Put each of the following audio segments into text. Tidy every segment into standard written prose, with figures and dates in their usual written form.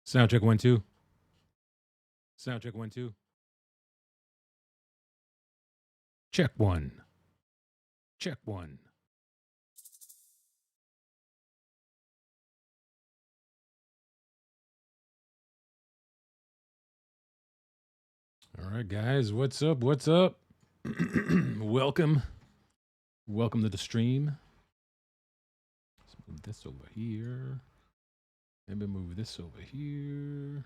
Sound check 1 2. Sound check 1 2. Check one. Check one. All right, guys. What's up? What's up? Welcome. Welcome to the stream. Let's move this over here. Maybe move this over here.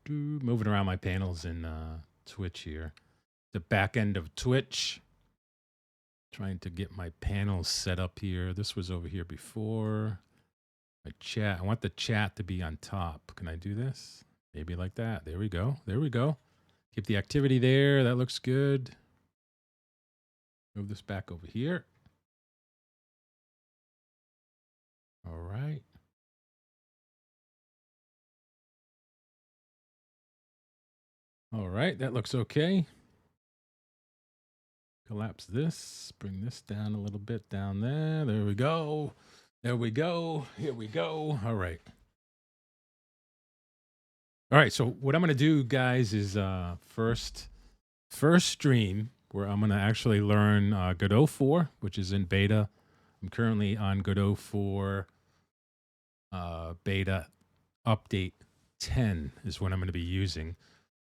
Moving around my panels in Twitch here. The back end of Twitch. Trying to get my panels set up here. This was over here before. My chat. I want the chat to be on top. Can I do this? Maybe like that. There we go. There we go. Keep the activity there. That looks good. Move this back over here. All right. All right. That looks okay. Collapse this. Bring this down a little bit down there. There we go. There we go. Here we go. All right. All right. So what I'm going to do, guys, is first stream where I'm going to actually learn Godot 4, which is in beta. I'm currently on Godot 4 beta update 10 is what I'm going to be using.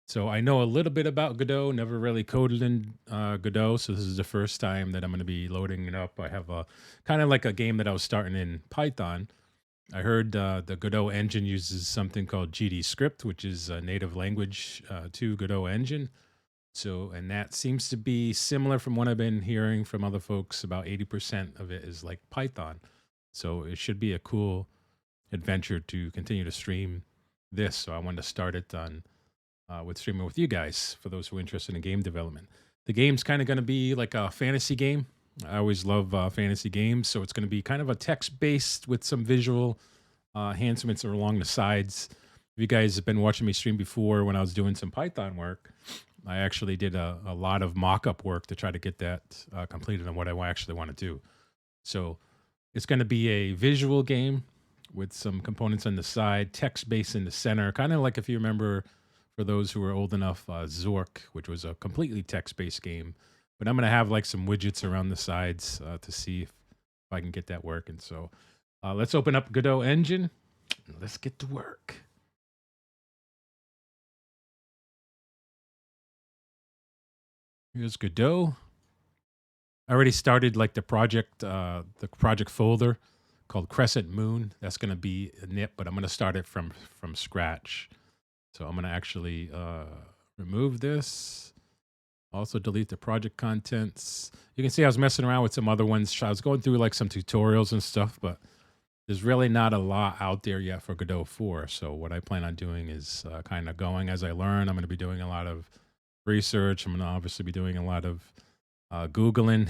So I know a little bit about Godot, never really coded in Godot. So this is the first time that I'm going to be loading it up. I have a kind of like a game that I was starting in Python. I heard the Godot engine uses something called GD script, which is a native language to Godot engine. So, and that seems to be similar from what I've been hearing from other folks. About 80% of it is like Python. So it should be a cool adventure to continue to stream this. So I wanted to start it on with streaming with you guys for those who are interested in game development. The game's kind of going to be like a fantasy game. I always love fantasy games. So it's going to be kind of a text-based with some visual enhancements along the sides. If you guys have been watching me stream before when I was doing some Python work, I actually did a lot of mock-up work to try to get that completed on what I actually want to do. So it's going to be a visual game with some components on the side, text-based in the center, kind of like if you remember, for those who are old enough, Zork, which was a completely text-based game. But I'm going to have like some widgets around the sides to see if I can get that working. So let's open up Godot engine and let's get to work. Here's Godot. I already started like the project folder called Crescent Moon. That's going to be a nip, but I'm going to start it from scratch. So I'm going to actually remove this. Also delete the project contents. You can see I was messing around with some other ones. I was going through like some tutorials and stuff, but there's really not a lot out there yet for Godot 4. So what I plan on doing is kind of going as I learn. I'm going to be doing a lot of research. I'm going to obviously be doing a lot of Googling,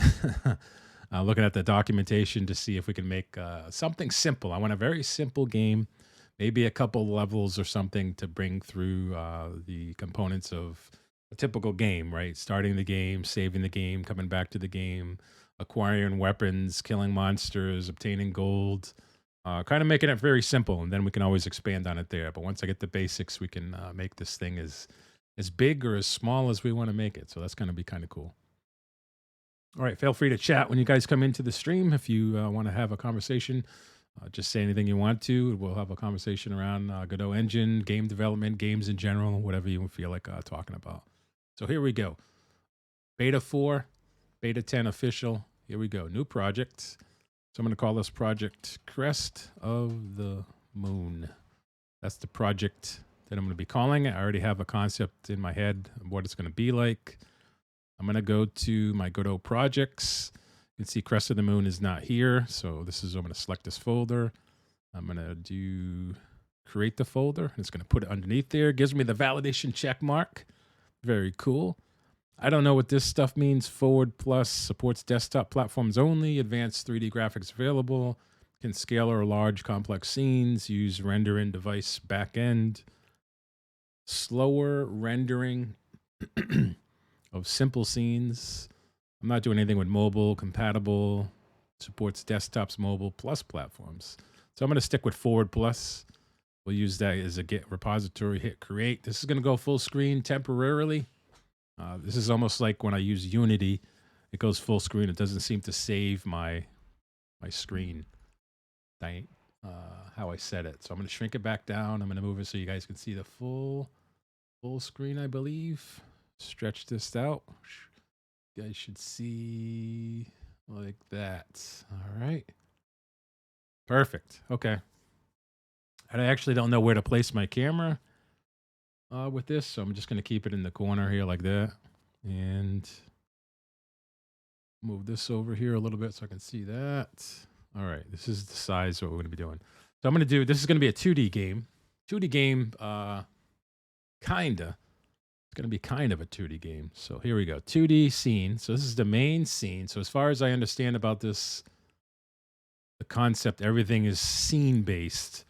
looking at the documentation to see if we can make something simple. I want a very simple game, maybe a couple levels or something to bring through the components of a typical game, right? Starting the game, saving the game, coming back to the game, acquiring weapons, killing monsters, obtaining gold, kind of making it very simple. And then we can always expand on it there. But once I get the basics, we can make this thing as big or as small as we want to make it. So that's going to be kind of cool. All right, feel free to chat when you guys come into the stream. If you want to have a conversation, just say anything you want to. We'll have a conversation around Godot engine, game development, games in general, whatever you feel like talking about. So here we go. Beta 4, Beta 10 official. Here we go. New project. So I'm going to call this project Crest of the Moon. That's the project that I'm going to be calling it. I already have a concept in my head of what it's going to be like. I'm going to go to my Godot projects. You can see Crest of the Moon is not here. So this is, I'm going to select this folder. I'm going to do create the folder. It's going to put it underneath there. It gives me the validation check mark. Very cool. I don't know what this stuff means. Forward plus supports desktop platforms only. Advanced 3D graphics available. Can scale or large complex scenes. Use render in device backend. Slower rendering of simple scenes. I'm not doing anything with mobile, compatible, Supports desktops, mobile, plus platforms. So I'm going to stick with forward plus. We'll use that as a Git repository, hit create. This is going to go full screen temporarily. This is almost like when I use Unity, it goes full screen. It doesn't seem to save my screen, how I set it. So I'm going to shrink it back down. I'm going to move it so you guys can see the full screen, I believe. Stretch this out. You guys should see like that. All right. Perfect. Okay. And I actually don't know where to place my camera with this, so I'm just going to keep it in the corner here like that. And move this over here a little bit so I can see that. All right. This is the size of what we're going to be doing. So I'm going to do, this is going to be a 2D game. 2D game, kinda. It's going to be kind of a 2D game. So here we go. 2D scene. So this is the main scene. So as far as I understand about this, the concept, everything is scene based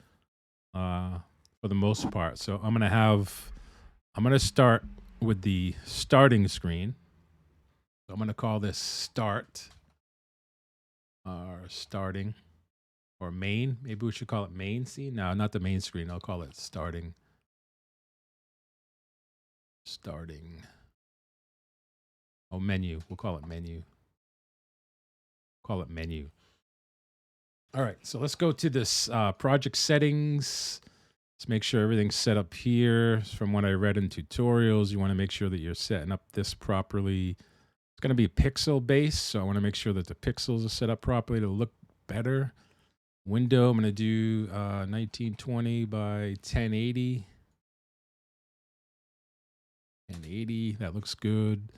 for the most part. So I'm going to start with the starting screen. So I'm going to call this start or starting or main. Maybe we should call it main scene. No, not the main screen. I'll call it starting. Oh, menu. We'll call it menu. Call it menu. All right. So let's go to this project settings. Let's make sure everything's set up here. From what I read in tutorials, you want to make sure that you're setting up this properly. It's going to be pixel based, so I want to make sure that the pixels are set up properly to look better. Window, I'm going to do 1920 by 1080. 1080, that looks good.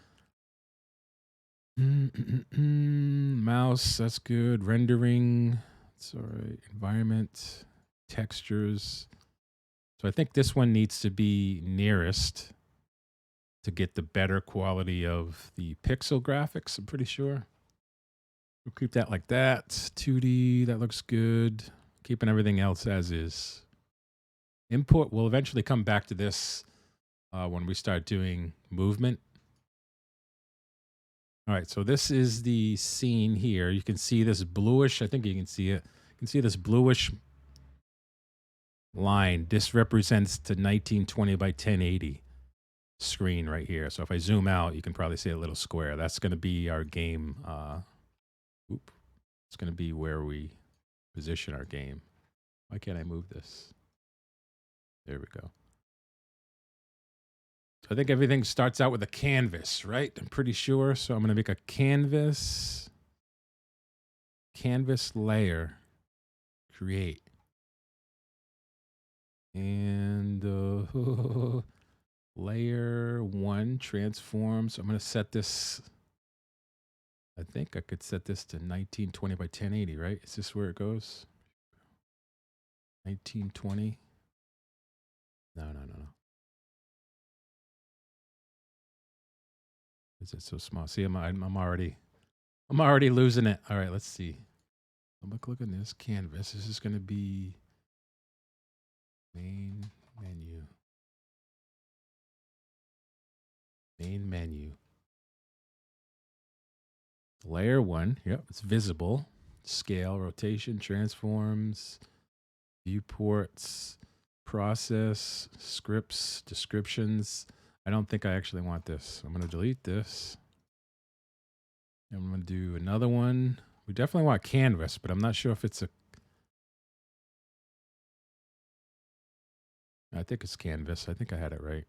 Mouse, that's good. Rendering, that's all right. Environment, textures. So I think this one needs to be nearest to get the better quality of the pixel graphics, I'm pretty sure. We'll keep that like that. 2D, that looks good. Keeping everything else as is. Import, we'll eventually come back to this when we start doing movement. All right, so this is the scene here. You can see this bluish, I think you can see it. You can see this bluish line. This represents to 1920 by 1080 screen right here. So if I zoom out, you can probably see a little square. That's going to be our game. It's going to be where we position our game. Why can't I move this? There we go. So I think everything starts out with a canvas, right? I'm pretty sure. So I'm going to make a canvas layer, create. And layer 1 transform. So I'm going to set this. I think I could set this to 1920 by 1080, right? Is this where it goes? 1920. No. Is it so small? See, I'm already losing it. All right, let's see. I'm gonna click on this canvas. This is gonna be main menu. Main menu. Layer 1. Yep, it's visible. Scale, rotation, transforms, viewports, process, scripts, descriptions. I don't think I actually want this. I'm going to delete this. And I'm going to do another one. We definitely want canvas, but I'm not sure if it's a... I think it's canvas. I think I had it right.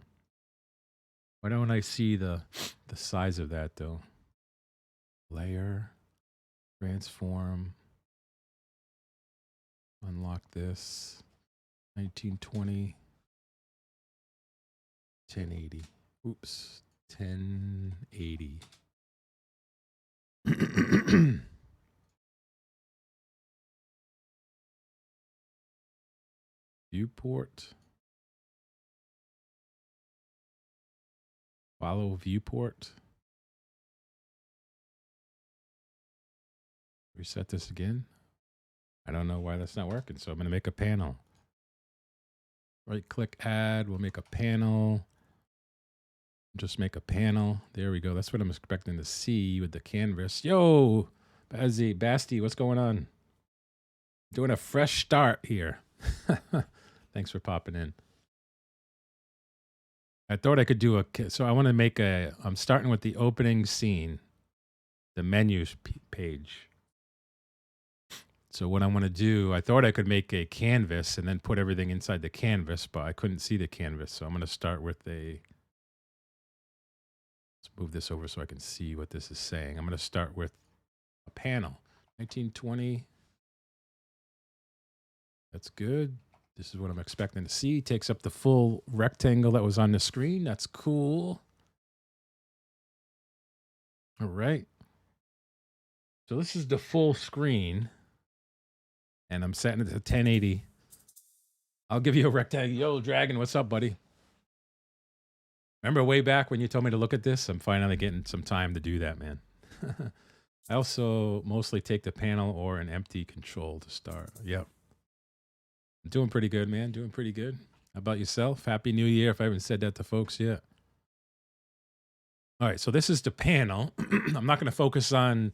Why don't I see the size of that, though? Layer, transform, unlock this, 1920, 1080. Oops, 1080. Viewport. Follow viewport. Reset this again. I don't know why that's not working, so I'm going to make a panel. Right click, add. We'll make a panel. Just make a panel. There we go. That's what I'm expecting to see with the canvas. Yo, Basti, what's going on? Doing a fresh start here. Thanks for popping in. I thought I could do so I want to make I'm starting with the opening scene, the menus page. So what I want to do, I thought I could make a canvas and then put everything inside the canvas, but I couldn't see the canvas. So I'm going to start with let's move this over so I can see what this is saying. I'm going to start with a panel, 1920. That's good. This is what I'm expecting to see. Takes up the full rectangle that was on the screen. That's cool. All right. So this is the full screen. And I'm setting it to 1080. I'll give you a rectangle. Yo, Dragon, what's up, buddy? Remember way back when you told me to look at this? I'm finally getting some time to do that, man. I also mostly take the panel or an empty control to start. Yep. Doing pretty good, man. Doing pretty good. How about yourself? Happy New Year if I haven't said that to folks yet. All right, so this is the panel. I'm not going to focus on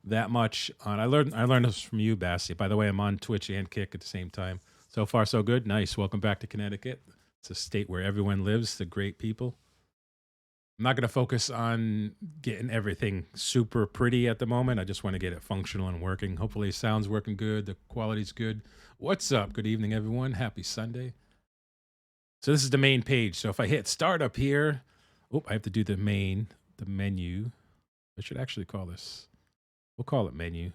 that much. I learned this from you, Bassi. By the way, I'm on Twitch and Kick at the same time. So far, so good. Nice. Welcome back to Connecticut. It's a state where everyone lives, the great people. I'm not going to focus on getting everything super pretty at the moment. I just want to get it functional and working. Hopefully, sound's working good. The quality's good. What's up? Good evening, everyone. Happy Sunday. So this is the main page. So if I hit start up here, I have to do the menu. I should actually call this. We'll call it menu.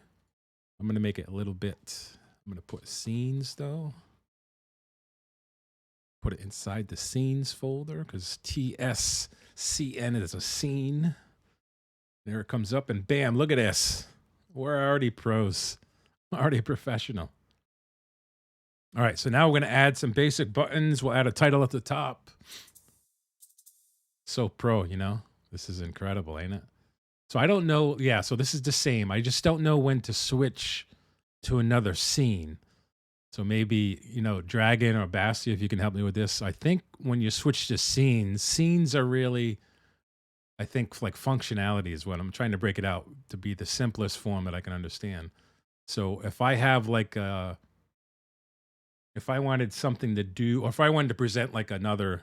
I'm going to make it a little bit. I'm going to put scenes, though. Put it inside the scenes folder because TSCN is a scene. There it comes up and bam, look at this. We're already pros. Already professional. All right, so now we're going to add some basic buttons. We'll add a title at the top. So pro, you know? This is incredible, ain't it? So I don't know. Yeah, so this is the same. I just don't know when to switch to another scene. So maybe, Dragon or Bastia, if you can help me with this. I think when you switch to scenes are really, I think, like functionality is what I'm trying to break it out to be the simplest form that I can understand. So if I have if I wanted something to do, or if I wanted to present like another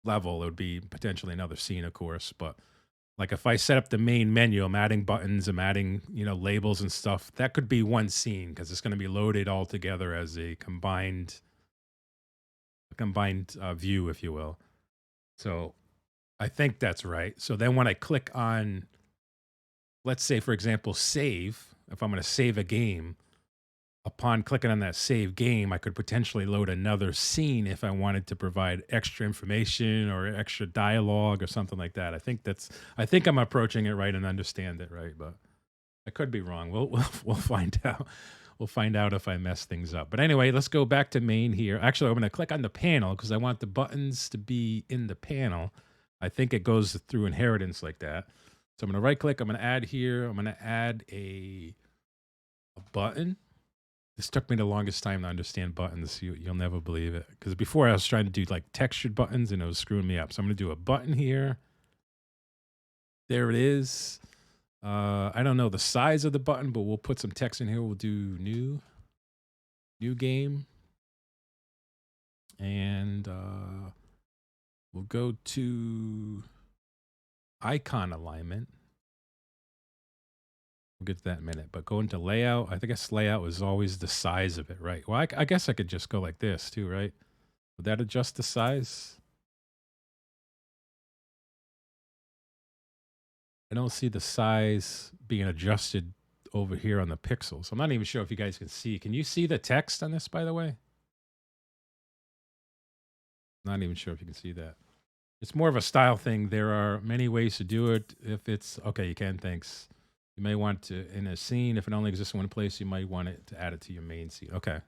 level, it would be potentially another scene, of course. But like if I set up the main menu, I'm adding buttons, I'm adding, labels and stuff. That could be one scene because it's going to be loaded all together as a combined view, if you will. So I think that's right. So then when I click on, let's say, for example, save, if I'm going to save a game, upon clicking on that save game, I could potentially load another scene if I wanted to provide extra information or extra dialogue or something like that. I think I'm approaching it right and understand it right, but I could be wrong. We'll find out. We'll find out if I mess things up. But anyway, let's go back to main here. Actually, I'm going to click on the panel because I want the buttons to be in the panel. I think it goes through inheritance like that. So I'm going to right click. I'm going to add here. I'm going to add a button. This took me the longest time to understand buttons. You'll never believe it. Because before I was trying to do like textured buttons and it was screwing me up. So I'm going to do a button here. There it is. I don't know the size of the button, but we'll put some text in here. We'll do new game. And we'll go to icon alignment. We'll get to that in a minute, but go into layout. I guess layout is always the size of it, right? Well, I guess I could just go like this too, right? Would that adjust the size? I don't see the size being adjusted over here on the pixels. I'm not even sure if you guys can see. Can you see the text on this, by the way? Not even sure if you can see that. It's more of a style thing. There are many ways to do it. If it's, okay, you can, thanks. You may want to, in a scene, if it only exists in one place, you might want it to add it to your main scene. Okay.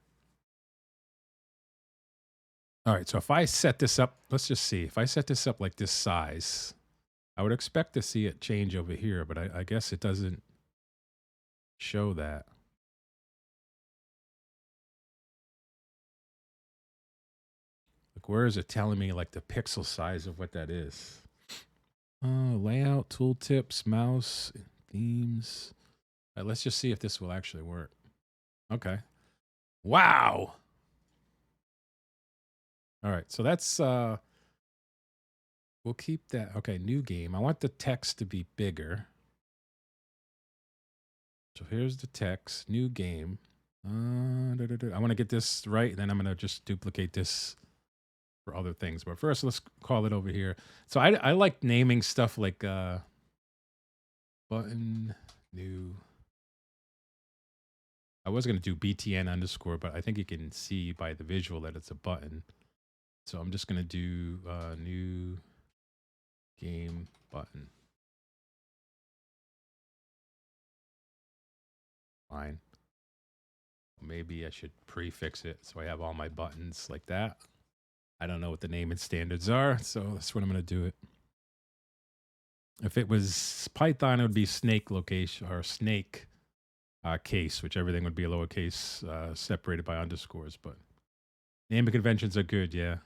All right, so if I set this up, let's just see. If I set this up like this size, I would expect to see it change over here, but I guess it doesn't show that. Like, where is it telling me like the pixel size of what that is? Layout, tooltips, mouse, themes. All right, let's just see if this will actually work. Okay. Wow. All right, so that's we'll keep that. Okay, new game. I want the text to be bigger. So here's the text, new game. I want to get this right, and then I'm going to just duplicate this for other things. But first, let's call it over here. So I like naming stuff like button new. I was going to do btn underscore, but I think you can see by the visual that it's a button. So I'm just going to do new game button. Fine. Maybe I should prefix it so I have all my buttons like that. I don't know what the naming standards are, so that's what I'm going to do it. If it was Python, it would be snake location or snake case, which everything would be a lowercase separated by underscores. But naming conventions are good, yeah.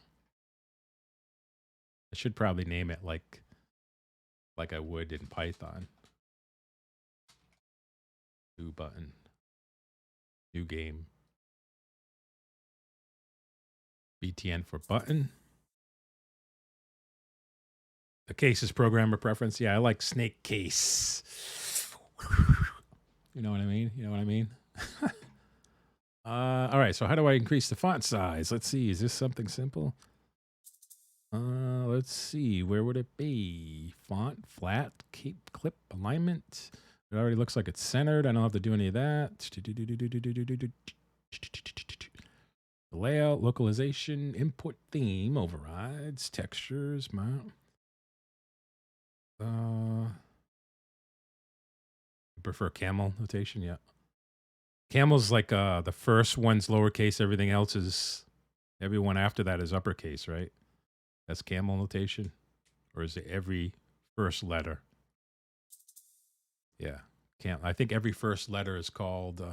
I should probably name it like I would in Python. New button. New game. BTN for button. The case is programmer preference. Yeah, I like snake case. You know what I mean? You know what I mean? All right, so how do I increase the font size? Let's see. Is this something simple? Let's see. Where would it be? Font, flat, keep, clip, alignment. It already looks like it's centered. I don't have to do any of that. Layout, localization, input theme, overrides, textures, mount. Prefer camel notation, yeah. Camel's like the first one's lowercase, everything else is, everyone after that is uppercase, right? That's camel notation? Or is it every first letter? Yeah. I think every first letter is called, I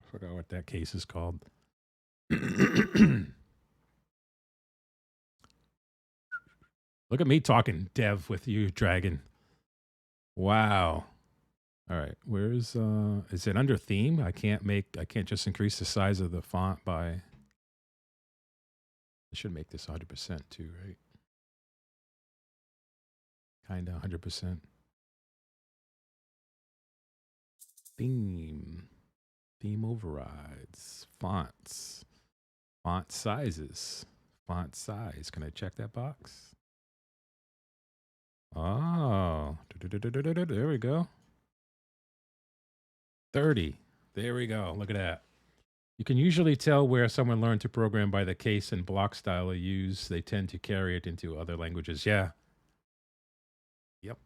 forgot what that case is called. Look at me talking dev with you, Dragon. Wow. All right. Where's is it under theme? I can't just increase the size of the font by, I should make this 100% too, right? Kind of 100%. Theme overrides, fonts, font sizes, font size. Can I check that box? Oh, there we go. 30. There we go. Look at that. You can usually tell where someone learned to program by the case and block style they use. They tend to carry it into other languages. Yeah. Yep.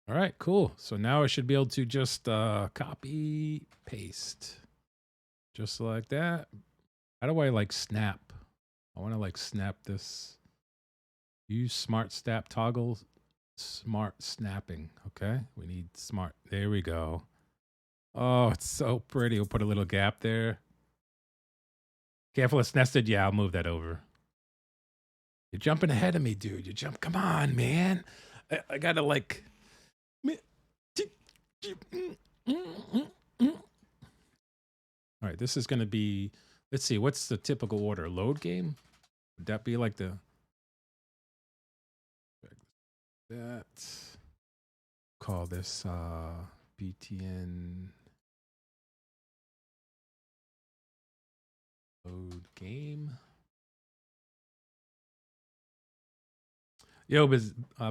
All right, cool. So now I should be able to just copy, paste. Just like that. How do I like snap? I want to like snap this. Use smart snap toggle, smart snapping. Okay, we need smart. There we go. Oh, it's so pretty. We'll put a little gap there. Careful, it's nested. Yeah, I'll move that over. You're jumping ahead of me, dude. Come on, man. I gotta like. All right, this is gonna be. Let's see. What's the typical order? Load game? Would that be like the? That. Call this BTN load game. Yo,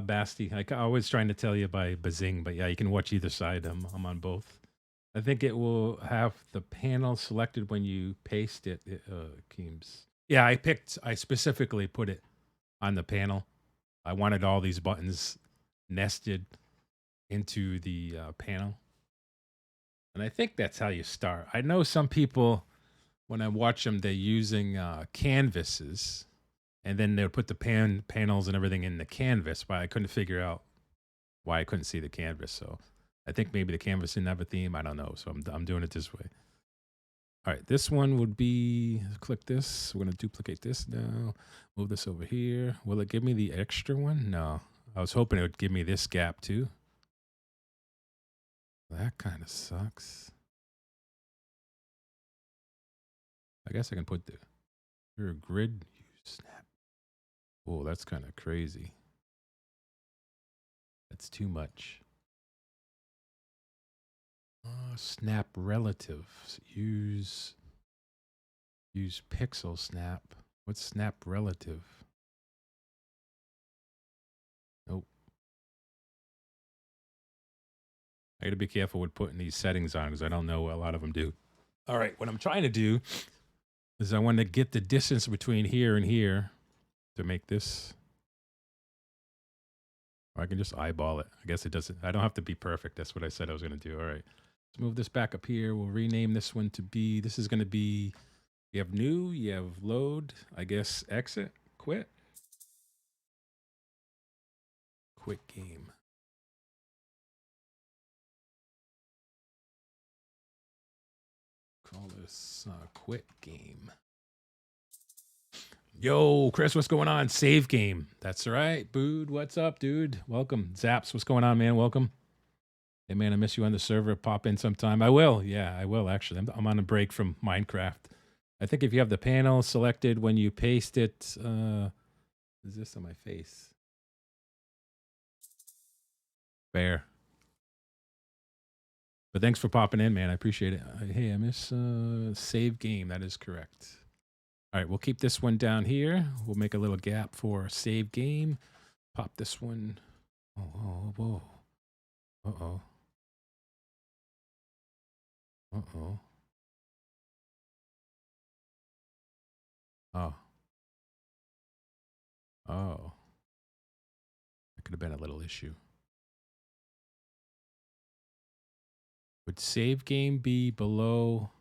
Basti, I always trying to tell you by Bazing, but yeah, you can watch either side. I'm on both. I think it will have the panel selected when you paste it, Keems. Yeah, I specifically put it on the panel. I wanted all these buttons nested into the panel. And I think that's how you start. I know some people, when I watch them, they're using canvases, and then they'll put the panels and everything in the canvas, but I couldn't figure out why I couldn't see the canvas. So I think maybe the canvas didn't have a theme. I don't know. So I'm doing it this way. All right, this one would be, click this. We're going to duplicate this now. Move this over here. Will it give me the extra one? No. I was hoping it would give me this gap too. That kind of sucks. I guess I can put the your grid snap. Oh, that's kind of crazy. That's too much. Snap relatives. Use pixel snap. What's snap relative? Nope. I got to be careful with putting these settings on because I don't know what a lot of them do. All right, what I'm trying to do is I want to get the distance between here and here to make this. Or I can just eyeball it. I guess it doesn't. I don't have to be perfect. That's what I said I was going to do. All right. Let's move this back up here. We'll rename this one to be, this is going to be, you have new, you have load, I guess exit, quit. Quit game. Call this quit game. Yo, Chris, what's going on? Save game. That's right. Bood, what's up, dude? Welcome. Zaps, what's going on, man? Welcome. Hey, man, I miss you on the server. Pop in sometime. I will. Yeah, I will, actually. I'm on a break from Minecraft. I think if you have the panel selected when you paste it, is this on my face? Fair. But thanks for popping in, man. I appreciate it. Hey, I miss save game. That is correct. All right, we'll keep this one down here. We'll make a little gap for save game. Pop this one. Oh, whoa. Uh-oh. Uh-oh. Oh. Oh. That could have been a little issue. Would save game be below?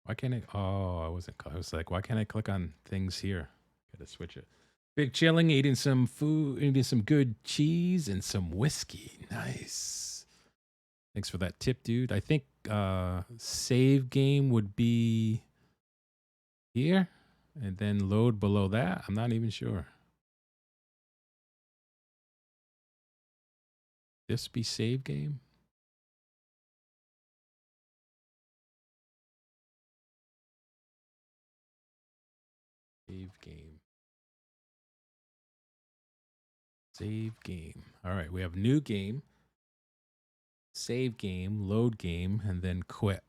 Why can't I? Oh, I was like, why can't I click on things here? Gotta switch it. Big chilling, eating some food, eating some good cheese and some whiskey. Nice. Thanks for that tip, dude. I think save game would be here and then load below that. I'm not even sure. This be save game? Save game. Save game. All right, we have new game, save game, load game, and then quit.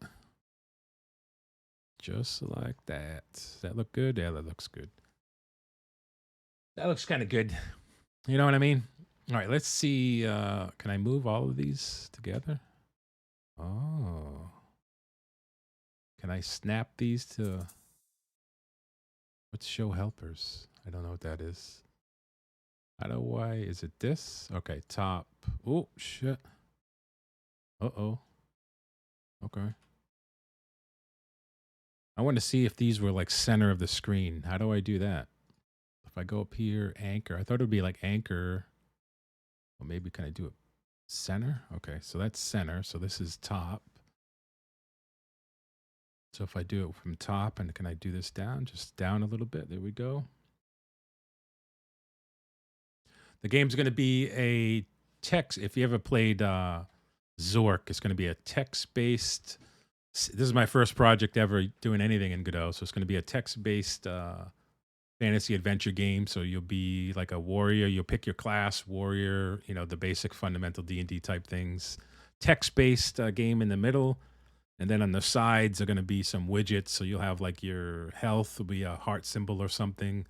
Just like that. Does that look good? Yeah, that looks good. That looks kind of good. You know what I mean? All right, let's see. Can I move all of these together? Oh. Can I snap these to... What's show helpers? I don't know what that is. How do I... Is it this? Okay, top. Oh, shit. Uh-oh. Okay. I want to see if these were like center of the screen. How do I do that? If I go up here, anchor. I thought it would be like anchor. Well, maybe can I do it center? Okay, so that's center. So this is top. So if I do it from top, and can I do this down? Just down a little bit. There we go. The game's going to be a text. If you ever played Zork, it's going to be a text-based. This is my first project ever doing anything in Godot, so it's going to be a text-based fantasy adventure game. So you'll be like a warrior. You'll pick your class, warrior. You know, the basic fundamental D&D type things. Text-based game in the middle. And then on the sides are going to be some widgets. So you'll have like your health will be a heart symbol or something.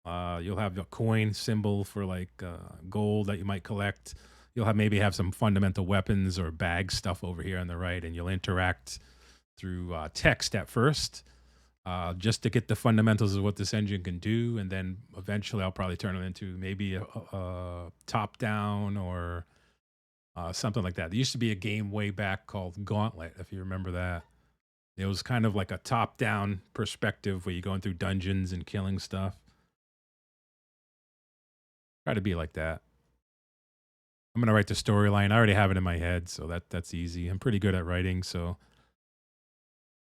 You'll have a coin symbol for like gold that you might collect. You'll have maybe have some fundamental weapons or bag stuff over here on the right. And you'll interact through text at first just to get the fundamentals of what this engine can do. And then eventually I'll probably turn it into maybe a top down or something like that. There used to be a game way back called Gauntlet, if you remember that. It was kind of like a top-down perspective where you're going through dungeons and killing stuff. Try to be like that. I'm gonna write the storyline. I already have it in my head, so that's easy. I'm pretty good at writing, so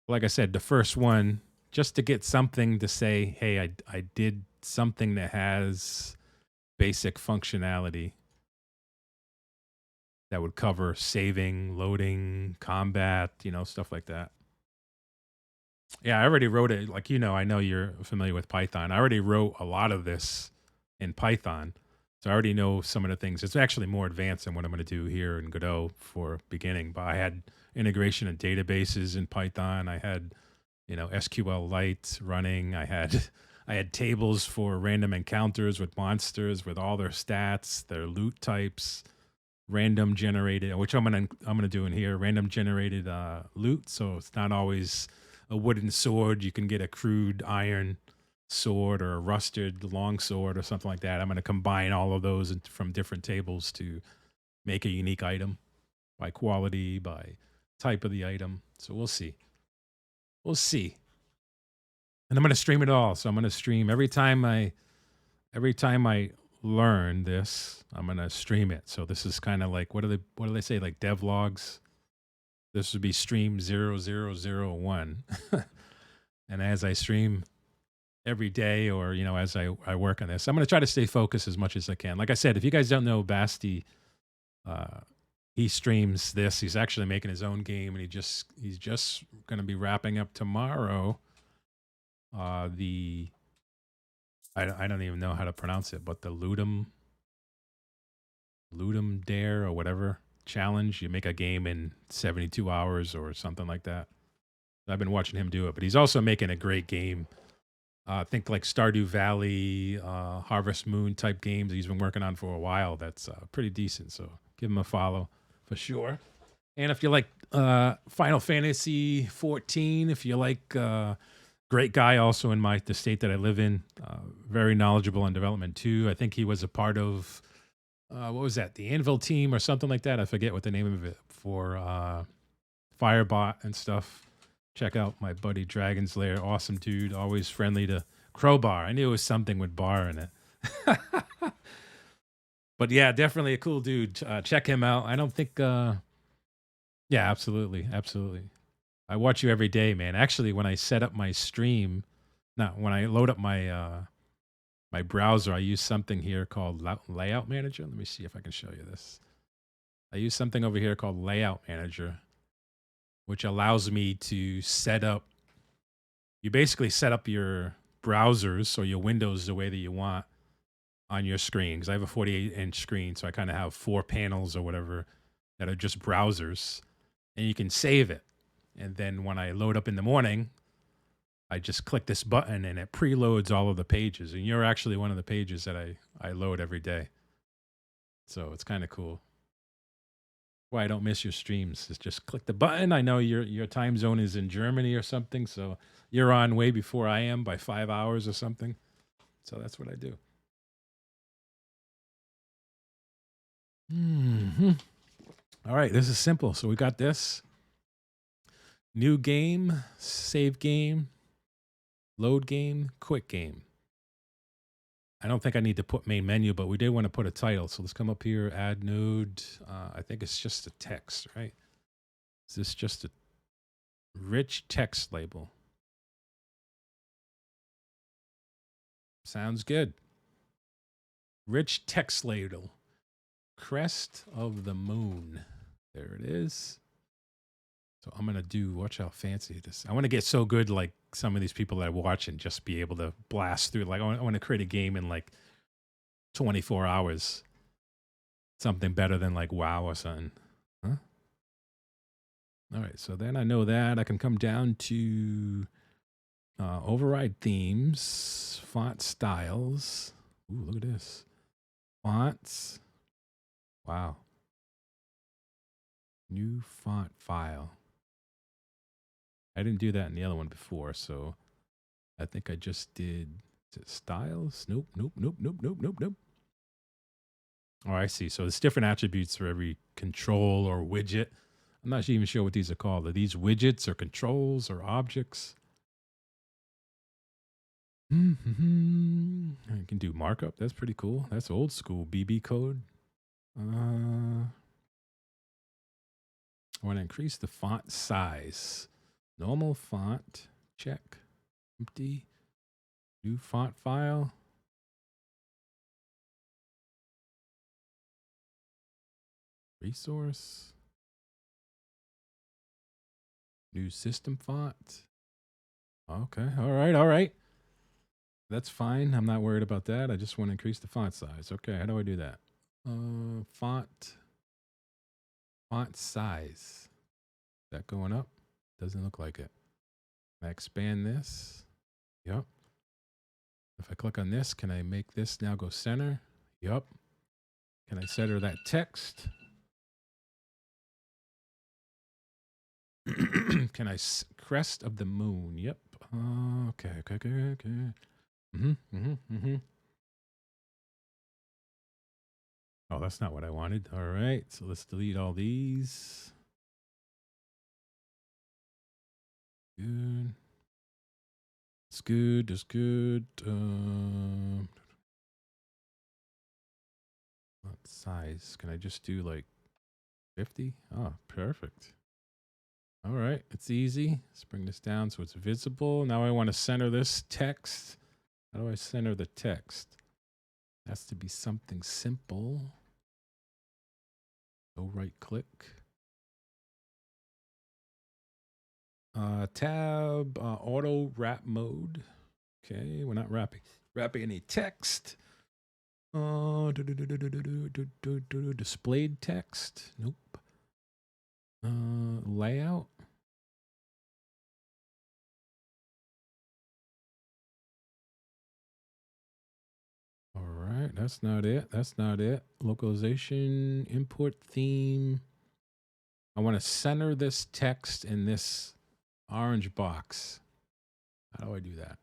like I said, the first one, just to get something to say, hey, I did something that has basic functionality that would cover saving, loading, combat, stuff like that. Yeah, I already wrote it. Like, I know you're familiar with Python. I already wrote a lot of this in Python. So I already know some of the things. It's actually more advanced than what I'm going to do here in Godot for beginning. But I had integration and databases in Python. I had, SQLite running. I had I had tables for random encounters with monsters with all their stats, their loot types, random generated, which I'm gonna do in here, random generated loot. So it's not always a wooden sword. You can get a crude iron sword or a rusted long sword or something like that. I'm gonna combine all of those from different tables to make a unique item by quality, by type of the item. So we'll see. We'll see. And I'm gonna stream it all. So I'm gonna stream every time I learn this, I'm gonna stream it. So this is kind of like what do they say, like devlogs? This would be stream 0001. And as I stream every day, or as I work on this, I'm gonna try to stay focused as much as I can. Like I said, if you guys don't know Basti, uh, he streams this. He's actually making his own game, and he's just gonna be wrapping up tomorrow. The I don't even know how to pronounce it, but the Ludum Dare or whatever challenge. You make a game in 72 hours or something like that. I've been watching him do it, but he's also making a great game. I think like Stardew Valley, Harvest Moon type games he's been working on for a while. That's pretty decent. So give him a follow for sure. And if you like Final Fantasy 14, if you like great guy also in the state that I live in, very knowledgeable on development too. I think he was a part of what was that? The Anvil team or something like that. I forget what the name of it for Firebot and stuff. Check out my buddy Dragon's Lair. Awesome dude. Always friendly to Crowbar. I knew it was something with bar in it. But yeah, definitely a cool dude. Check him out. I don't think. Yeah, absolutely, absolutely. I watch you every day, man. Actually, when I set up my stream, not when I load up my browser, I use something here called Layout Manager. Let me see if I can show you this. I use something over here called Layout Manager, which allows me to set up. You basically set up your browsers or your windows the way that you want on your screen. Because I have a 48-inch screen, so I kind of have 4 panels or whatever that are just browsers, and you can save it. And then when I load up in the morning, I just click this button and it preloads all of the pages. And you're actually one of the pages that I load every day. So it's kind of cool. Why I don't miss your streams is just click the button. I know your time zone is in Germany or something, so you're on way before I am by 5 hours or something. So that's what I do. All right, this is simple. So we got this. New game, save game, load game, quick game. I don't think I need to put main menu, but we did want to put a title. So let's come up here, add node. I think it's just a text, right? Is this just a rich text label? Sounds good. Rich text label. Crest of the moon. There it is. So I'm going to do, watch how fancy it is. I want to get so good like some of these people that I watch and just be able to blast through. Like I want to create a game in like 24 hours. Something better than like WoW or something. Huh? All right, so then I know that. I can come down to override themes, font styles. Ooh, look at this. Fonts. Wow. New font file. I didn't do that in the other one before, so I think I just did, is it styles? Nope. Oh, I see. So there's different attributes for every control or widget. I'm not even sure what these are called. Are these widgets or controls or objects? I can do markup. That's pretty cool. That's old school BB code. I want to increase the font size. Normal font, check. Empty. New font file. Resource. New system font. Okay. All right. All right. That's fine. I'm not worried about that. I just want to increase the font size. Okay. How do I do that? Font size. Is that going up? Doesn't look like it. Can I expand this? Yep. If I click on this, can I make this now go center? Yep. Can I center that text? Can I crest of the moon? Yep. Okay. Oh, that's not what I wanted. All right. So let's delete all these. Good. It's good. It's good. What size? Can I just do like 50? Oh, perfect. All right. It's easy. Let's bring this down so it's visible. Now I want to center this text. How do I center the text? It has to be something simple. Go right click. Tab, auto wrap mode. Okay, we're not wrapping any text. Displayed text. Nope. Layout. All right, that's not it. That's not it. Localization, import theme. I want to center this text in this orange box. How do I do that?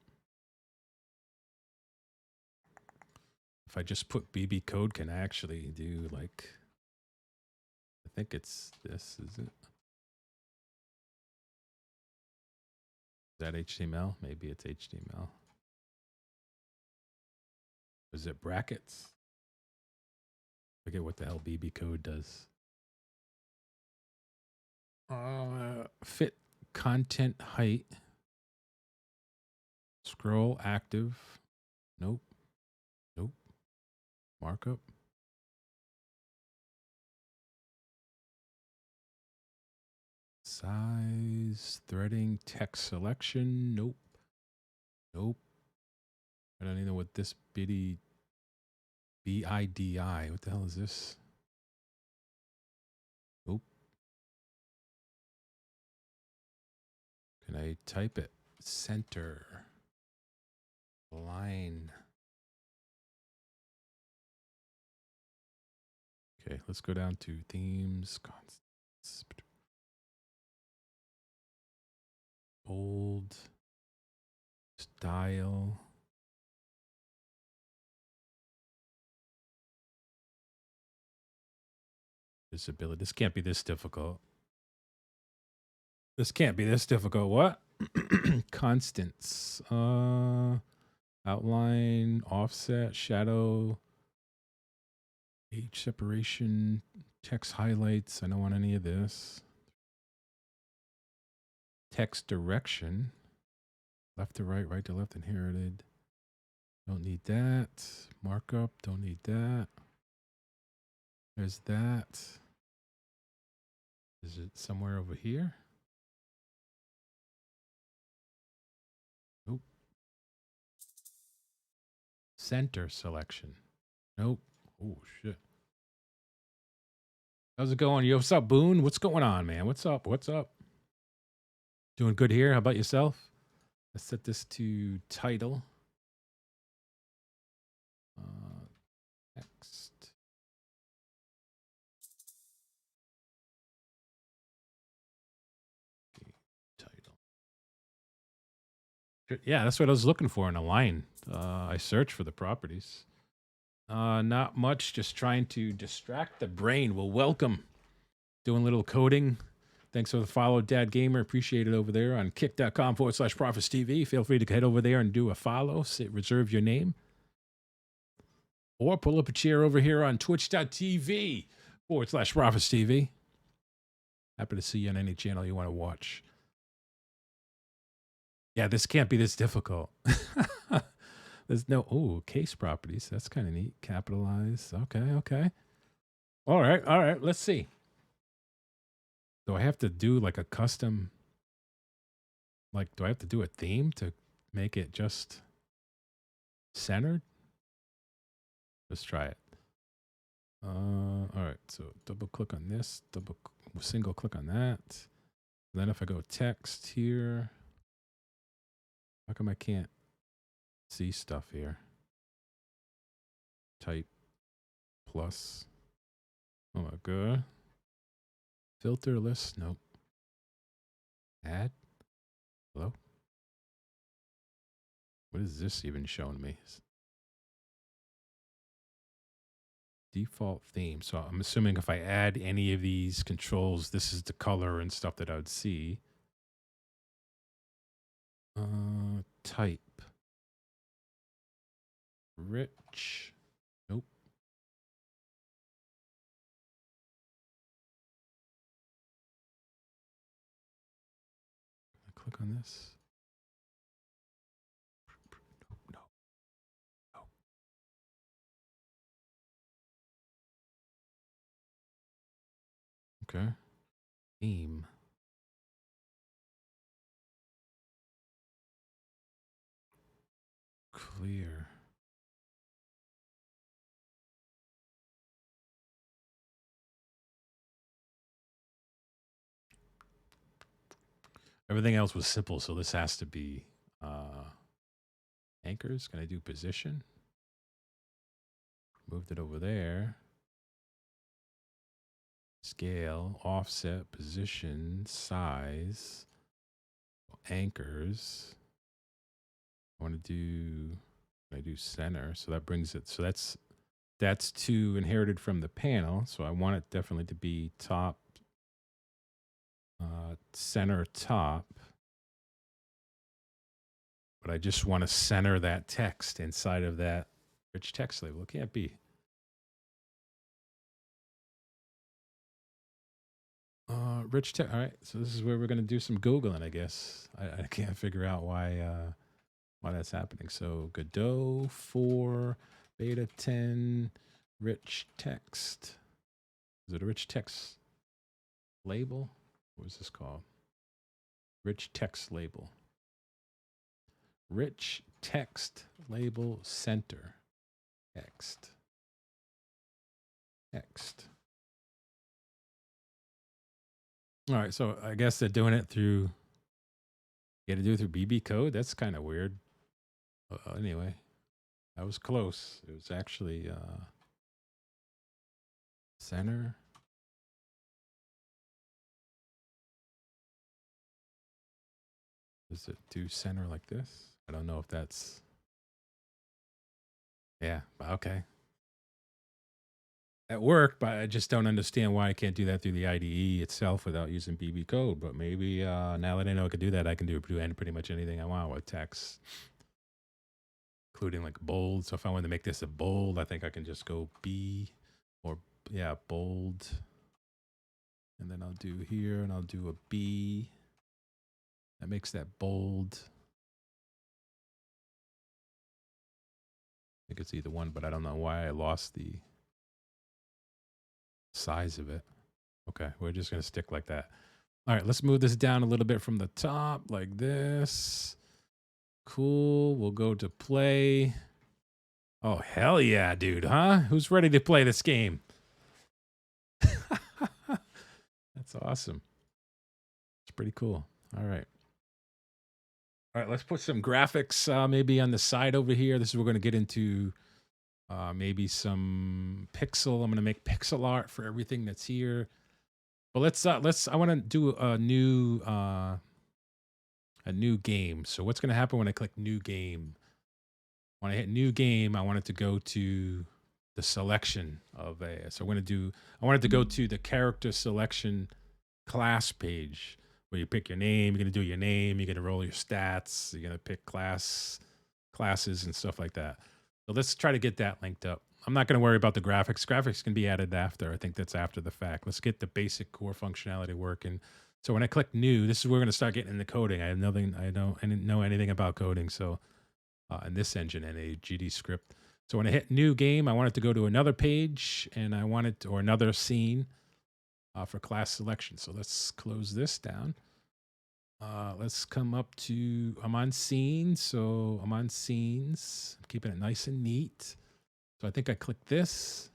If I just put BB code, can I actually do like, I think it's this, is it? Is that HTML? Maybe it's HTML. Is it brackets? I forget what the hell BB code does. Fit content height. Scroll active. Nope. Nope. Markup. Size. Threading. Text selection. Nope. Nope. I don't even know what this bitty BIDI. What the hell is this? Nope. Can I type it? Center. Line. Okay, let's go down to themes. Constants. Bold. Style. Visibility. This can't be this difficult. This can't be this difficult. What? Constants. Outline, offset, shadow, age separation, text highlights. I don't want any of this. Text direction. Left to right, right to left, inherited. Don't need that. Markup, don't need that. There's that. Is it somewhere over here? Nope. Center selection. Nope. Oh, shit. How's it going? Yo, what's up, Boone? What's going on, man? What's up? What's up? Doing good here. How about yourself? Let's set this to title. Text. Okay, title. Yeah, that's what I was looking for in a line. I searched for the properties. Not much, just trying to distract the brain. Well, welcome. Doing a little coding. Thanks for the follow, Dad Gamer. Appreciate it over there on kick.com/Prophets TV. Feel free to head over there and do a follow. Reserve your name. Or pull up a chair over here on twitch.tv/Prophets TV. Happy to see you on any channel you want to watch. Yeah, this can't be this difficult. There's no, case properties. That's kind of neat. Capitalize. Okay. All right, all right. Let's see. Do I have to do like a custom? Like, do I have to do a theme to make it just centered? Let's try it. All right. So double click on this. Single click on that. Then if I go text here, how come I can't see stuff here? Type plus. Oh my god. Filter list. Nope. Add. Hello. What is this even showing me? Default theme. So I'm assuming if I add any of these controls, this is the color and stuff that I would see. Type. Rich. Nope. Click on this. No. No. Okay. Theme. Clear. Everything else was simple, so this has to be anchors. Can I do position? Moved it over there. Scale, offset, position, size, anchors. I want to do, I do center, so that brings it. So that's two inherited from the panel. So I want it definitely to be top, center top. But I just want to center that text inside of that rich text label. It can't be. Rich text. All right, so this is where we're gonna do some googling, I guess. I can't figure out why that's happening. So Godot 4 beta 10 rich text. Is it a rich text label? What is this called? Rich text label. Rich text label center. Text. Text. All right, so I guess they're doing it through. You got to do it through BB code. That's kind of weird. Anyway, that was close. It was actually center. Does it do center like this? I don't know if that's. Yeah, okay. It worked, but I just don't understand why I can't do that through the IDE itself without using BB code. But maybe now that I know I can do that, I can do pretty much anything I want with text, including like bold. So if I want to make this a bold, I think I can just go B or yeah, bold. And then I'll do here and I'll do a B. That makes that bold. I think it's either one, but I don't know why I lost the size of it. Okay, we're just going to stick like that. All right, let's move this down a little bit from the top like this. Cool. We'll go to play. Oh, hell yeah, dude, huh? Who's ready to play this game? That's awesome. It's pretty cool. All right. All right, let's put some graphics maybe on the side over here. This is we're going to get into maybe some pixel. I'm going to make pixel art for everything that's here. But let's I want to do a new game. So what's going to happen when I click new game? When I hit new game, I want it to go to the selection of a. So I want it to go to the character selection class page where you pick your name. You're going to do your name. You're going to roll your stats. You're going to pick classes and stuff like that. So let's try to get that linked up. I'm not going to worry about the graphics. Graphics can be added after. I think that's after the fact. Let's get the basic core functionality working. So when I click new, this is where we're going to start getting into coding. I didn't know anything about coding. So in this engine and a GD script. So when I hit new game, I want it to go to another page and I want it, or another scene for class selection. So let's close this down. Let's come up to, I'm on scenes. So I'm on scenes, I'm keeping it nice and neat. So I think I click this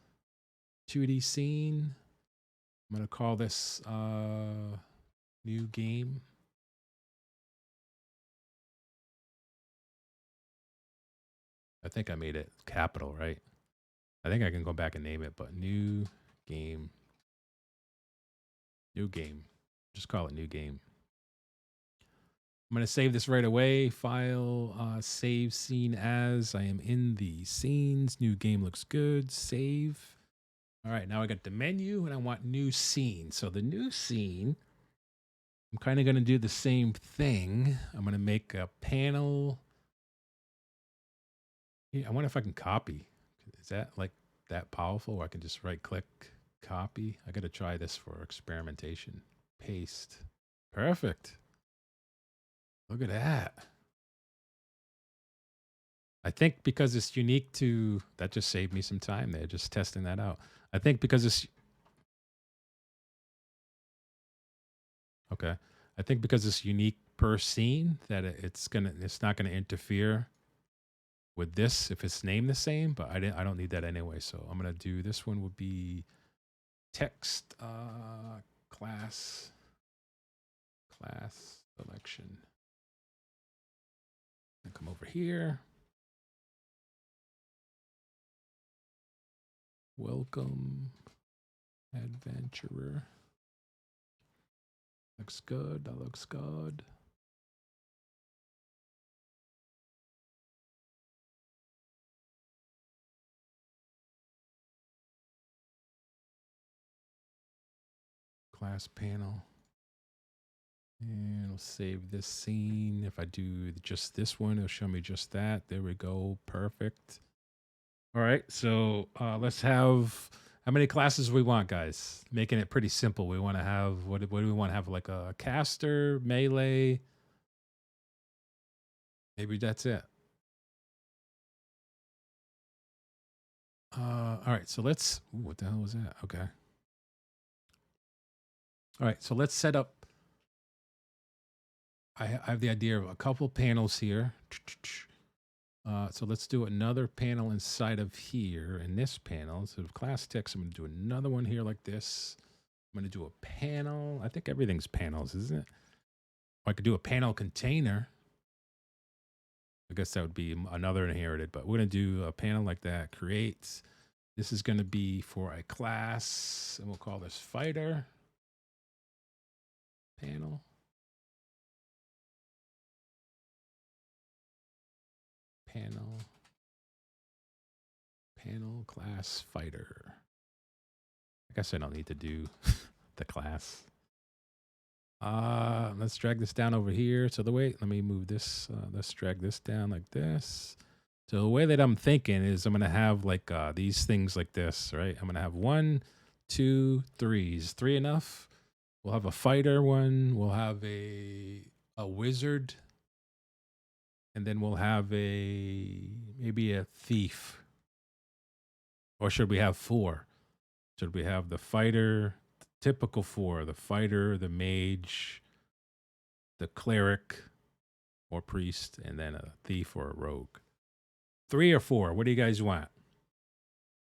2D scene. I'm going to call this new game. I think I made it capital, right? I think I can go back and name it, but new game. New game. Just call it new game. I'm going to save this right away. File, save scene as. I am in the scenes. New game looks good. Save. All right, now I got the menu and I want new scene. So the new scene, I'm kind of going to do the same thing. I'm going to make a panel. Yeah, I wonder if I can copy. Is that like that powerful where I can just right click, copy? I got to try this for experimentation. Paste. Perfect. Look at that. I think because it's unique to, that just saved me some time there, just testing that out. I think because it's, okay. I think because it's unique per scene that it's not gonna interfere with this if it's named the same, but I don't need that anyway. So I'm gonna do, this one would be text class selection. And come over here. Welcome, adventurer. Looks good. That looks good. Class panel. And it'll save this scene. If I do just this one, it'll show me just that. There we go. Perfect. All right. So let's have, how many classes we want, guys? Making it pretty simple. We want to have, what do we want to have? Like a caster, melee. Maybe that's it. All right. So let's, ooh, what the hell was that? Okay. All right. So let's set up. I have the idea of a couple panels here. So let's do another panel inside of here. In this panel, instead of class text, I'm going to do another one here like this. I'm going to do a panel. I think everything's panels, isn't it? Or I could do a panel container. I guess that would be another inherited, but we're going to do a panel like that. Create. This is going to be for a class, and we'll call this fighter panel. Panel class fighter. I guess I don't need to do the class. Let's drag this down over here. So the way, let me move this. Let's drag this down like this. So the way that I'm thinking is I'm going to have like these things like this, right? I'm going to have 1, 2, 3. Is 3 enough? We'll have a fighter one. We'll have a wizard. And then we'll have maybe a thief. Or should we have 4? Should we have the fighter, typical 4, the fighter, the mage, the cleric or priest, and then a thief or a rogue? 3 or 4? What do you guys want?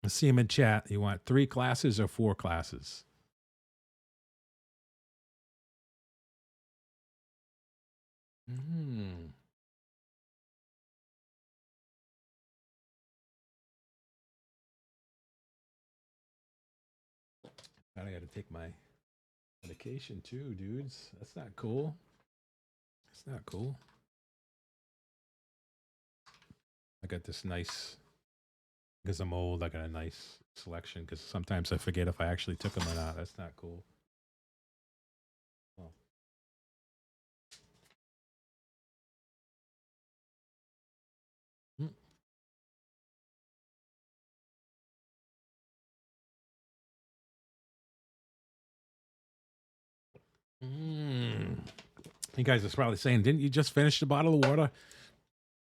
Let's see them in chat. You want 3 classes or 4 classes? I got to take my medication too, dudes. That's not cool. That's not cool. I got this nice, because I'm old, I got a nice selection because sometimes I forget if I actually took them or not. That's not cool. Oh. You guys are probably saying, didn't you just finish the bottle of water?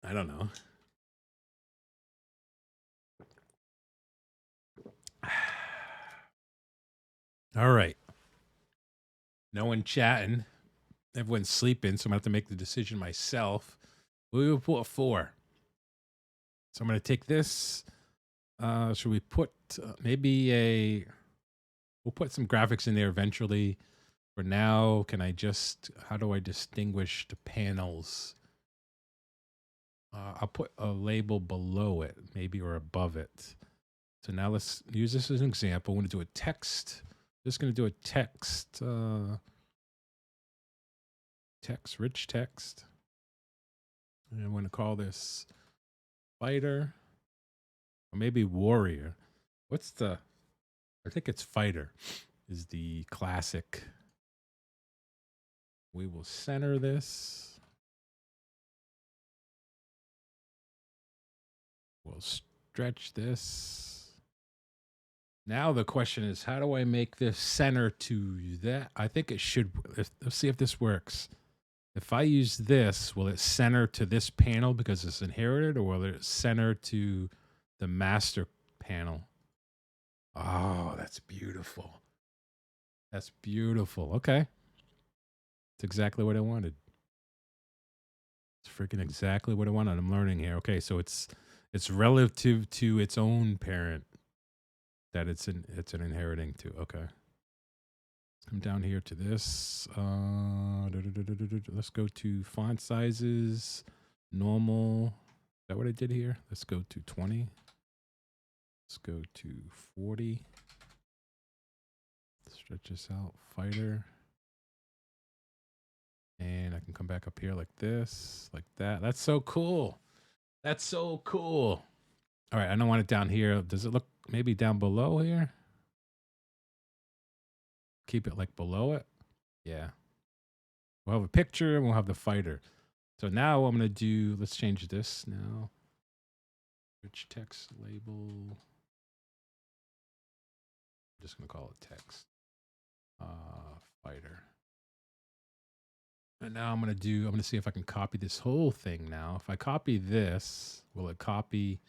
I don't know. All right. No one chatting. Everyone's sleeping, so I'm gonna have to make the decision myself. We will put a 4. So I'm gonna take this. Should we put maybe a? We'll put some graphics in there eventually. For now, can I just? How do I distinguish the panels? I'll put a label below it, maybe, or above it. So now let's use this as an example. I'm going to do a text. Just going to do a text. Rich text. And I'm going to call this fighter, or maybe warrior. What's the? I think it's fighter. Is the classic. We will center this. We'll stretch this. Now the question is, how do I make this center to that? I think it should. Let's see if this works. If I use this, will it center to this panel because it's inherited, or will it center to the master panel? Oh, that's beautiful. That's beautiful. Okay. It's exactly what I wanted. It's freaking exactly what I wanted. I'm learning here. Okay, so it's relative to its own parent that it's an inheriting to. Okay. Come down here to this. Let's go to font sizes, normal. Is that what I did here? Let's go to 20. Let's go to 40. Stretch this out, fighter. And I can come back up here like this, like that. That's so cool. That's so cool. All right, I don't want it down here. Does it look maybe down below here? Keep it like below it. Yeah. We'll have a picture and we'll have the fighter. So now what I'm going to do, let's change this now. Rich text label. I'm just going to call it text. Fighter. And now I'm going to see if I can copy this whole thing now. If I copy this, will it copy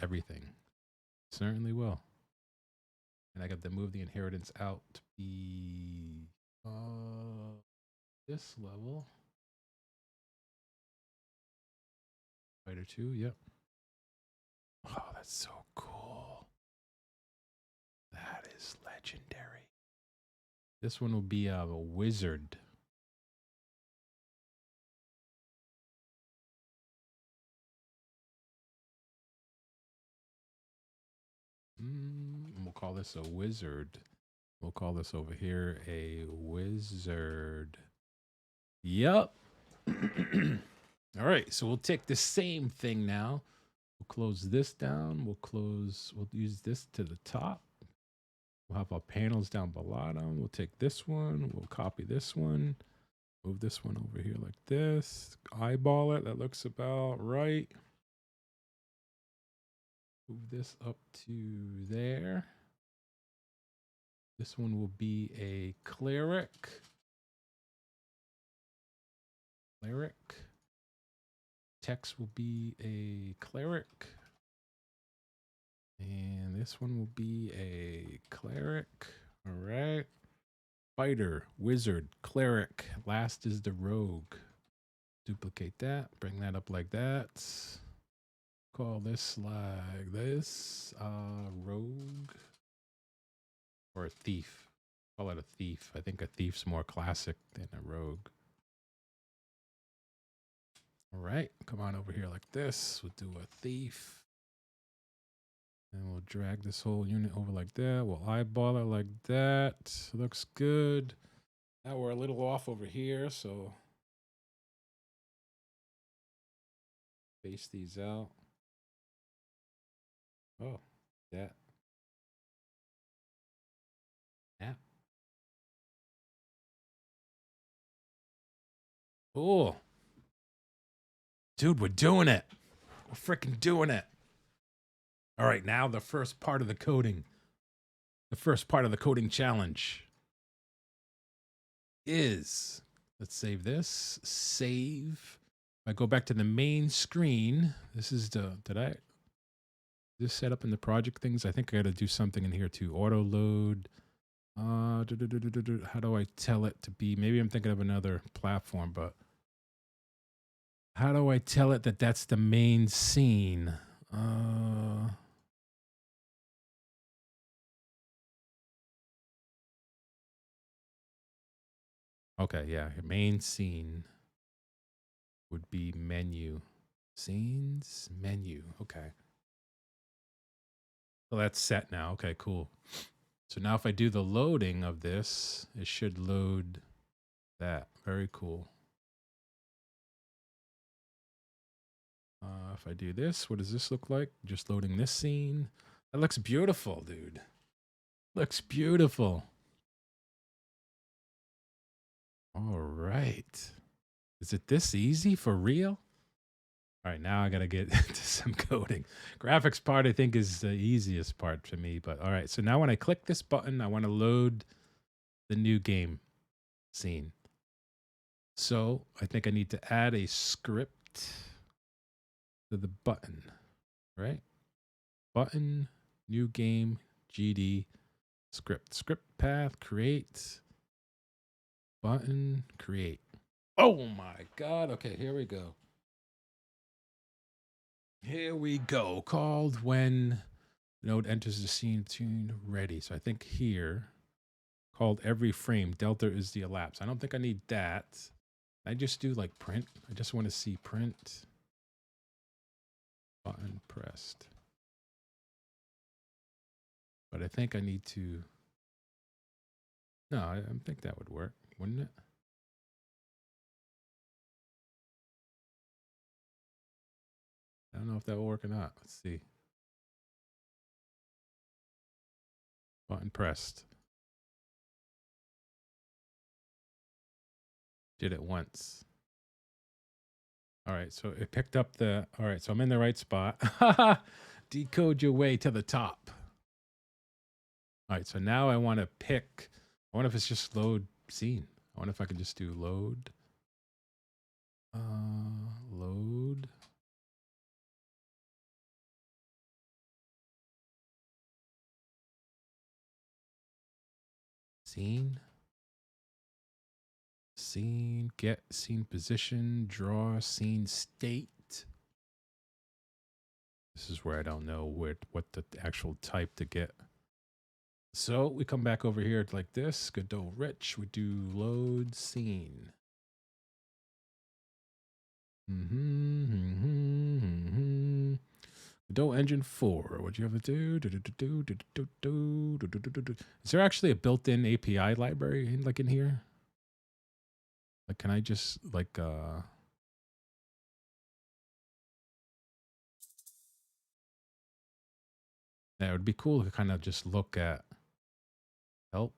everything? Certainly will. And I got to move the inheritance out to be this level. Fighter 2, yep. Oh, that's so cool. That is legendary. This one will be a wizard. We'll call this a wizard. We'll call this over here a wizard. Yep. All right, so we'll take the same thing now. We'll close this down. We'll use this to the top. We'll have our panels down bottom. We'll take this one. We'll copy this one. Move this one over here like this. Eyeball it. That looks about right. Move this up to there. This one will be a cleric. Text will be a cleric. And this one will be a cleric. All right. Fighter, wizard, cleric. Last is the rogue. Duplicate that. Bring that up like that. Call this like this. Rogue. Or a thief. Call it a thief. I think a thief's more classic than a rogue. All right. Come on over here like this. We'll do a thief. And we'll drag this whole unit over like that. We'll eyeball it like that. Looks good. Now we're a little off over here, so space these out. Oh, that. Yeah. Cool. Dude, we're doing it. We're freaking doing it. All right, now the first part of the coding. The first part of the coding challenge is, let's save this. Save. If I go back to the main screen, this is the, This set up in the project things. I think I got to do something in here to auto load. How do I tell it to be? Maybe I'm thinking of another platform, but how do I tell it that that's the main scene? Okay, yeah, main scene would be menu. Scenes, menu. Okay. So that's set now. Okay, cool. So now if I do the loading of this, it should load that. Very cool. If I do this, what does this look like? Just loading this scene. That looks beautiful, dude. Looks beautiful. All right. Is it this easy for real? All right, now I got to get into some coding. Graphics part, I think, is the easiest part to me. But all right, so now when I click this button, I want to load the new game scene. So I think I need to add a script to the button, right? Button, new game, GD, script path, create, button, create. Oh my God. Okay, here we go. Here we go. Called when node enters the scene tune ready. So I think here, called every frame, delta is the elapse. I don't think I need that. I just do like print. I just want to see print. Button pressed. But I think I need to. No, I think that would work, wouldn't it? I don't know if that will work or not. Let's see. Button pressed. Did it once. All right, so it picked up the. All right, so I'm in the right spot. Decode your way to the top. All right, so now I want to pick. I wonder if it's just load scene. I wonder if I can just do load. Load. Scene. Scene. Get scene position. Draw scene state. This is where I don't know what the actual type to get. So we come back over here like this. Godot rich. We do load scene. Godot engine 4. What do you have to do? Is there actually a built-in API library in here? Like, can I just that would be cool to kind of just look at help.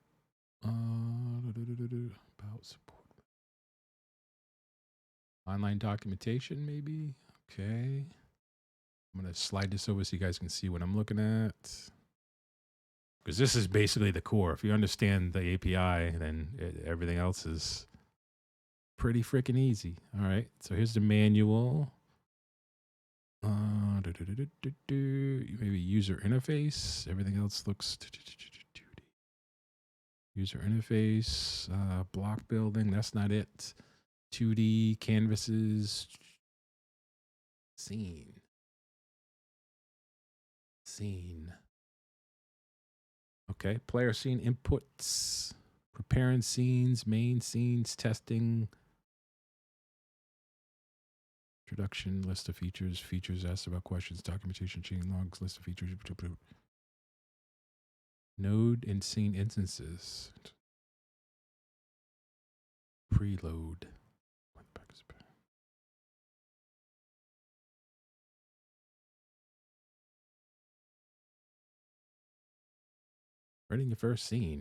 About support. Online documentation, maybe. Okay. I'm going to slide this over so you guys can see what I'm looking at. Because this is basically the core. If you understand the API, then everything else is pretty freaking easy. All right. So here's the manual. Maybe user interface. Everything else looks. User interface. Block building. That's not it. 2D canvases. Scene. Okay, player scene inputs, preparing scenes, main scenes, testing, introduction, list of features, features asked about questions, documentation, chain logs, list of features, node and scene instances, preload. Writing your first scene.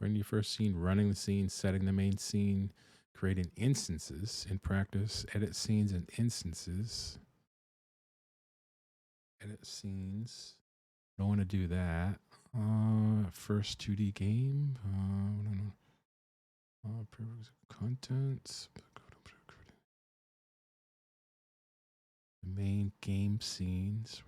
Writing your first scene, running the scene, setting the main scene, creating instances in practice, edit scenes and instances. Edit scenes. Don't want to do that. first 2D game. Contents. The main game scenes.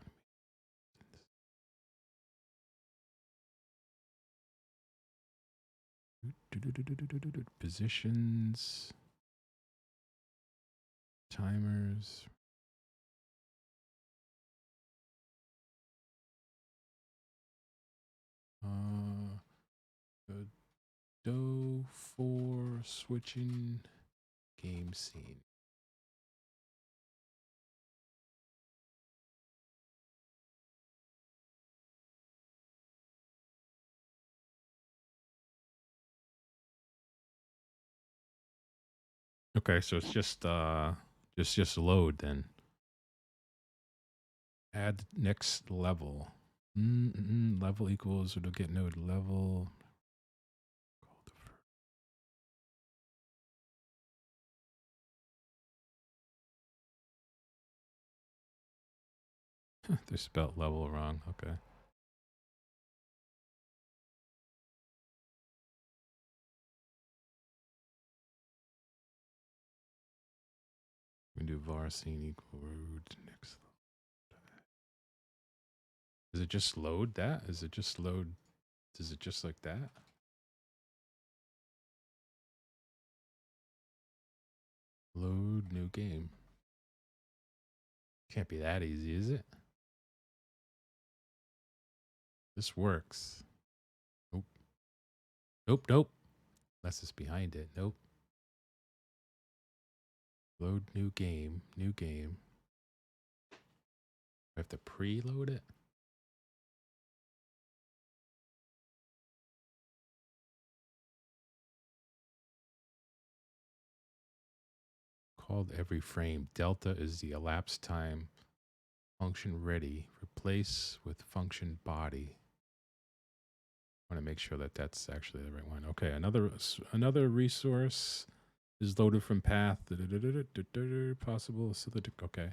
Positions. Timers. Godot for switching game scene. Okay, so it's just load then. Add next level. Level equals, it'll get node level. They spelled level wrong. Okay. We do var scene equal root next level. Does it just load that? Is it just load? Does it just like that? Load new game. Can't be that easy, is it? This works. Nope. Nope, nope. Unless it's behind it. Nope. Load new game. New game. I have to preload it? Called every frame. Delta is the elapsed time. Function ready. Replace with function body. I want to make sure that that's actually the right one. Okay, another resource is loaded from path. Possible. Okay.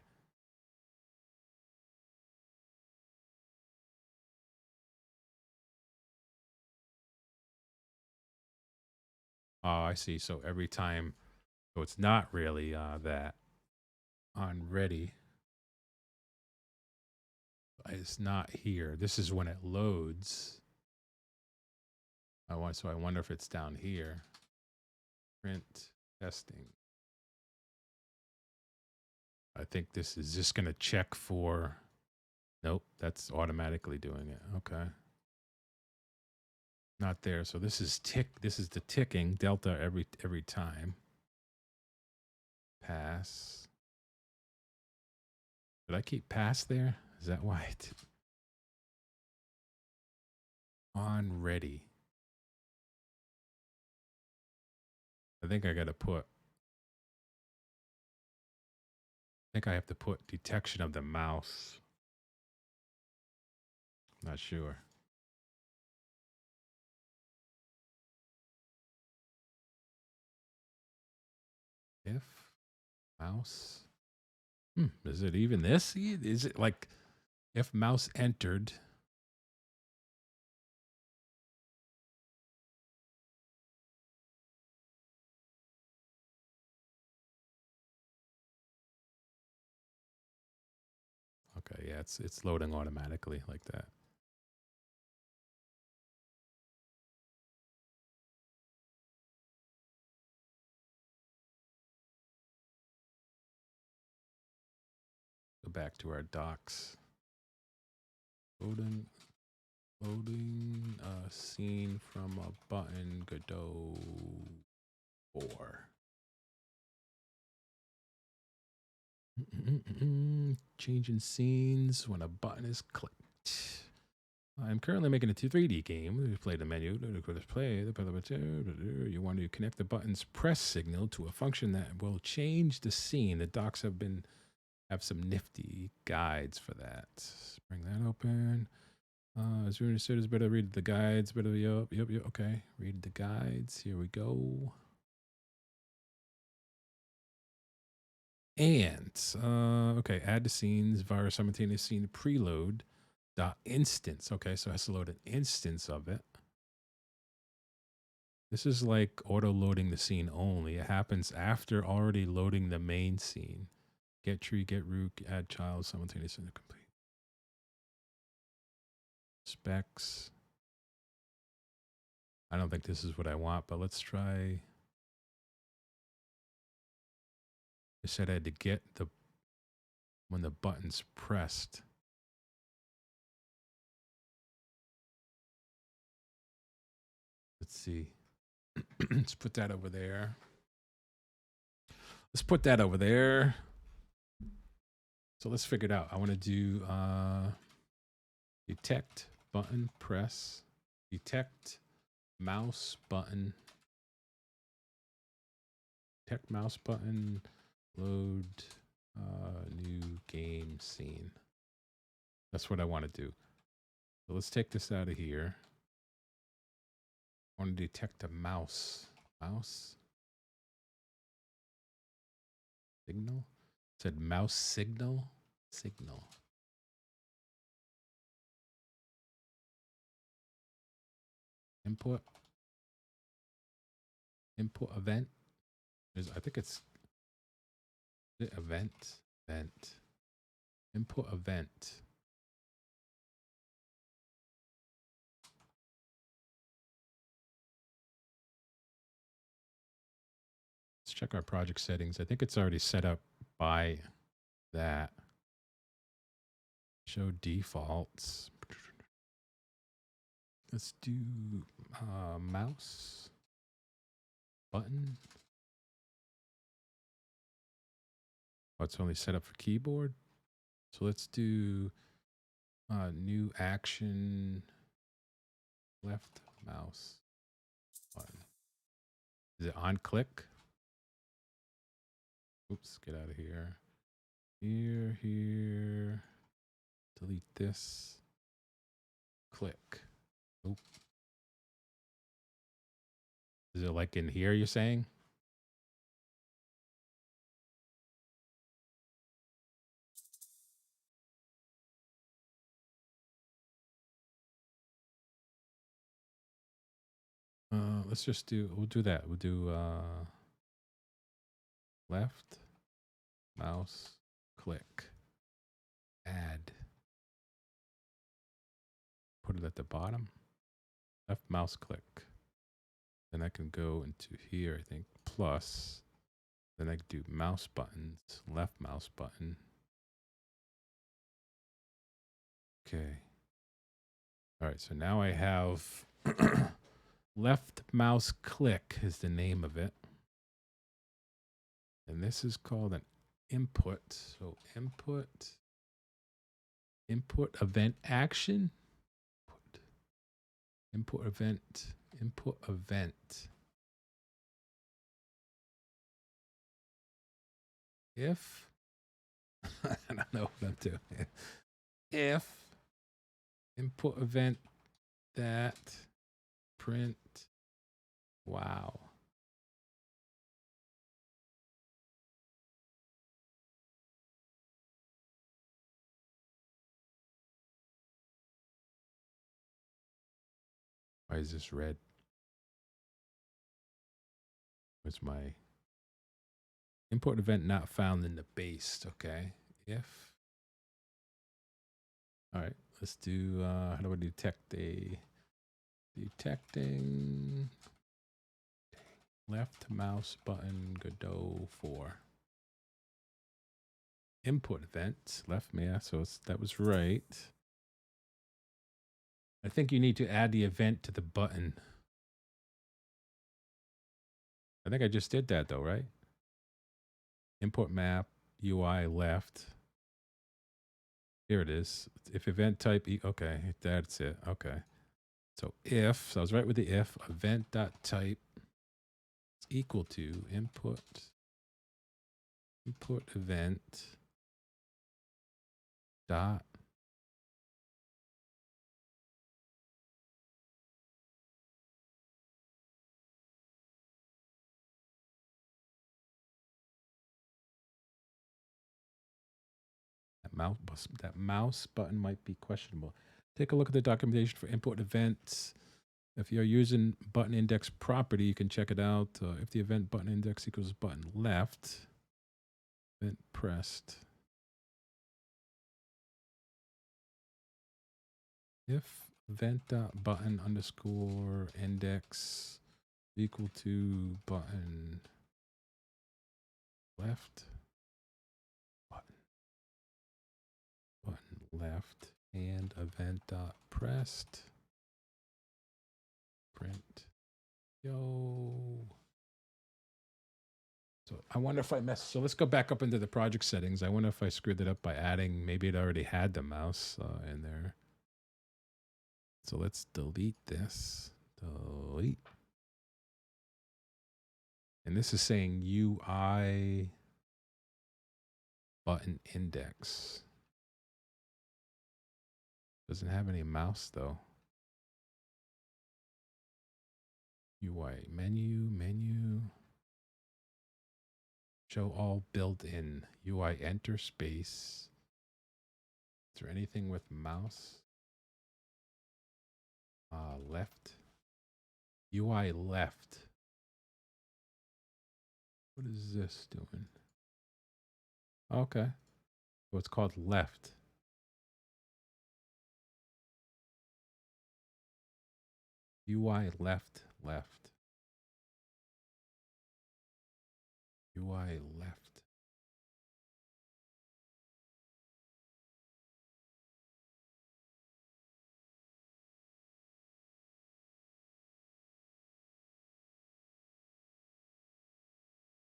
Oh, I see. So every time, so it's not really that on ready. It's not here. This is when it loads. So I wonder if it's down here. Print testing. I think this is just going to check for. Nope, that's automatically doing it. Okay. Not there. So this is This is the ticking delta every time. Pass. Did I keep pass there? Is that why it on ready? I think I got to put. I think I have to put detection of the mouse. Not sure. If mouse. Is it even this? Is it like if mouse entered? Okay, yeah, it's loading automatically like that. Go back to our docs. Loading a scene from a button Godot 4. Changing scenes when a button is clicked. I'm currently making a 3D game. We play the menu. Play. You want to connect the button's press signal to a function that will change the scene. The docs have some nifty guides for that. Bring that open. As we understood, it's better read the guides. Better, yep. Okay, read the guides. Here we go. And okay, add the scenes via simultaneous scene preload dot instance. Okay, so it has to load an instance of it. This is like auto loading the scene only. It happens after already loading the main scene. Get tree, get root, add child simultaneously to complete. Specs. I don't think this is what I want, but let's try. I said I had to get the when the button's pressed. Let's see. Let's put that over there. Let's put that over there. So let's figure it out. I want to do detect button press, detect mouse button, detect mouse button, load new game scene. That's what I want to do. So let's take this out of here. I want to detect a mouse. Mouse signal. It said mouse signal. Signal. Input. Input event. I think it's event. Event. Input event. Let's check our project settings. I think it's already set up by that. Show defaults. Let's do mouse button. Oh, it's only set up for keyboard. So let's do new action left mouse button. Is it on click? Oops, get out of here. Here. Delete this. Click. Oop. Is it like in here, you're saying? Let's just do, we'll do that. We'll do left mouse click. Add. Put it at the bottom. Left mouse click. Then I can go into here, I think, plus. Then I can do mouse buttons, left mouse button. Okay. All right, so now I have left mouse click is the name of it. And this is called an input. So input event action. Input event. If, I don't know what I'm doing. If input event that print, wow. Why is this red? What's my import event not found in the base? Okay. If. All right. Let's do, how do I detect a detecting left mouse button Godot 4. Input event left me. Yeah, so that was right. I think you need to add the event to the button. I think I just did that though, right? Import map, UI left. Here it is. If event type, okay, that's it. Okay. So if, so I was right with the if, event.type is equal to input event dot that mouse button might be questionable. Take a look at the documentation for import events. If you're using button index property, you can check it out. If the event button index equals button left, event pressed. If event dot button underscore index equal to button left, button left, and event dot pressed, print, yo. So I wonder if I messed. So let's go back up into the project settings. I wonder if I screwed it up by adding, maybe it already had the mouse in there. So let's delete this. Delete. And this is saying UI button index. Doesn't have any mouse though. UI menu. Show all built-in UI enter space. Is there anything with mouse? Left. UI left. What is this doing? Okay. So it's called left. UI left. UI left.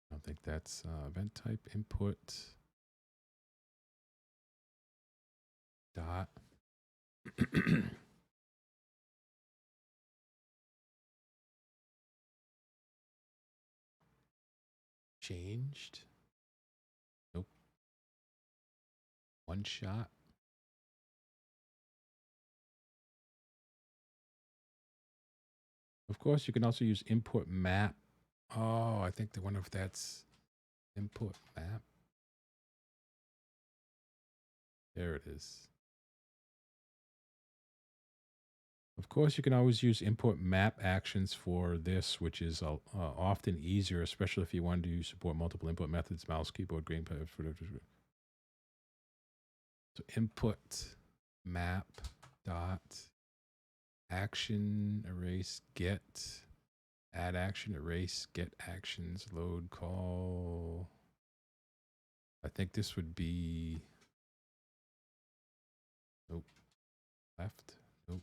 I don't think that's event type input dot. Changed. Nope. One shot. Of course, you can also use import map. Oh, I think the one if that's import map. There it is. Of course, you can always use import map actions for this, which is often easier, especially if you want to support multiple input methods, mouse, keyboard, greenpad. So input map dot action erase get add action erase get actions load call. I think this would be nope left nope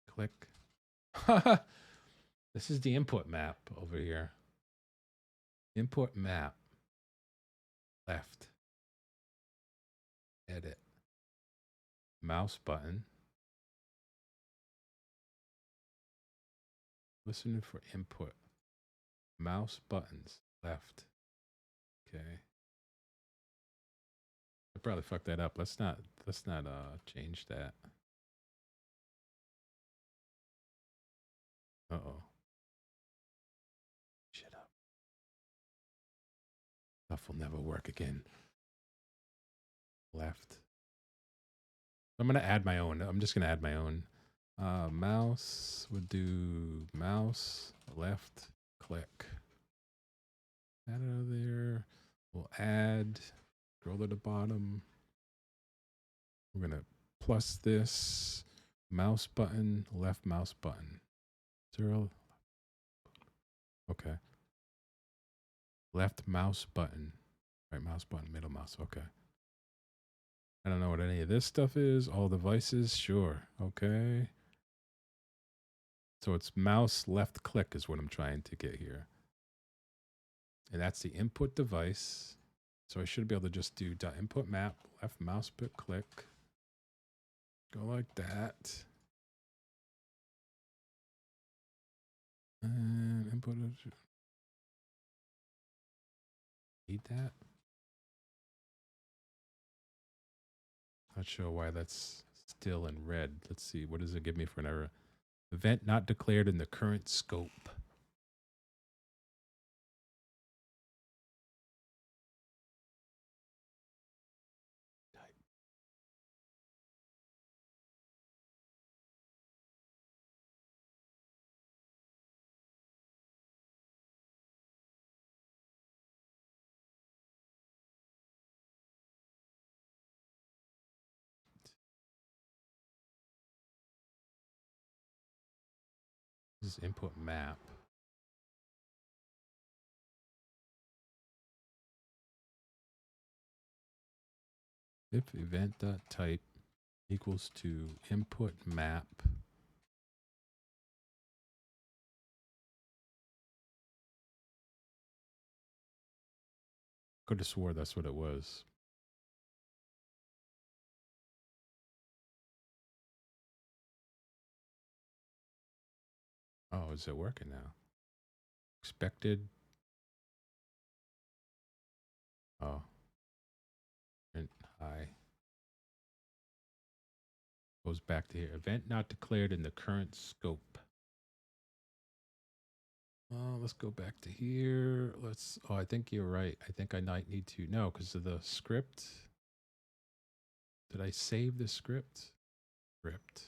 click. This is the input map over here. Input map left edit mouse button listening for input mouse buttons left. Okay, I probably fucked that up. Let's not change that. Uh-oh. Shut up. Stuff will never work again. Left. I'm gonna add my own. I'm just gonna add my own. Mouse would do mouse left click. Add it out of there. We'll add scroll to the bottom. We're gonna plus this mouse button, left mouse button. 0. Okay. Left mouse button. Right mouse button, middle mouse. Okay. I don't know what any of this stuff is. All devices, sure. Okay. So it's mouse left click is what I'm trying to get here. And that's the input device. So I should be able to just do .input map, left mouse click. Go like that. And input. Need that. Not sure why that's still in red. Let's see. What does it give me for an error? Event not declared in the current scope. This is input map. If event.type equals to input map. Could have swore that's what it was. Oh, is it working now? Expected. Oh. And high. Goes back to here. Event not declared in the current scope. Let's go back to here. Oh, I think you're right. I think I might need to, no, because of the script. Did I save the script? Script.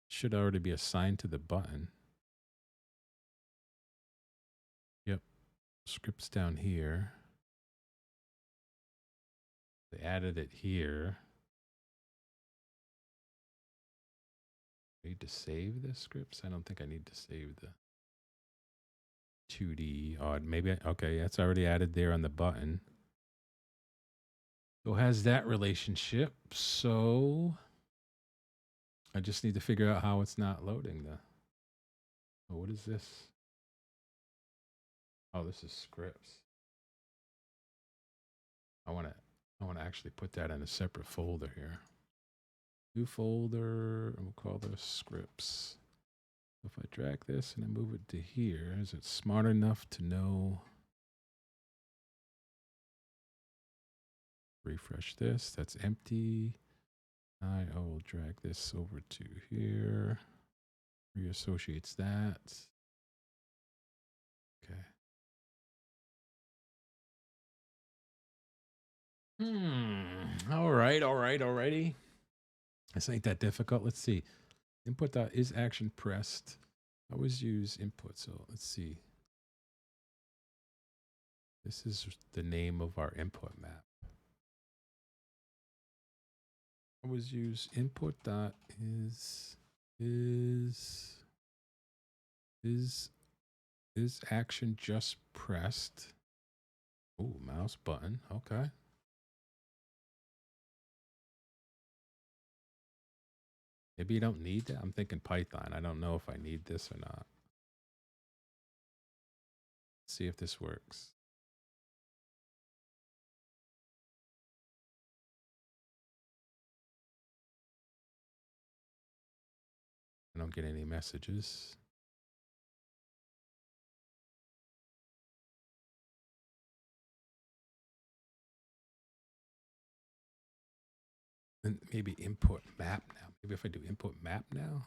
Should already be assigned to the button. Yep. Script's down here. They added it here. Need to save the scripts? I don't think I need to save the 2D. Oh, maybe, okay, that's already added there on the button. So it has that relationship. So I just need to figure out how it's not loading the. Oh, what is this? Oh, this is scripts. I want to actually put that in a separate folder here. New folder, and we'll call this scripts. If I drag this and I move it to here, is it smart enough to know? Refresh this, that's empty. I will drag this over to here. Reassociates that. Okay. Alrighty. This ain't that difficult. Let's see. Input dot is action pressed. I always use input, so let's see. This is the name of our input map. I always use input dot is action just pressed. Oh, mouse button. Okay. Maybe you don't need that. I'm thinking Python. I don't know if I need this or not. Let's see if this works. I don't get any messages. And maybe input map now. Maybe if I do input map now.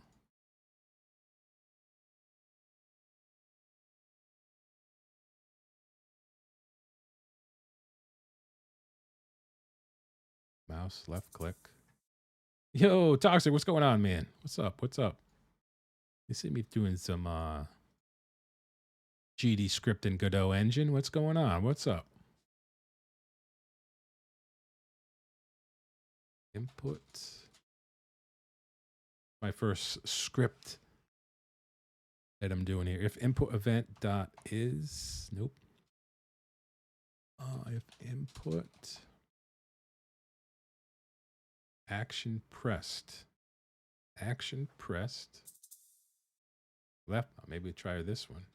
Mouse, left click. Yo, Toxic, what's going on, man? What's up? You see me doing some GD script and Godot engine. What's going on? What's up? Input. My first script that I'm doing here. If input event dot is, nope. If input action pressed left, maybe try this one.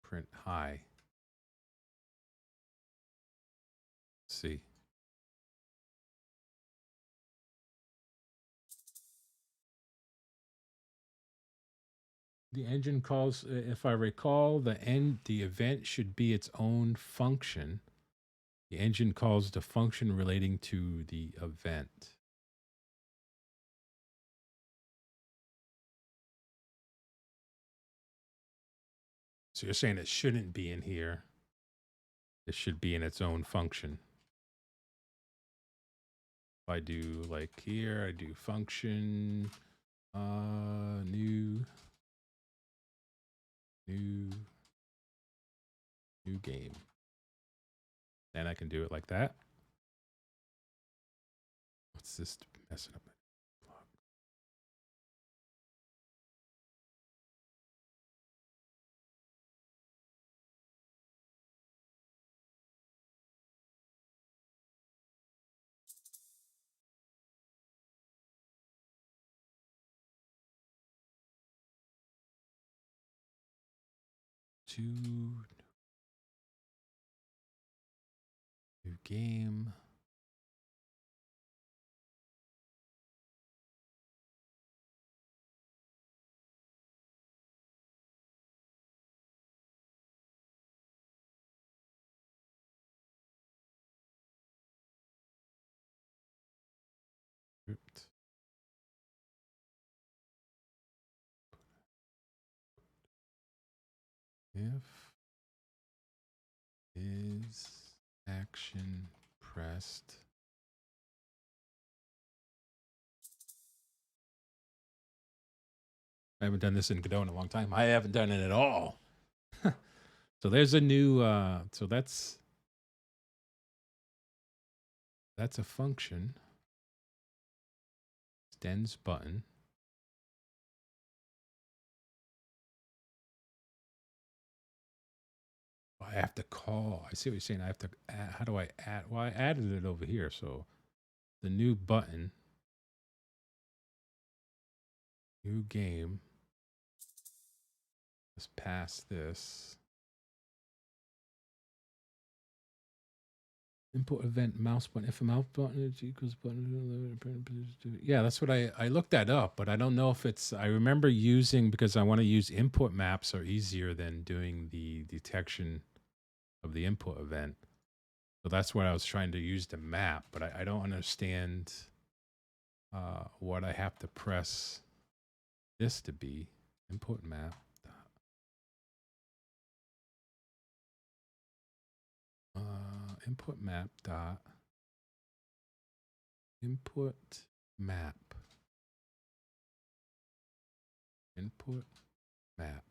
Print high. Let's see. The engine calls, if I recall, the event should be its own function. The engine calls the function relating to the event. So you're saying it shouldn't be in here. It should be in its own function. If I do like here, I do function, new game. And I can do it like that. What's this messing up? New game. Script. If is action pressed. I haven't done this in Godot in a long time. I haven't done it at all. So there's a new so that's a function. Extends button. I have to call. I see what you're saying. I have to add, how do I add? Well, I added it over here. So the new button, new game. Let's pass this. Import event mouse button. If a mouse button is equals button. Yeah, that's what I looked that up, but I don't know if it's. I remember using, because I want to use input maps are easier than doing the detection of the input event. So that's what I was trying to use the map, but I don't understand what I have to press this to be. Input map. Input map dot input map input map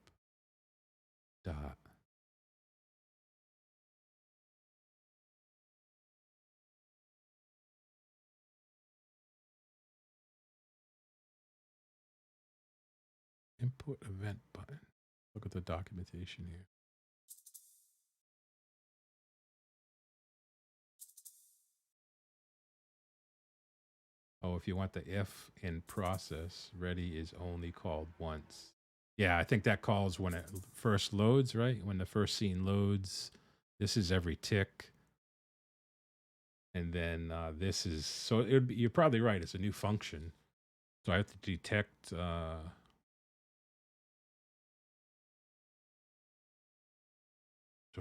dot input event button. Look at the documentation here. Oh, if you want the if in process, ready is only called once. Yeah, I think that calls when it first loads, right? When the first scene loads, this is every tick. And then this is, so it would be, you're probably right. It's a new function. So I have to detect. So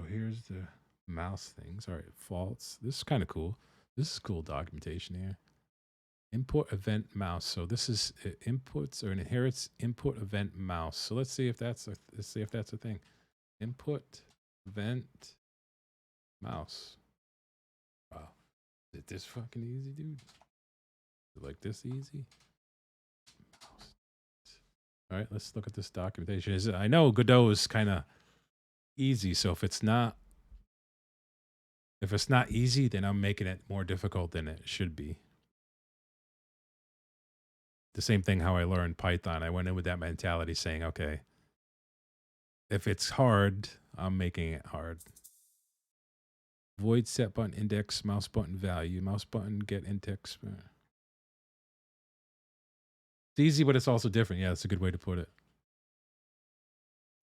here's the mouse things. All right, false. This is kind of cool. This is cool documentation here. Import event mouse. So this is inputs or inherits input event mouse. So let's see if that's a thing. Input event mouse. Wow, is it this fucking easy, dude? Is it like this easy? Mouse. All right, let's look at this documentation. Is it, I know Godot is kind of easy, so if it's not easy, then I'm making it more difficult than it should be. The same thing how I learned Python. I went in with that mentality saying, okay, if it's hard, I'm making it hard. Void set button index, mouse button value, mouse button get index. It's easy, but it's also different. Yeah, that's a good way to put it.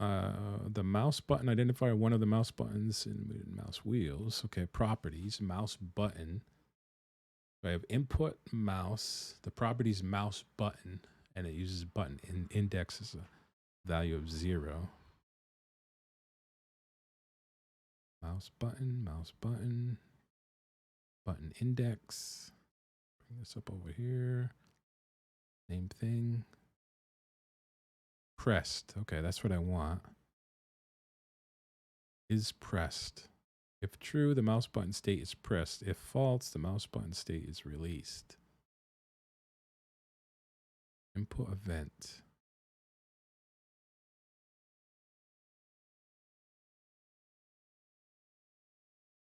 The mouse button identifier, one of the mouse buttons in mouse wheels. Okay, properties, mouse button. So I have input mouse, the properties mouse button, and it uses button index as a value of 0. Mouse button, button index. Bring this up over here. Same thing. Pressed. Okay, that's what I want. Is pressed. If true, the mouse button state is pressed. If false, the mouse button state is released. Input event.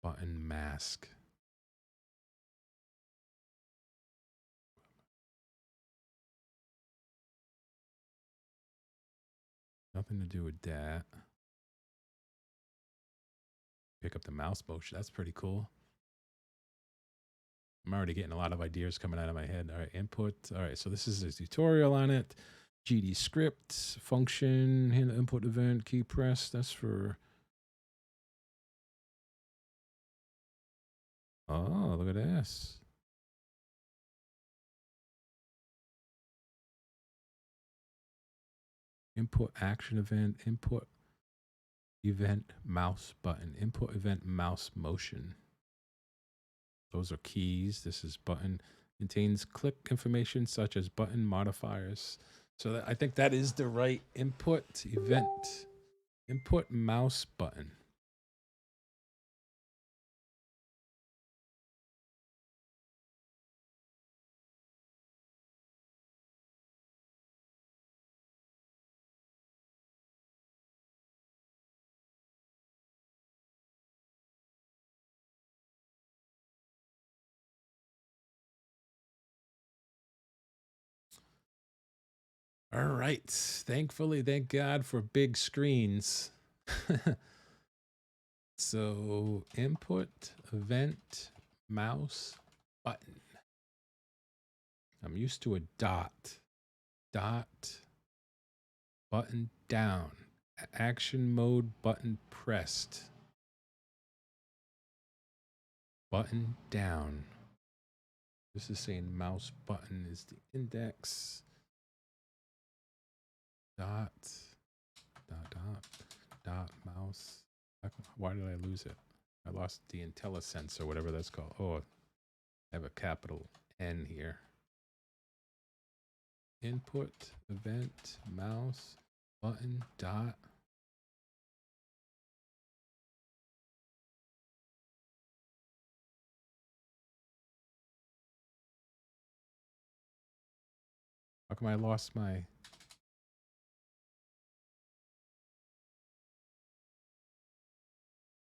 Button mask. Nothing to do with that. Pick up the mouse motion. That's pretty cool. I'm already getting a lot of ideas coming out of my head. All right, input. All right, so this is a tutorial on it. GD script, function, handle input event, key press. That's for... Oh, look at this. Input action event, input event mouse button, input event mouse motion. Those are keys. This is button. Contains click information such as button modifiers. So I think that is the right input event. Input mouse button. All right. Thankfully, thank God for big screens. So input event mouse button. I'm used to a dot. Dot button down. Action mode button pressed. Button down. This is saying mouse button is the index. Dot. Dot mouse. Why did I lose it? I lost the IntelliSense or whatever that's called. Oh, I have a capital N here. Input, event, mouse, button, dot. How come I lost my...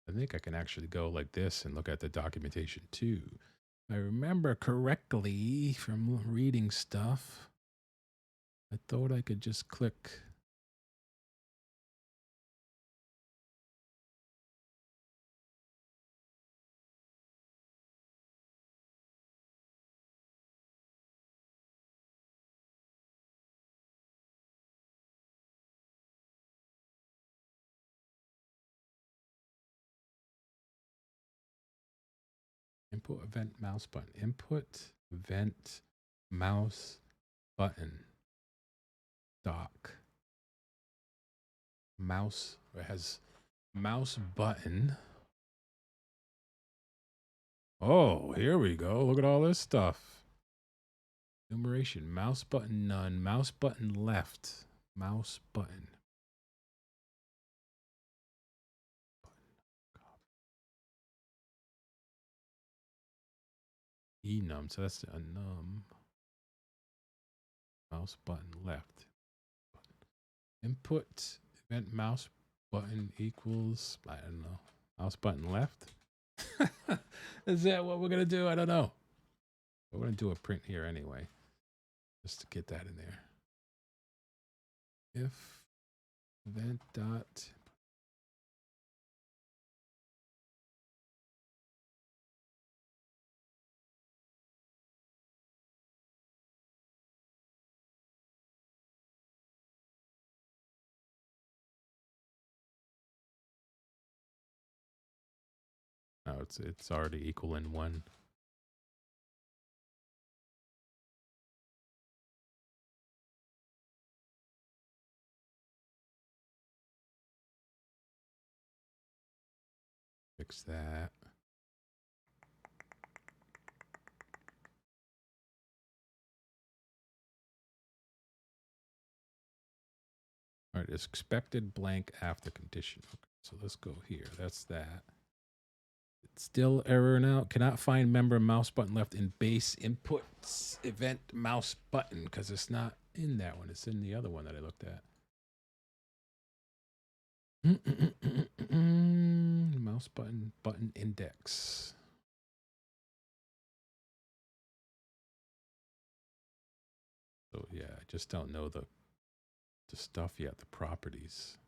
I think I can actually go like this and look at the documentation too. If I remember correctly from reading stuff, I thought I could just click. Input event mouse button. Input event mouse button. Dock. Mouse. It has mouse button. Oh, here we go. Look at all this stuff. Enumeration. Mouse button none. Mouse button left. Mouse button. Enum. So that's a num. Mouse button left. Input event mouse button equals, I don't know, mouse button left. Is that what we're going to do? I don't know. But we're going to do a print here anyway, just to get that in there. If event dot no, it's already equal in one. Fix that. All right, it's expected blank after condition. Okay, so let's go here. That's that. It's still error now. Cannot find member mouse button left in base inputs event mouse button because it's not in that one. It's in the other one that I looked at. Mouse button index. So yeah, I just don't know the the stuff yet, the properties.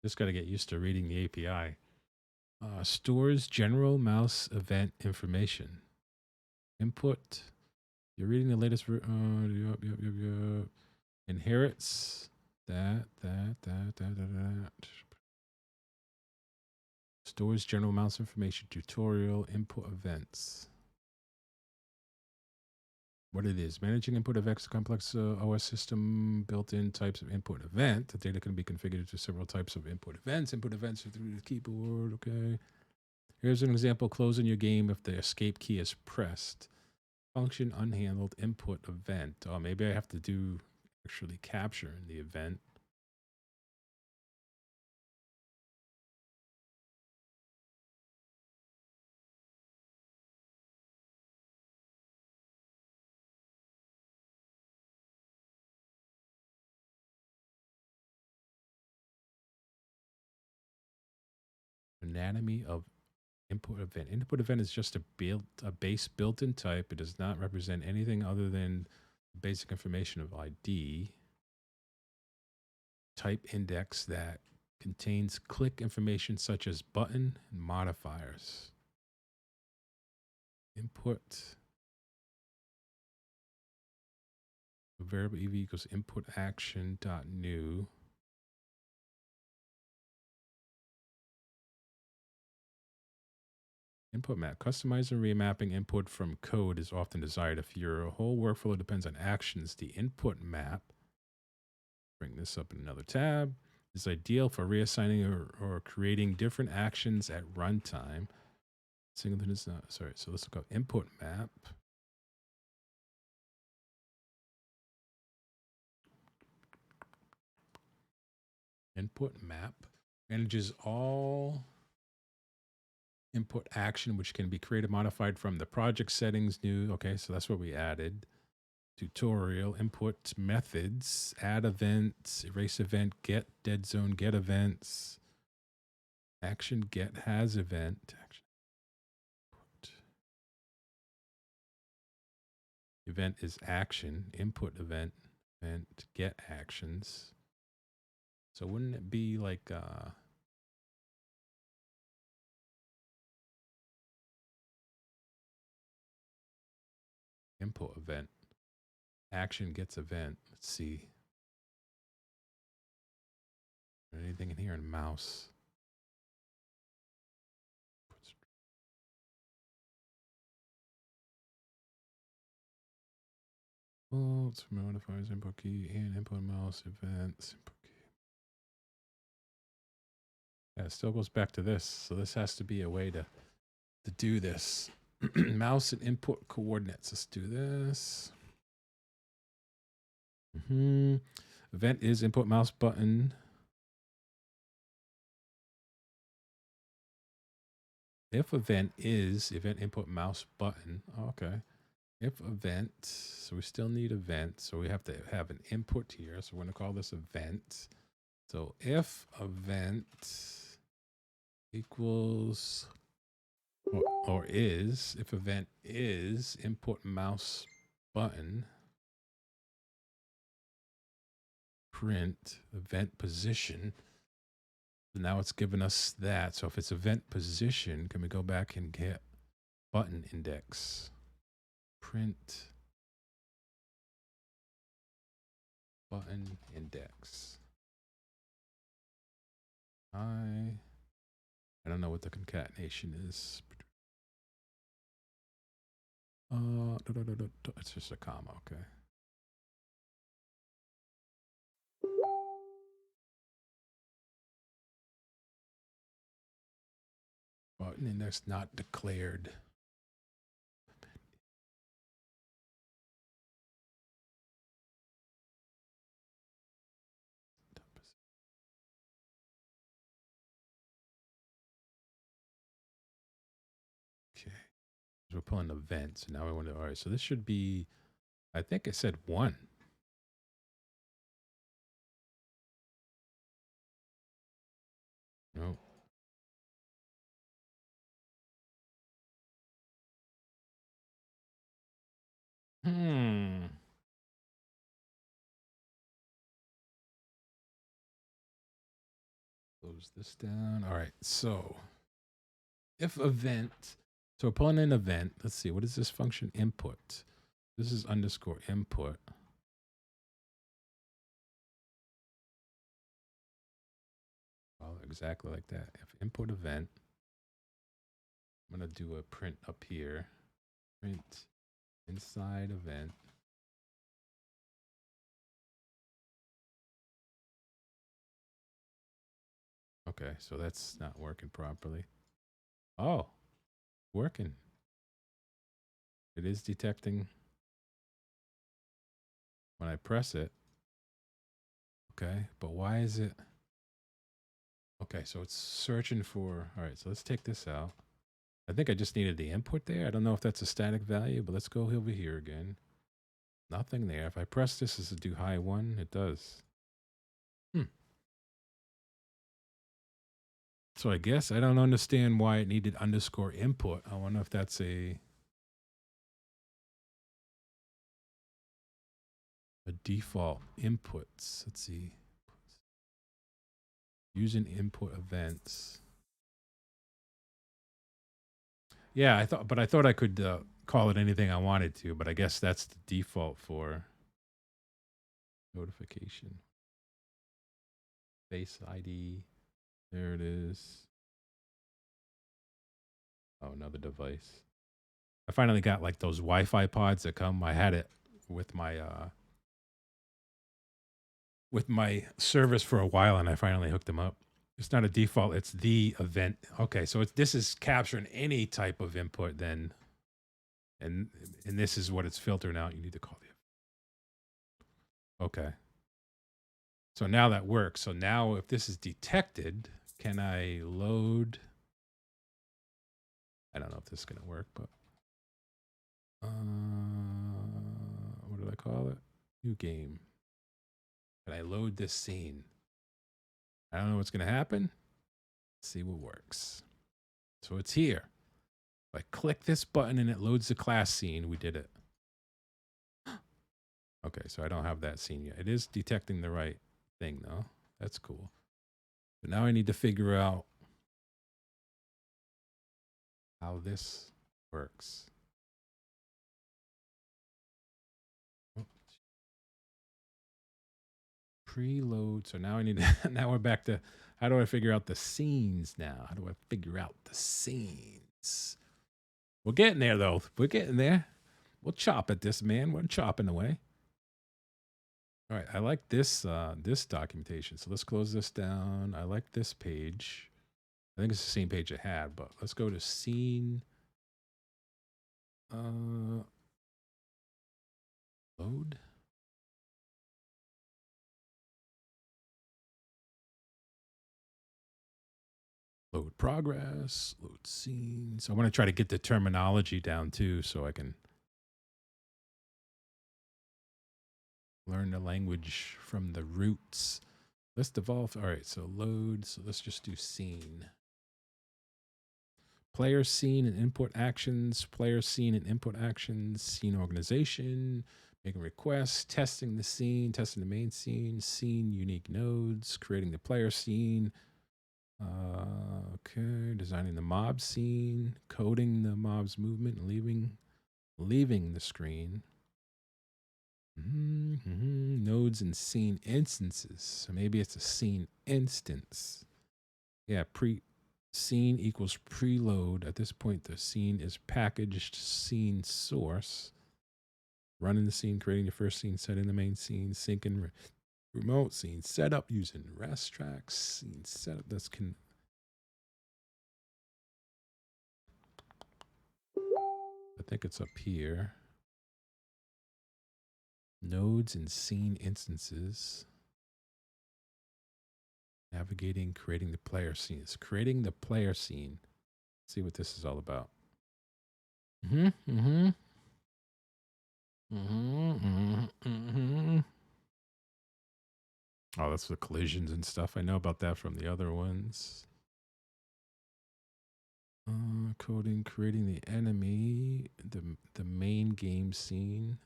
Just got to get used to reading the API. Stores general mouse event information. Input. You're reading the latest. Yep. Inherits that. Stores general mouse information. Tutorial. Input events. What it is: managing input of X complex OS system, built-in types of input event. The data can be configured to several types of input events. Input events are through the keyboard. Okay. Here's an example. Closing your game if the escape key is pressed. Function unhandled input event. Oh, maybe I have to do actually capture in the event. Anatomy of input event. Input event is just a base built-in type. It does not represent anything other than basic information of ID. Type index that contains click information such as button and modifiers. Input. Variable EV equals input action dot new. Input map. Customizing and remapping input from code is often desired. If your whole workflow depends on actions, the input map, bring this up in another tab, is ideal for reassigning or creating different actions at runtime. Singleton is not, sorry, so let's look up input map. Input map manages all input action, which can be created, modified from the project settings, new. Okay, so that's what we added. Tutorial, input methods, add events, erase event, get dead zone, get events, action, get has event, action. Event is action, input event, get actions. So wouldn't it be like input event, action gets event? Let's see. Anything in here in mouse? Oh, it's modifiers, input key, and input mouse events. Input key. Yeah, it still goes back to this. So this has to be a way to do this. Mouse and input coordinates. Let's do this. Event is input mouse button. If event is event input mouse button. Oh, okay. If event, so we still need event. So we have to have an input here. So we're going to call this event. So if event equals or is, if event is input mouse button, print event position. Now it's given us that. So if it's event position, can we go back and get button index? Print button index. I don't know what the concatenation is. It's just a comma, okay. Button index not declared. we're pulling events. So now we want to, all right, so this should be, I think I said 1. No. Hmm. Close this down. All right, so if event, so we're pulling an event. Let's see, what is this function? Input. This is underscore input. Well, exactly like that. If input event, I'm going to do a print up here. Print inside event. Okay, so that's not working properly. Oh, working. It is detecting when I press it. Okay, but why is it? Okay, so it's searching for, all right, so let's take this out. I think I just needed the input there. I don't know if that's a static value, but let's go over here again. Nothing there. If I press this, does it do high 1? It does. So I guess I don't understand why it needed underscore input. I wonder if that's a default inputs. Let's see. Using input events. Yeah, I thought I could call it anything I wanted to, but I guess that's the default for notification. Face ID. There it is. Oh, another device. I finally got like those Wi-Fi pods that come. I had it with my service for a while, and I finally hooked them up. It's not a default; it's the event. Okay, so this is capturing any type of input then, and this is what it's filtering out. You need to call the. Okay. So now that works. So now if this is detected, can I load? I don't know if this is going to work, but what did I call it? New game. Can I load this scene? I don't know what's going to happen. Let's see what works. So it's here. If I click this button and it loads the class scene, we did it. Okay, so I don't have that scene yet. It is detecting the right thing, though. That's cool. But now I need to figure out how this works. Oh, preload. So now I need to, now we're back to how do I figure out the scenes now? How do I figure out the scenes? We're getting there, though. We're getting there. We'll chop at this, man. We're chopping away. All right, I like this this documentation. So let's close this down. I like this page. I think it's the same page I had, but let's go to scene. Load. Load progress. Load scenes. I want to try to get the terminology down too, so I can learn the language from the roots. Let's devolve. All right, so load. So let's just do scene. Player scene and input actions. Player scene and input actions. Scene organization. Making requests. Testing the scene. Testing the main scene. Scene unique nodes. Creating the player scene. Okay. Designing the mob scene. Coding the mob's movement. And leaving the screen. Nodes and scene instances. So maybe it's a scene instance. Yeah, scene equals preload. At this point, the scene is packaged scene source. Running the scene, creating the first scene, setting the main scene, syncing remote scene setup using rest tracks, scene setup. I think it's up here. Nodes and scene instances. Navigating, creating the player scenes. Creating the player scene. Let's see what this is all about. Mm-hmm. Mm-hmm. Mm-hmm. Mm-hmm. Oh, that's the collisions and stuff. I know about that from the other ones. Coding, creating the enemy, the main game scene.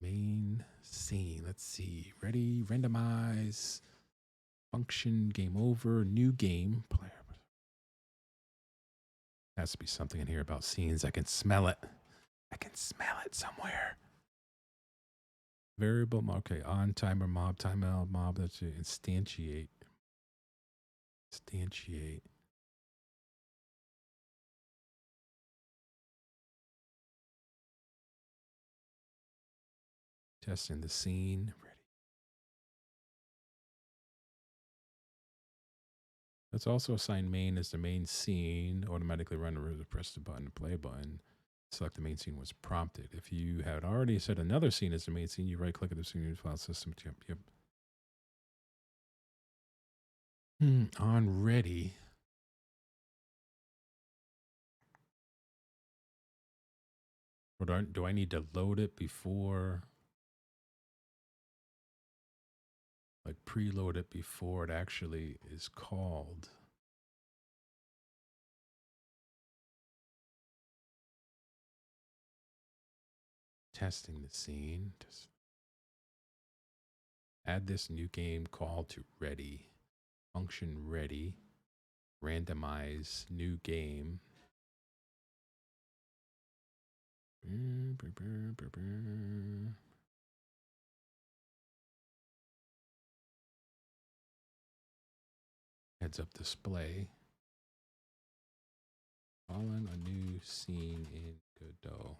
Main scene. Let's see. Ready, randomize, function, game over, new game, player. Has to be something in here about scenes. I can smell it. I can smell it somewhere. Variable, okay, on timer mob, timeout mob. That's it. Instantiate. Instantiate. Testing the scene. Ready. Let's also assign main as the main scene. Automatically run the press the button, play button. Select the main scene was prompted. If you had already set another scene as the main scene, you right click at the scene file system. Yep. On ready. Or do I need to load it before? Like preload it before it actually is called? Testing the scene. Add this new game call to ready. Function ready. Randomize new game. Heads up display. Calling a new scene in Godot.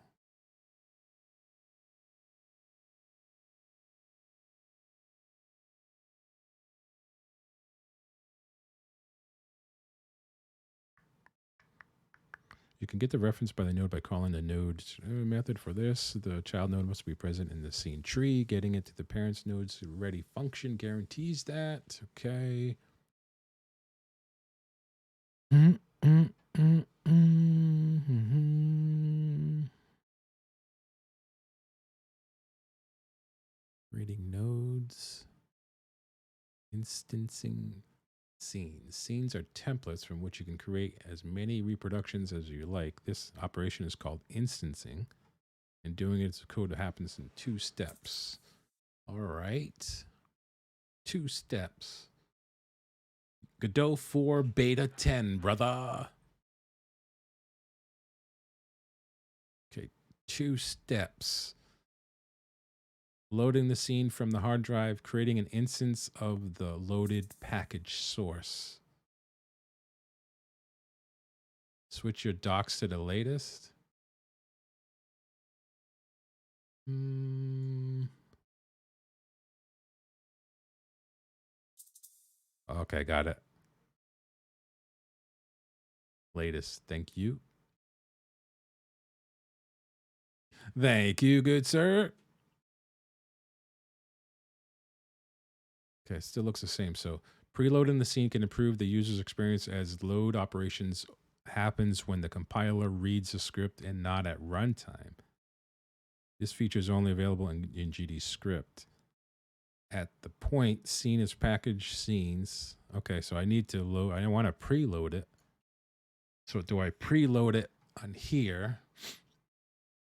You can get the reference by the node by calling the node method for this. The child node must be present in the scene tree. Getting it to the parent's node's ready function guarantees that. Okay. Reading nodes. Instancing scenes. Scenes are templates from which you can create as many reproductions as you like. This operation is called instancing, and doing its code happens in 2 steps. All right. 2 steps. Godot 4 beta 10, brother. Okay, 2 steps. Loading the scene from the hard drive, creating an instance of the loaded package source. Switch your docs to the latest. Okay, got it. Latest. Thank you. Thank you, good sir. Okay, still looks the same. So preloading the scene can improve the user's experience as load operations happens when the compiler reads the script and not at runtime. This feature is only available in GD script. At the point scene is package scenes. Okay, so I need to load, I want to preload it. So do I preload it on here?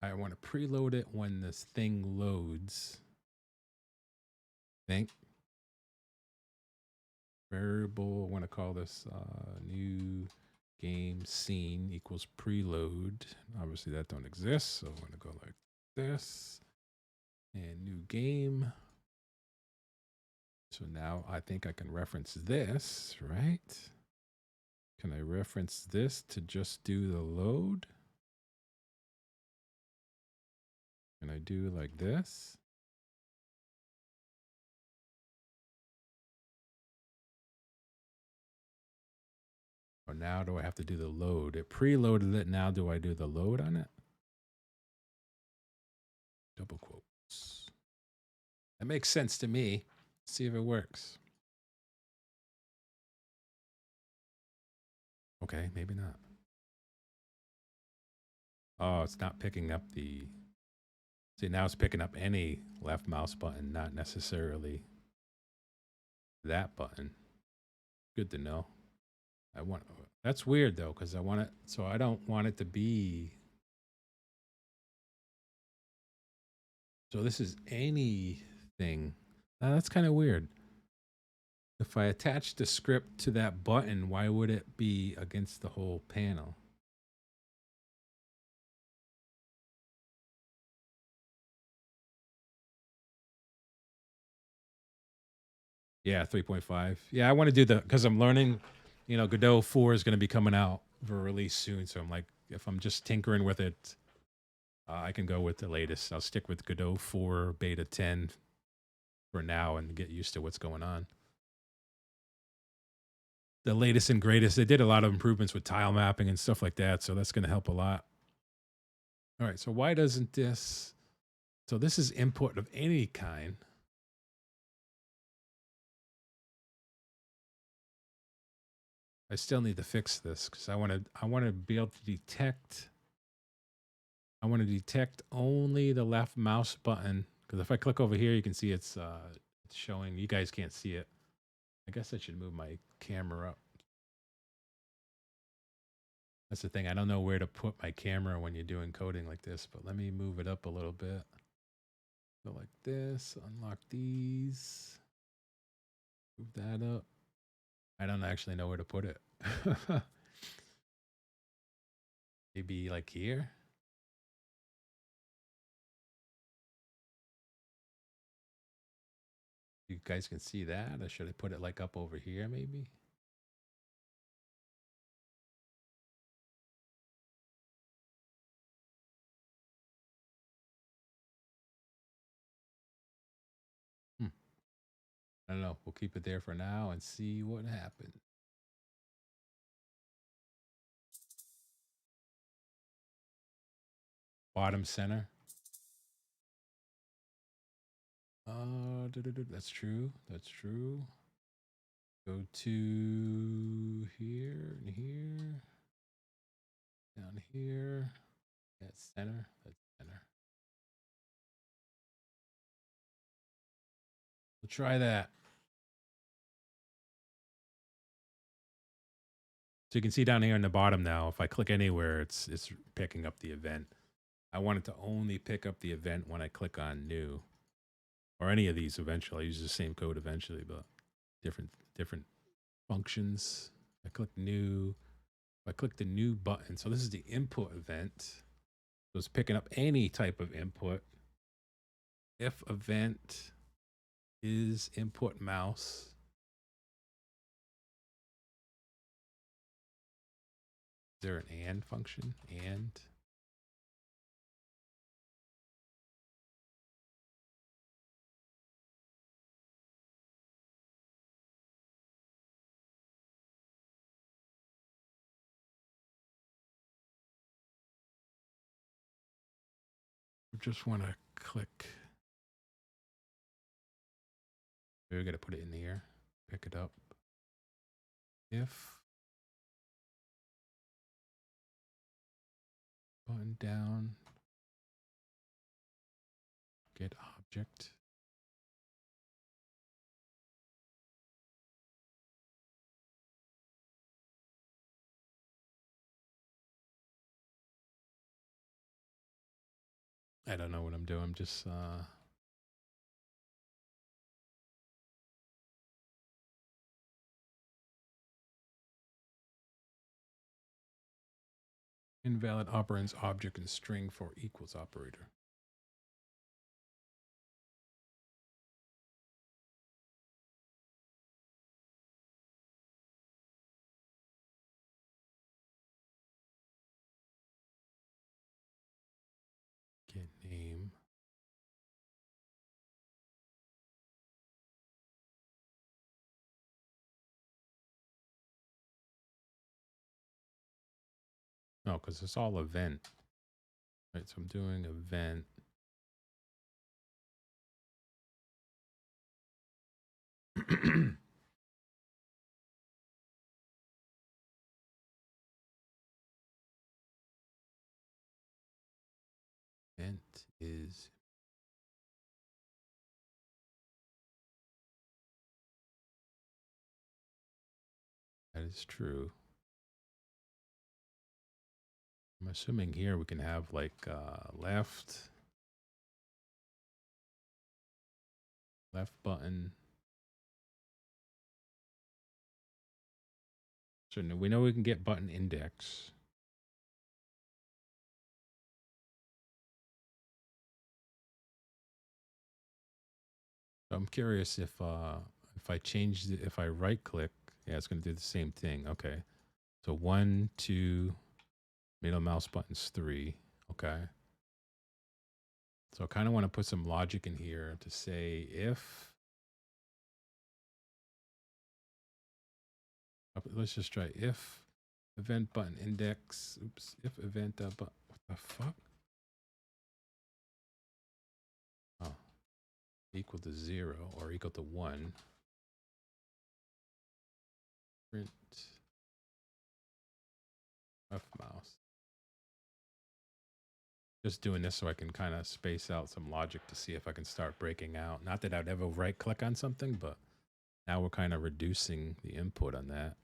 I want to preload it when this thing loads. Think. Variable, I want to call this new game scene equals preload. Obviously that don't exist, so I'm going to go like this. And new game. So now I think I can reference this, right? Can I reference this to just do the load? Can I do like this? Or now do I have to do the load? It preloaded it. Now do I do the load on it? Double quotes. That makes sense to me. See if it works. Okay, maybe not. Oh, it's not picking up the. See, now it's picking up any left mouse button, not necessarily that button. Good to know. I want. That's weird though, because I want it. So I don't want it to be. So this is anything. That's kind of weird. If I attach the script to that button, why would it be against the whole panel? Yeah, 3.5. Yeah, I want to do the because I'm learning. Godot 4 is going to be coming out for release soon. So I'm like, if I'm just tinkering with it, I can go with the latest. I'll stick with Godot 4 Beta 10 for now and get used to what's going on. The latest and greatest. They did a lot of improvements with tile mapping and stuff like that. So that's going to help a lot. All right. So why doesn't this? So this is input of any kind. I still need to fix this because I want to be able to detect. I want to detect only the left mouse button because if I click over here, you can see it's showing. You guys can't see it. I guess I should move my camera up. That's the thing. I don't know where to put my camera when you're doing coding like this, but let me move it up a little bit. Go like this. Unlock these. Move that up. I don't actually know where to put it. Maybe like here. You guys can see that, or should I put it like up over here maybe? Hmm. I don't know. We'll keep it there for now and see what happens. Bottom center. That's true. That's true. Go to here and here. Down here. That's center. That's center. We'll try that. So you can see down here in the bottom now, if I click anywhere, it's picking up the event. I want it to only pick up the event when I click on new. Or any of these eventually. I use the same code eventually, but different functions. I click new. I click the new button. So this is the input event. So it's picking up any type of input. If event is input mouse. Is there an and function? And. I just want to click. We're going to put it in here. Pick it up. If button down. Get object. I don't know what I'm doing. I'm just invalid operands object and string for equals operator. Get name. No, because it's all event. Right, so I'm doing event. is. That is true. I'm assuming here we can have like left button. So we know we can get button index. So I'm curious if I change if I right click, yeah, it's going to do the same thing. Okay. So 1, 2, middle mouse buttons 3. Okay. So I kind of want to put some logic in here to say if, let's just try if event button index, oops, if event, what the fuck? Oh, equal to 0 or equal to 1. Print left mouse. Just doing this so I can kind of space out some logic to see if I can start breaking out. Not that I'd ever right click on something, but now we're kind of reducing the input on that.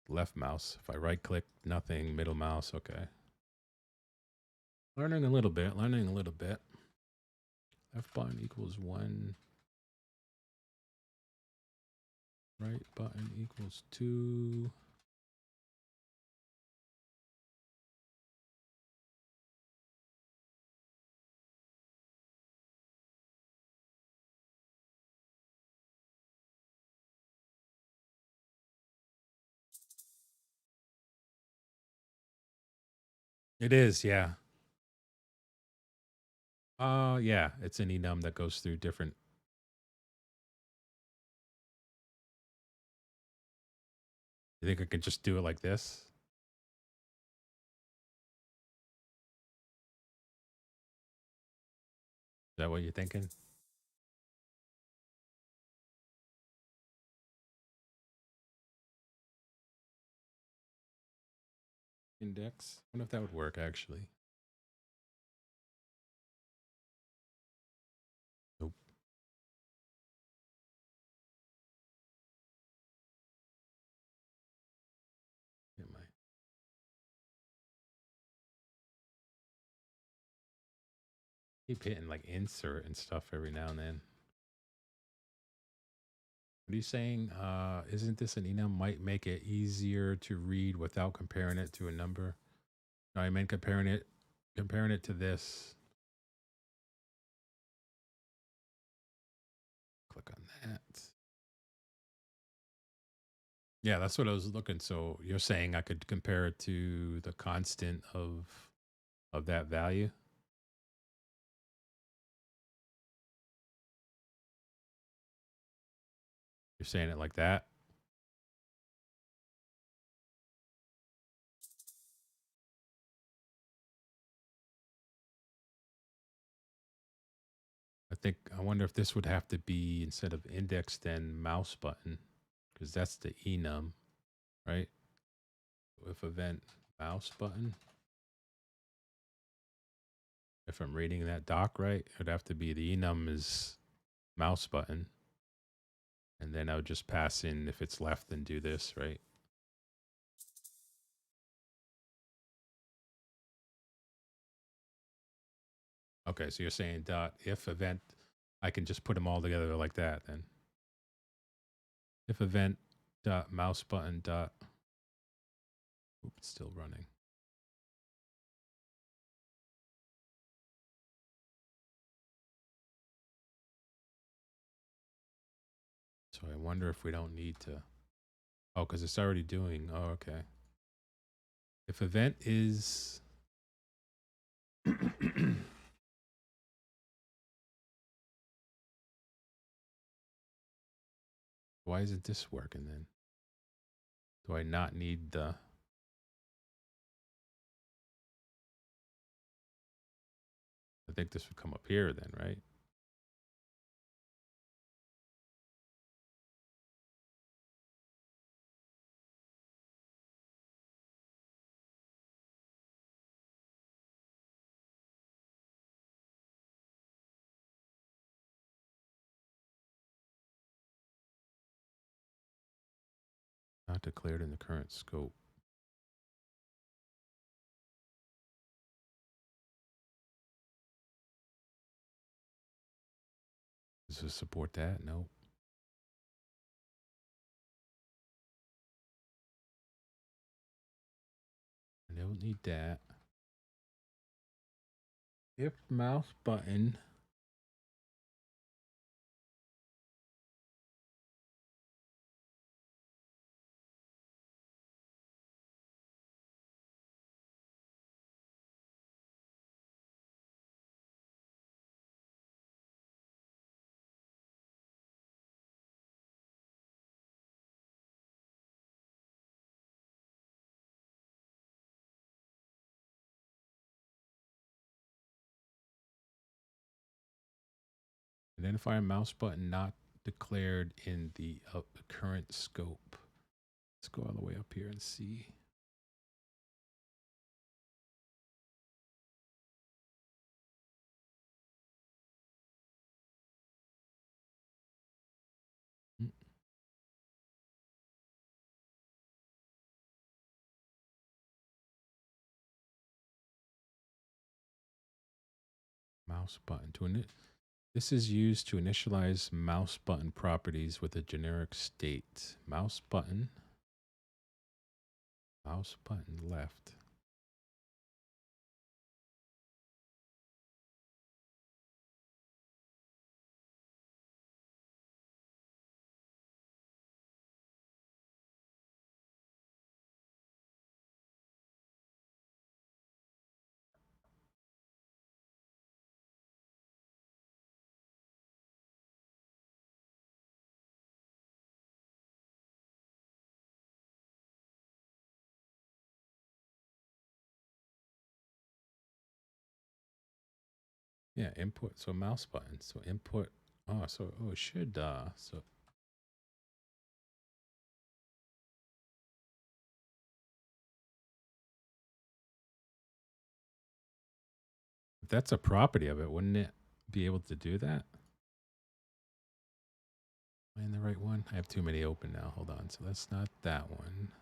Left mouse. If I right click, nothing. Middle mouse. Okay. Learning a little bit. Left button equals 1. Right button equals 2. It is, yeah. Yeah, it's an enum that goes through different. You think I could just do it like this? Is that what you're thinking? Index. I wonder if that would work actually. Nope. Get my keep hitting like insert and stuff every now and then. What are you saying? Isn't this an enum might make it easier to read without comparing it to a number? No, I meant comparing it to this. Click on that. Yeah, that's what I was looking. So you're saying I could compare it to the constant of that value? You're saying it like that? I wonder if this would have to be instead of index then mouse button, because that's the enum, right? If event mouse button, if I'm reading that doc right, it would have to be the enum is mouse button. And then I would just pass in if it's left and do this, right? Okay, so you're saying dot if event, I can just put them all together like that then. If event dot mouse button dot, oops, it's still running. So I wonder if we don't need to, oh, because it's already doing, oh, okay. If event is, why isn't this working then? Do I not need the, I think this would come up here then, right? Not declared in the current scope. Does it support that? No. I don't need that. If mouse button. Identify a mouse button not declared in the current scope. Let's go all the way up here and see. Mm. Mouse button to init. This is used to initialize mouse button properties with a generic state. Mouse button left. Yeah, input. So mouse button. So input. Oh, so it should. So if that's a property of it, wouldn't it be able to do that? Am I in the right one? I have too many open now. Hold on. So that's not that one.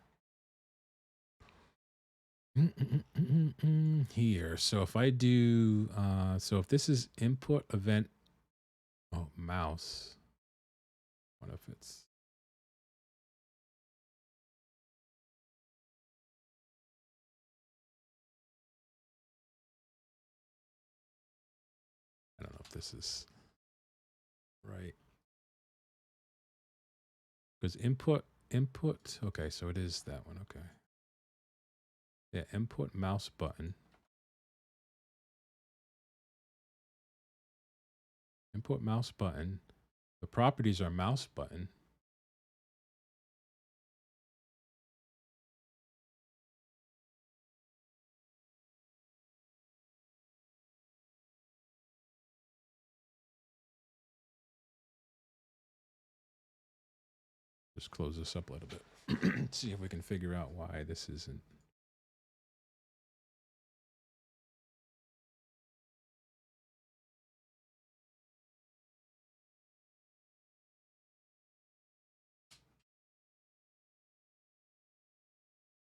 Here. So if I do, so if this is input event, oh, mouse. What if it's, I don't know if this is right. Because input, okay, so it is that one, okay. Yeah, input mouse button. Input mouse button. The properties are mouse button. Just close this up a little bit. See if we can figure out why this isn't.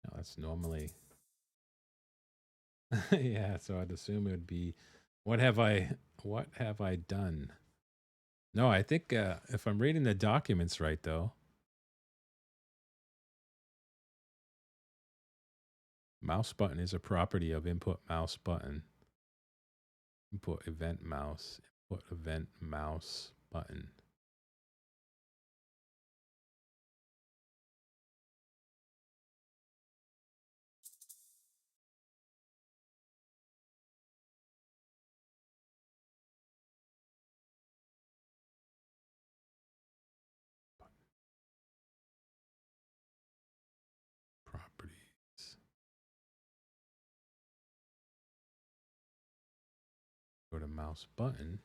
No, that's normally. Yeah, so I'd assume it would be, what have I done? No, I think if I'm reading the documents right, though, mouse button is a property of input mouse button. Input event mouse. Input event mouse button. Properties. Go to mouse button.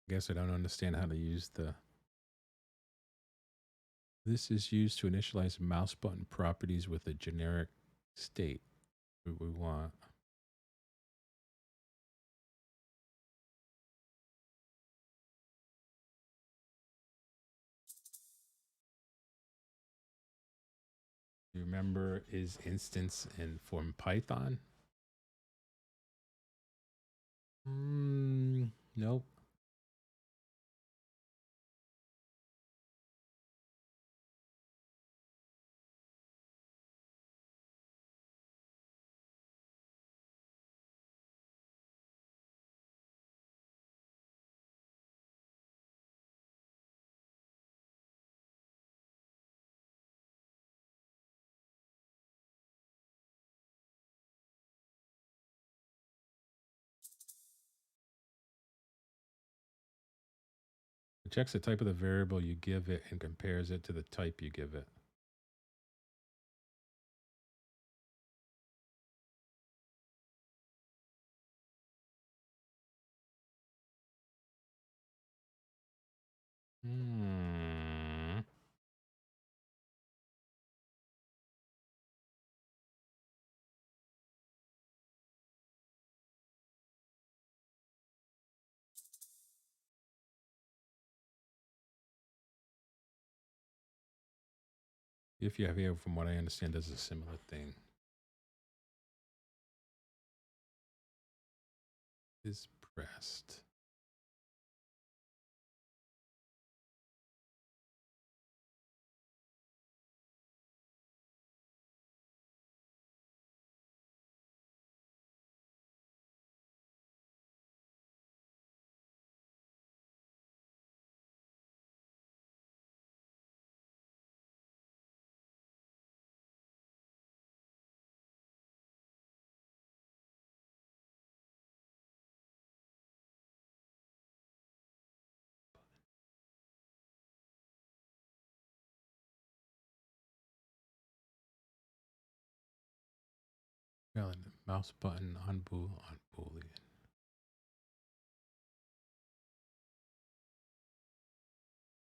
I guess I don't understand how to use the This is used to initialize mouse button properties with a generic state. What we want. You remember is instance in form Python? Nope. It checks the type of the variable you give it and compares it to the type you give it. Hmm. If you have here, from what I understand, does a similar thing. Is pressed. Valid mouse button on boolean.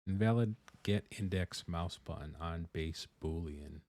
Invalid get index mouse button on base boolean.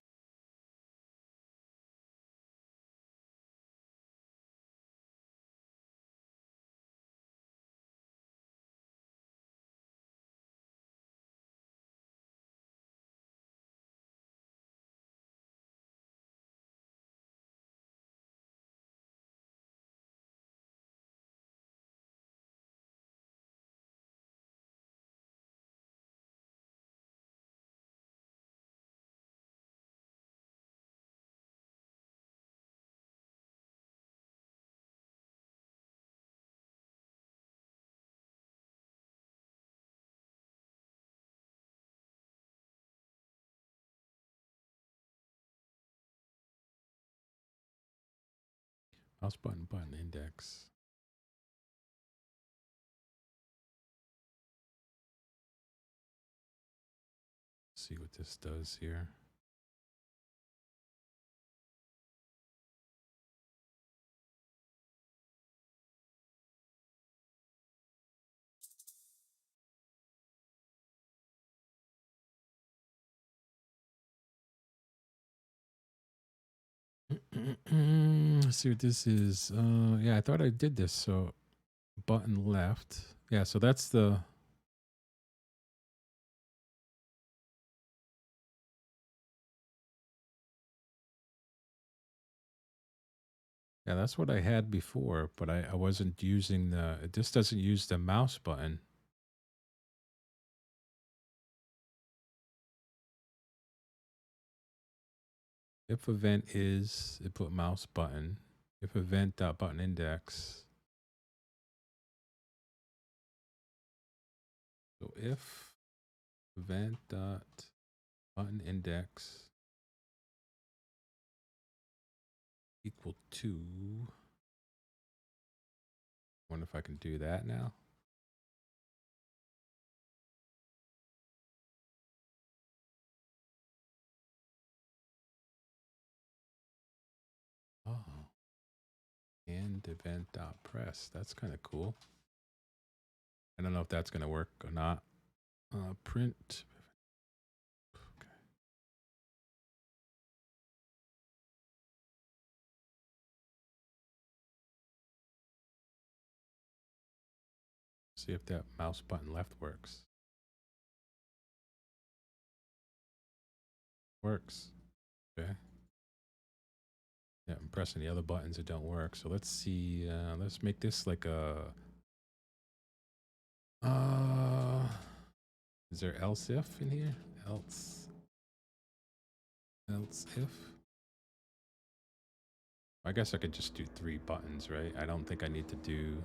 Mouse button index. See what this does here. Let's see what this is. Yeah, I thought I did this. So button left. Yeah, so that's the. Yeah, that's what I had before, but I wasn't using the. This doesn't use the mouse button. If event is, it put mouse button. If event dot button index. So if event dot button index equal to. Wonder if I can do that now. Oh, and event dot press. That's kind of cool. I don't know if that's going to work or not. Print. Okay. See if that mouse button left works. Works. Okay. Yeah, I'm pressing the other buttons that don't work. So let's see. Let's make this like a. Is there else if in here? Else if. I guess I could just do 3 buttons, right? I don't think I need to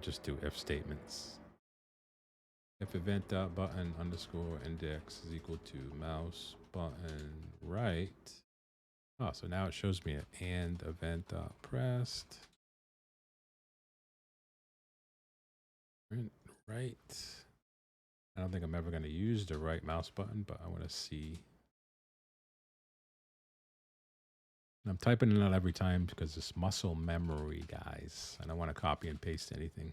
just do if statements. If event dot button underscore index is equal to mouse button right. Oh, so now it shows me an and event dot pressed. Right. I don't think I'm ever going to use the right mouse button, but I want to see. I'm typing it out every time because it's muscle memory, guys. I don't want to copy and paste anything.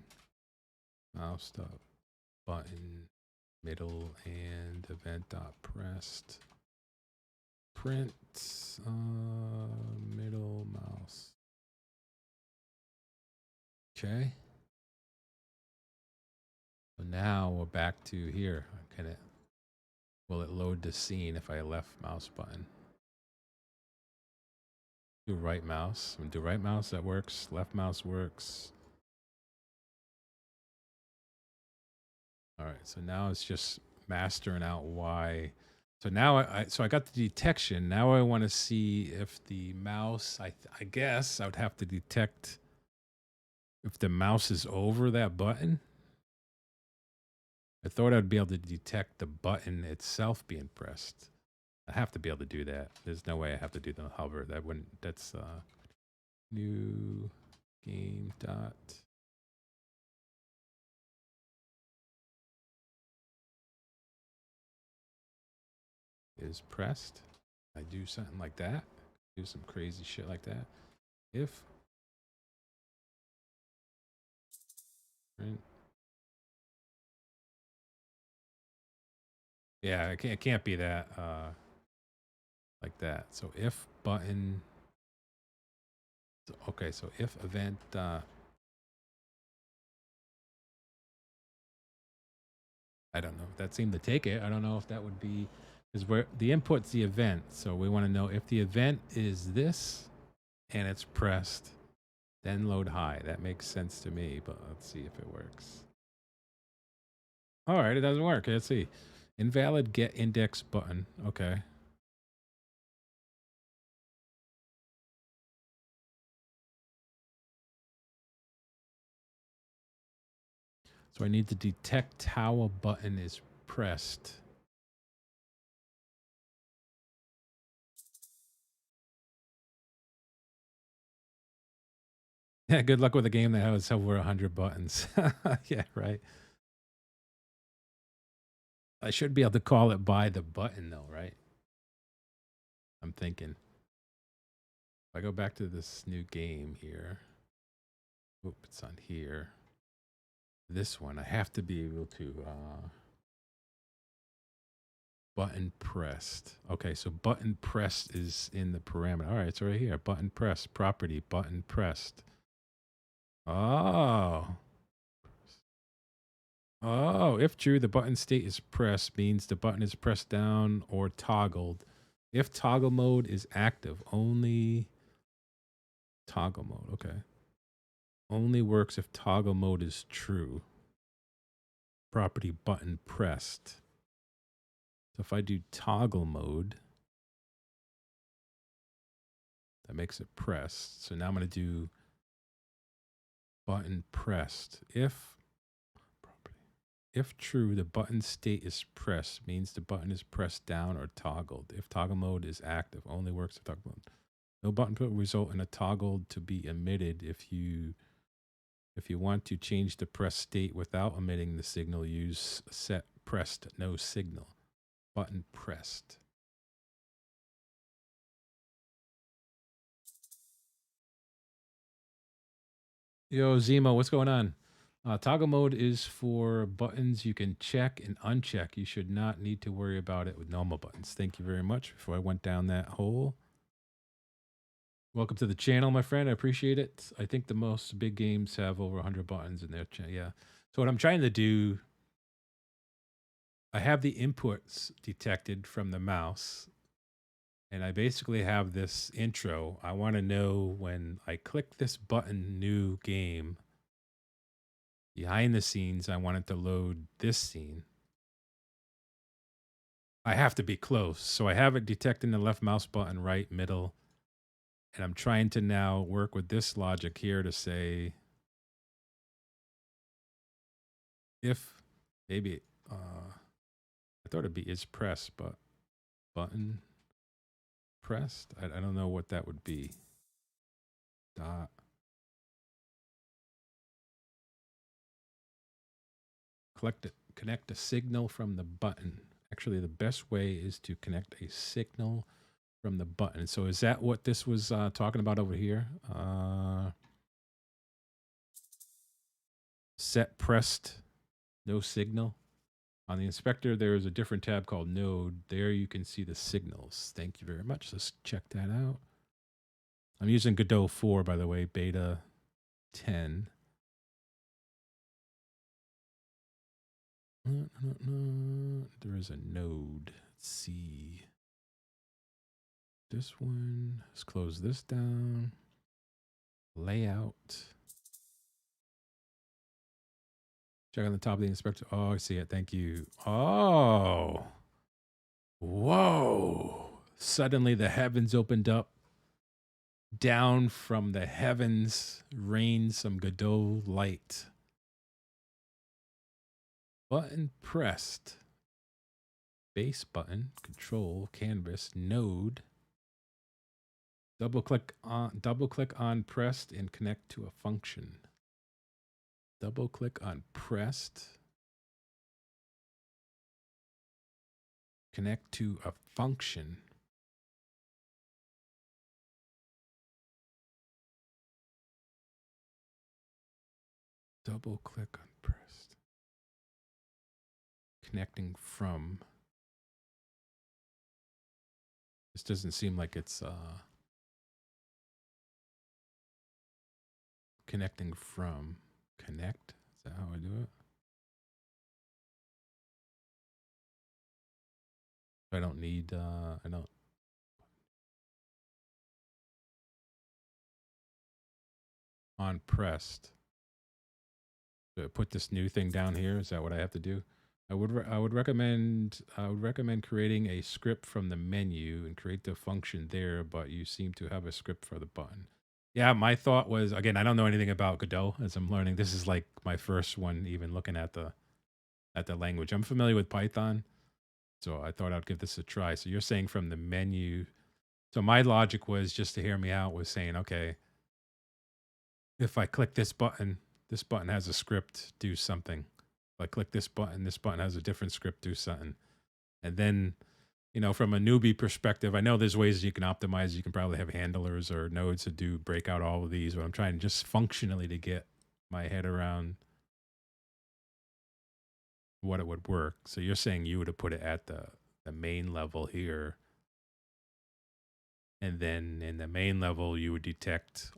Mouse dot button middle and event dot pressed. Print middle mouse. Okay. So now we're back to here. Will it load the scene if I left mouse button? Do right mouse. Do right mouse, that works. Left mouse works. All right, so now it's just mastering out why. So now I got the detection. Now I want to see if the mouse, I guess I would have to detect if the mouse is over that button. I thought I'd be able to detect the button itself being pressed. I have to be able to do that. There's no way I have to do the hover. That's new game dot. Is pressed. I do something like that. Do some crazy shit like that. If print. Yeah, it can't be that like that. So if button. Okay, so if event I don't know. That seemed to take it. I don't know if that would be because where the input's the event. So we want to know if the event is this and it's pressed, then load high. That makes sense to me, but let's see if it works. All right, it doesn't work. Let's see. Invalid get index button. Okay. So I need to detect how a button is pressed. Yeah, good luck with a game that has over 100 buttons. Yeah, right. I should be able to call it by the button though, right? I'm thinking. If I go back to this new game here. Oop, it's on here. This one, I have to be able to button pressed. Okay, so button pressed is in the parameter. All right, it's right here. Button pressed, property, button pressed. Oh. Oh, if true, the button state is pressed means the button is pressed down or toggled. If toggle mode is active, only toggle mode. Okay. Only works if toggle mode is true. Property button pressed. So if I do toggle mode, that makes it pressed. So now I'm going to do button pressed. If true, the button state is pressed, means the button is pressed down or toggled. If toggle mode is active, only works if toggle mode. No button will result in a toggle to be emitted. If you want to change the press state without emitting the signal, use set pressed no signal. Button pressed. Yo, Zemo, what's going on? Toggle mode is for buttons you can check and uncheck. You should not need to worry about it with normal buttons. Thank you very much. Before I went down that hole, Welcome to the channel, my friend. I appreciate it. I think the most big games have over 100 buttons in their channel. Yeah. So what I'm trying to do, I have the inputs detected from the mouse, and I basically have this intro. I want to know when I click this button, new game, behind the scenes, I want it to load this scene. I have to be close. So I have it detecting the left mouse button, right, middle. And I'm trying to now work with this logic here to say if maybe I thought it'd be is pressed, but button pressed. I don't know what that would be. Dot. Connect a signal from the button. Actually, the best way is to connect a signal from the button. So is that what this was talking about over here? Set pressed, no signal. On the inspector, there is a different tab called Node. There you can see the signals. Thank you very much. Let's check that out. I'm using Godot 4, by the way, beta 10. There is a node. Let's see. This one. Let's close this down. Layout. Check on the top of the inspector. Oh, I see it. Thank you. Oh. Whoa. Suddenly the heavens opened up. Down from the heavens rained some Godot light. Button pressed. Base button, control, canvas, node. Double click on pressed and connect to a function. Double click on pressed. Connect to a function. Double click on pressed. Connecting from. This doesn't seem like it's connecting from. Connect? Is that how I do it? I don't need I don't on pressed. Do I put this new thing down here? Is that what I have to do? I would recommend creating a script from the menu and create the function there, but you seem to have a script for the button. Yeah, my thought was, again, I don't know anything about Godot as I'm learning. This is like my first one even looking at the language. I'm familiar with Python, so I thought I'd give this a try. So you're saying from the menu. So my logic was, just to hear me out, was saying, okay, if I click this button has a script, do something. If I click this button has a different script, do something. And then, from a newbie perspective, I know there's ways you can optimize. You can probably have handlers or nodes that do break out all of these, but I'm trying just functionally to get my head around what it would work. So you're saying you would have put it at the main level here. And then in the main level, you would detect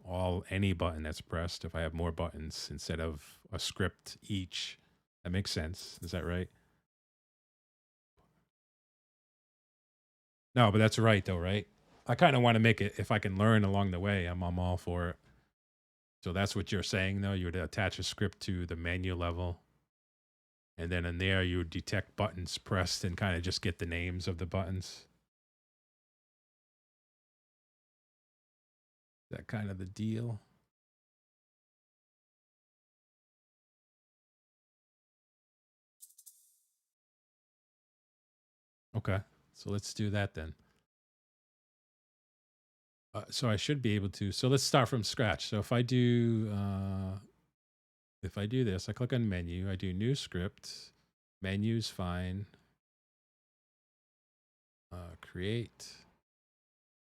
any button that's pressed if I have more buttons instead of a script each. That makes sense. Is that right? No, but that's right though, right? I kind of want to make it, if I can learn along the way, I'm all for it. So that's what you're saying though. You would attach a script to the menu level. And then in there, you would detect buttons pressed and kind of just get the names of the buttons. Is that kind of the deal? Okay. So let's do that then. So I should be able to. So let's start from scratch. So if I do this, I click on menu, I do new script, menu's fine. Create.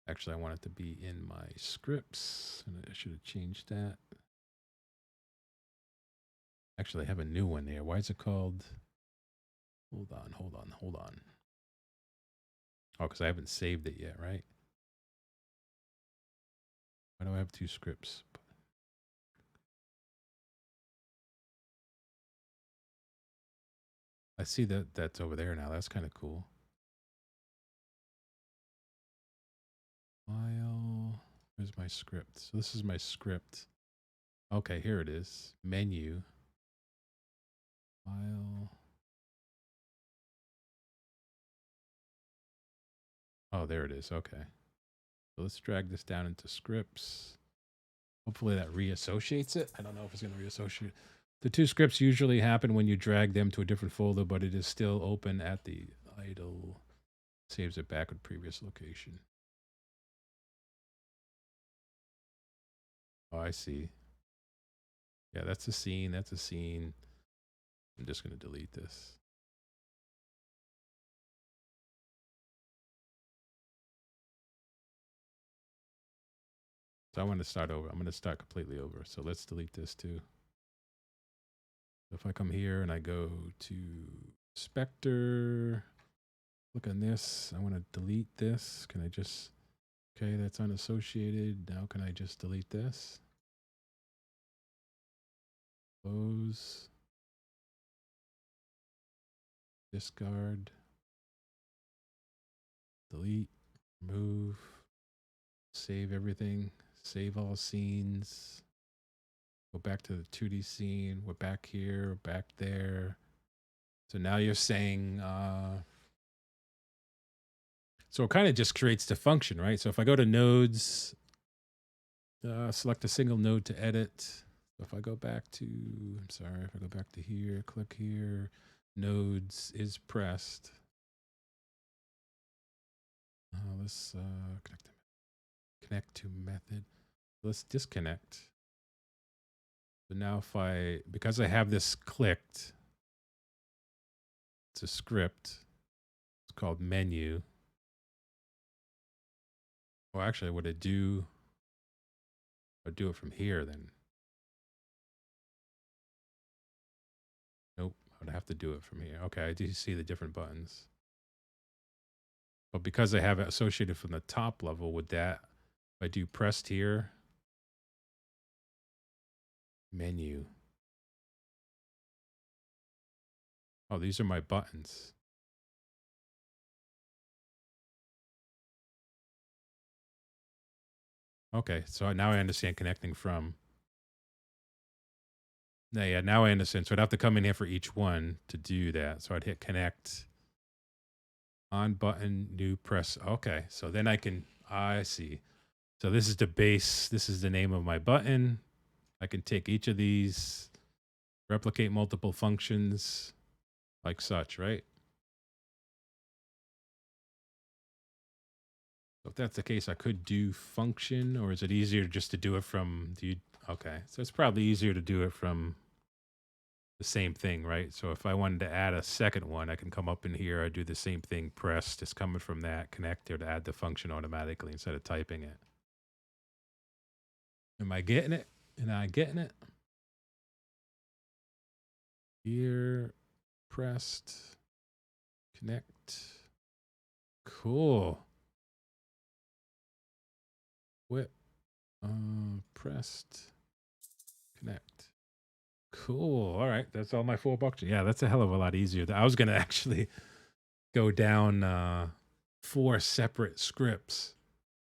Actually, I want it to be in my scripts, and I should have changed that. Actually, I have a new one there. Why is it called? Hold on. Oh, because I haven't saved it yet, right? Why do I have two scripts? I see that that's over there now. That's kind of cool. File. Where's my script? So this is my script. Okay, here it is. Menu. File. Oh, there it is. Okay. So let's drag this down into scripts. Hopefully that reassociates it. I don't know if it's going to reassociate. The two scripts usually happen when you drag them to a different folder, but it is still open at the idle. Saves it back with previous location. Oh, I see. Yeah, that's a scene. That's a scene. I'm just going to delete this. So I want to start over. I'm going to start completely over. So let's delete this too. So if I come here and I go to Spectre, look on this. I want to delete this. Can I just, okay, that's unassociated. Now can I just delete this? Close. Discard. Delete. Remove. Save everything. Save all scenes. Go back to the 2D scene. We're back here, back there. So now you're saying, so it kind of just creates the function, right? So if I go to nodes, select a single node to edit. So if I go back to, I'm sorry, if I go back to here, click here, nodes is pressed. Let's connect to method. Let's disconnect. So now if I, because I have this clicked, it's a script. It's called menu. Well, actually, would it do? I'd do it from here then. Nope, I would have to do it from here. Okay, I do see the different buttons. But because I have it associated from the top level, would that, if I do pressed here, menu. Oh, these are my buttons. Okay, so now I understand connecting from. Yeah, now I understand. So I'd have to come in here for each one to do that. So I'd hit connect. On button, new press. Okay, so then I can, I see. So this is the base. This is the name of my button. I can take each of these, replicate multiple functions like such, right? So if that's the case, I could do function, or is it easier just to do it from, okay. So it's probably easier to do it from the same thing, right? So if I wanted to add a second one, I can come up in here, I do the same thing, press, just coming from that connector to add the function automatically instead of typing it. Am I getting it? Am I getting it? Here, pressed, connect. Cool. Whip, pressed, connect. Cool. All right, that's all my 4 bucks. Yeah, that's a hell of a lot easier. I was gonna actually go down 4 separate scripts.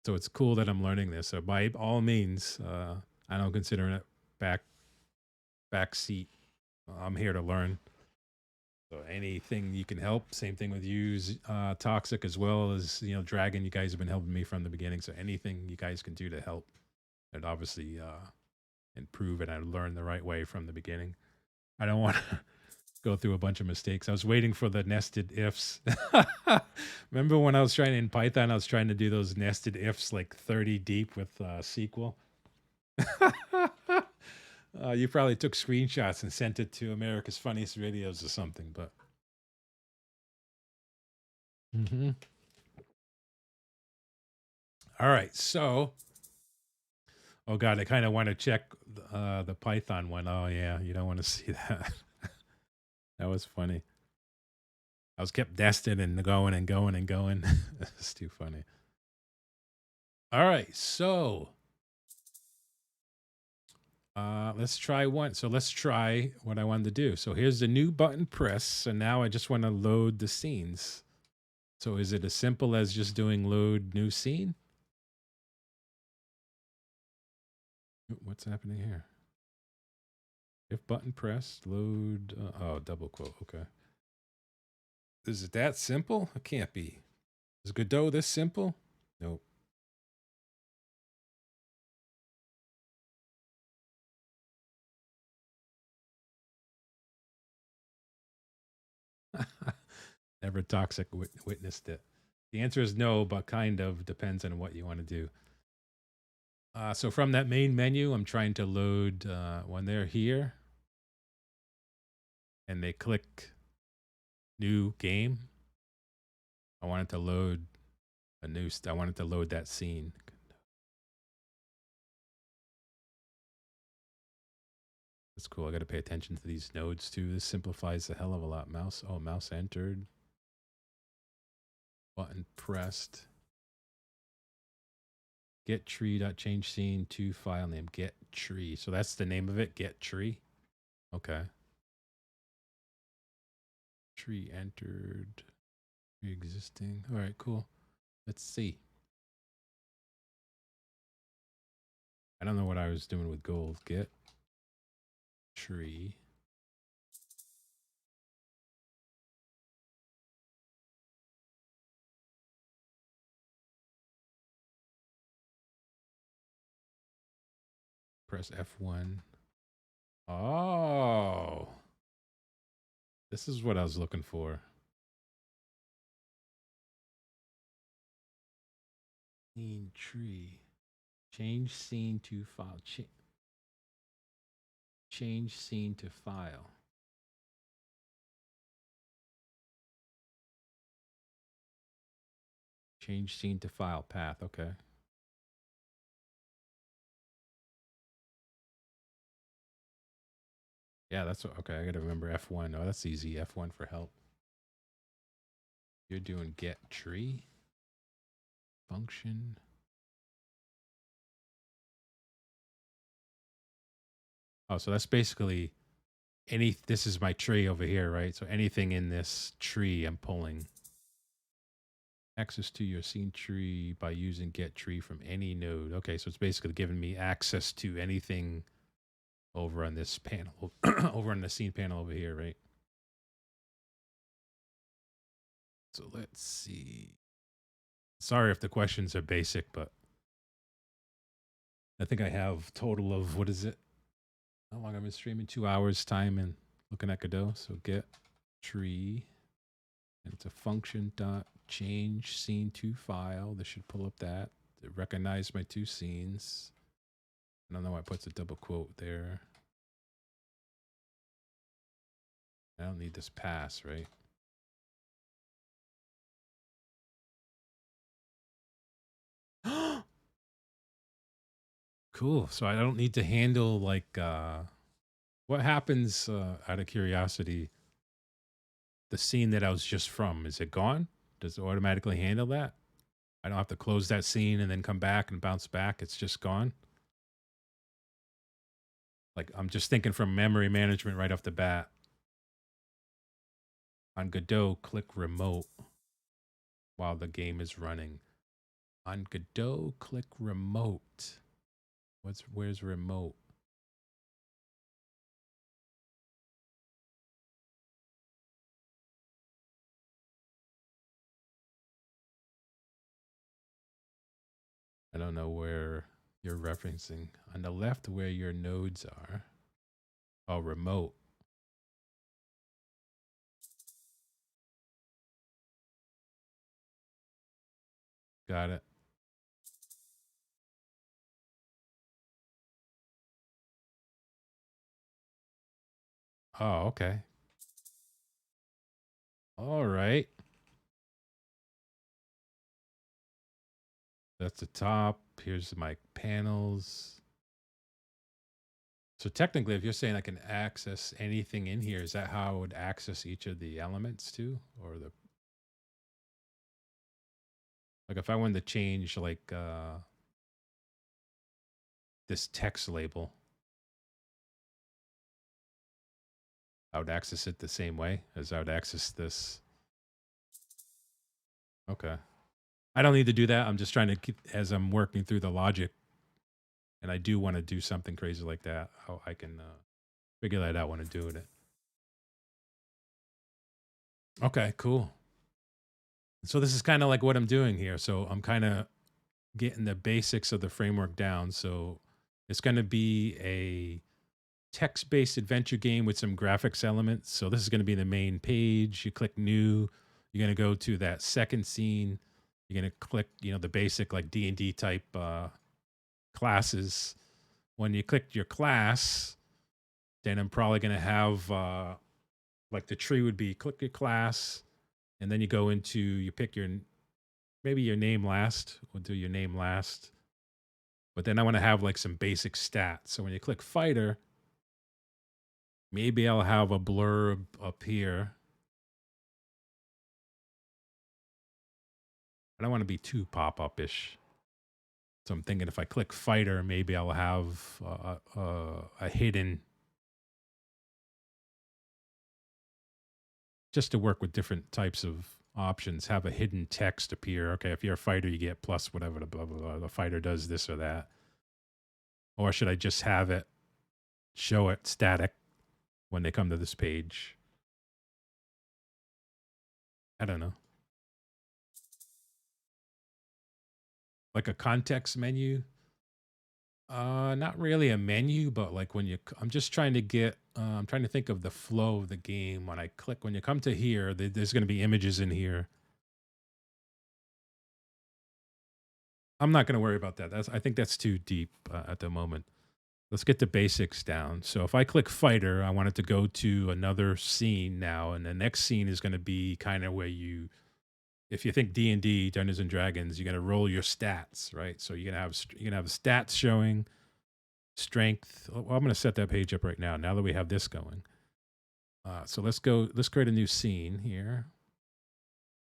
So it's cool that I'm learning this. So by all means, I don't consider it back seat. I'm here to learn. So anything you can help. Same thing with you, Toxic, as well as Dragon. You guys have been helping me from the beginning. So anything you guys can do to help, and obviously improve it and learn the right way from the beginning. I don't want to go through a bunch of mistakes. I was waiting for the nested ifs. Remember when I was trying in Python, I was trying to do those nested ifs like 30 deep with SQL. You probably took screenshots and sent it to America's Funniest Videos or something, but. All right, so. Oh God, I kind of want to check the Python one. Oh yeah, you don't want to see that. That was funny. I was kept nested and going and going and going. It's too funny. All right, so Let's try one. So let's try what I wanted to do. So here's the new button press. So now I just want to load the scenes. So is it as simple as just doing load new scene? What's happening here? If button pressed, load. Oh, double quote. Okay. Is it that simple? It can't be. Is Godot this simple? Nope. Never toxic witnessed it. The answer is no, but kind of depends on what you want to do. So from that main menu, I'm trying to load when they're here and they click new game. I wanted to load a new. I wanted to load that scene. That's cool. I got to pay attention to these nodes too. This simplifies the hell of a lot. Mouse. Oh, mouse entered. Button pressed. Get tree.change scene to file name. Get tree. So that's the name of it. Get tree. Okay. Tree entered. Tree existing. All right, cool. Let's see. I don't know what I was doing with gold. Get tree. Press F1. Oh. This is what I was looking for. Scene tree. Change scene to file. Change scene to file. Change scene to file path. Okay. Yeah, that's okay. I gotta remember F1. Oh, that's easy. F1 for help. You're doing get tree function. Oh, so that's basically this is my tree over here, right? So anything in this tree I'm pulling. Access to your scene tree by using get tree from any node. Okay, so it's basically giving me access to anything over on this panel, over on the scene panel over here, right? So let's see. Sorry if the questions are basic, but I think I have total of, what is it? How long I've been streaming? 2 hours time and looking at Godot. So get tree. And it's a function dot change scene to file. This should pull up that. It recognize my two scenes. I don't know why it puts a double quote there. I don't need this pass, right? Cool. So I don't need to handle like what happens out of curiosity, the scene that I was just from, is it gone? Does it automatically handle that? I don't have to close that scene and then come back and bounce back. It's just gone. Like I'm just thinking from memory management right off the bat. On Godot, click remote while the game is running. On Godot, click remote. Where's remote? I don't know where you're referencing. On the left where your nodes are. Oh, remote. Got it. Oh, okay. All right. That's the top. Here's my panels. So technically, if you're saying I can access anything in here, is that how I would access each of the elements too? Or the, like if I wanted to change like this text label, I would access it the same way as I would access this. Okay. I don't need to do that. I'm just trying to keep, as I'm working through the logic, and I do want to do something crazy like that, how I can figure that out when I'm doing it. Okay, cool. So this is kind of like what I'm doing here. So I'm kind of getting the basics of the framework down. So it's going to be a text-based adventure game with some graphics elements. So this is going to be the main page. You click new. You're going to go to that second scene. You're going to click, the basic like D&D type classes. When you click your class, then I'm probably going to have like the tree would be click your class, and then you go into, you pick maybe your name last. We'll do your name last. But then I want to have like some basic stats. So when you click fighter, maybe I'll have a blurb up here. I don't want to be too pop-up-ish. So I'm thinking if I click fighter, maybe I'll have a hidden, just to work with different types of options, have a hidden text appear. Okay, if you're a fighter, you get plus whatever the blah, blah, blah. The fighter does this or that. Or should I just have it, show it static when they come to this page? I don't know. Like a context menu? Not really a menu, but like I'm just trying to get, I'm trying to think of the flow of the game. When you come to here, there's going to be images in here. I'm not going to worry about that. I think that's too deep at the moment. Let's get the basics down. So if I click fighter, I want it to go to another scene now, and the next scene is going to be kind of where if you think D&D, Dungeons and Dragons, you're going to roll your stats, right? So you're going to have stats showing, strength. Well, I'm going to set that page up right now. Now that we have this going, so let's create a new scene here.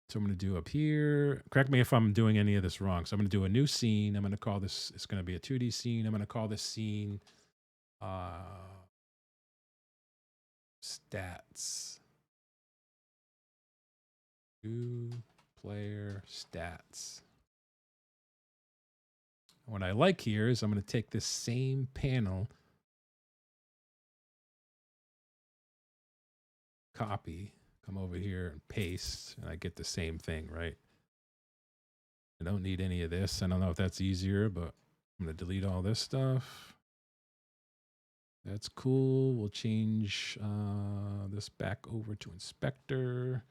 So I'm going to do up here. Correct me if I'm doing any of this wrong. So I'm going to do a new scene. I'm going to call this. It's going to be a 2D scene. I'm going to call this scene stats. 2-player stats. What I like here is I'm going to take this same panel, copy, come over here and paste, and I get the same thing, right? I don't need any of this. I don't know if that's easier, but I'm going to delete all this stuff. That's cool. We'll change this back over to inspector.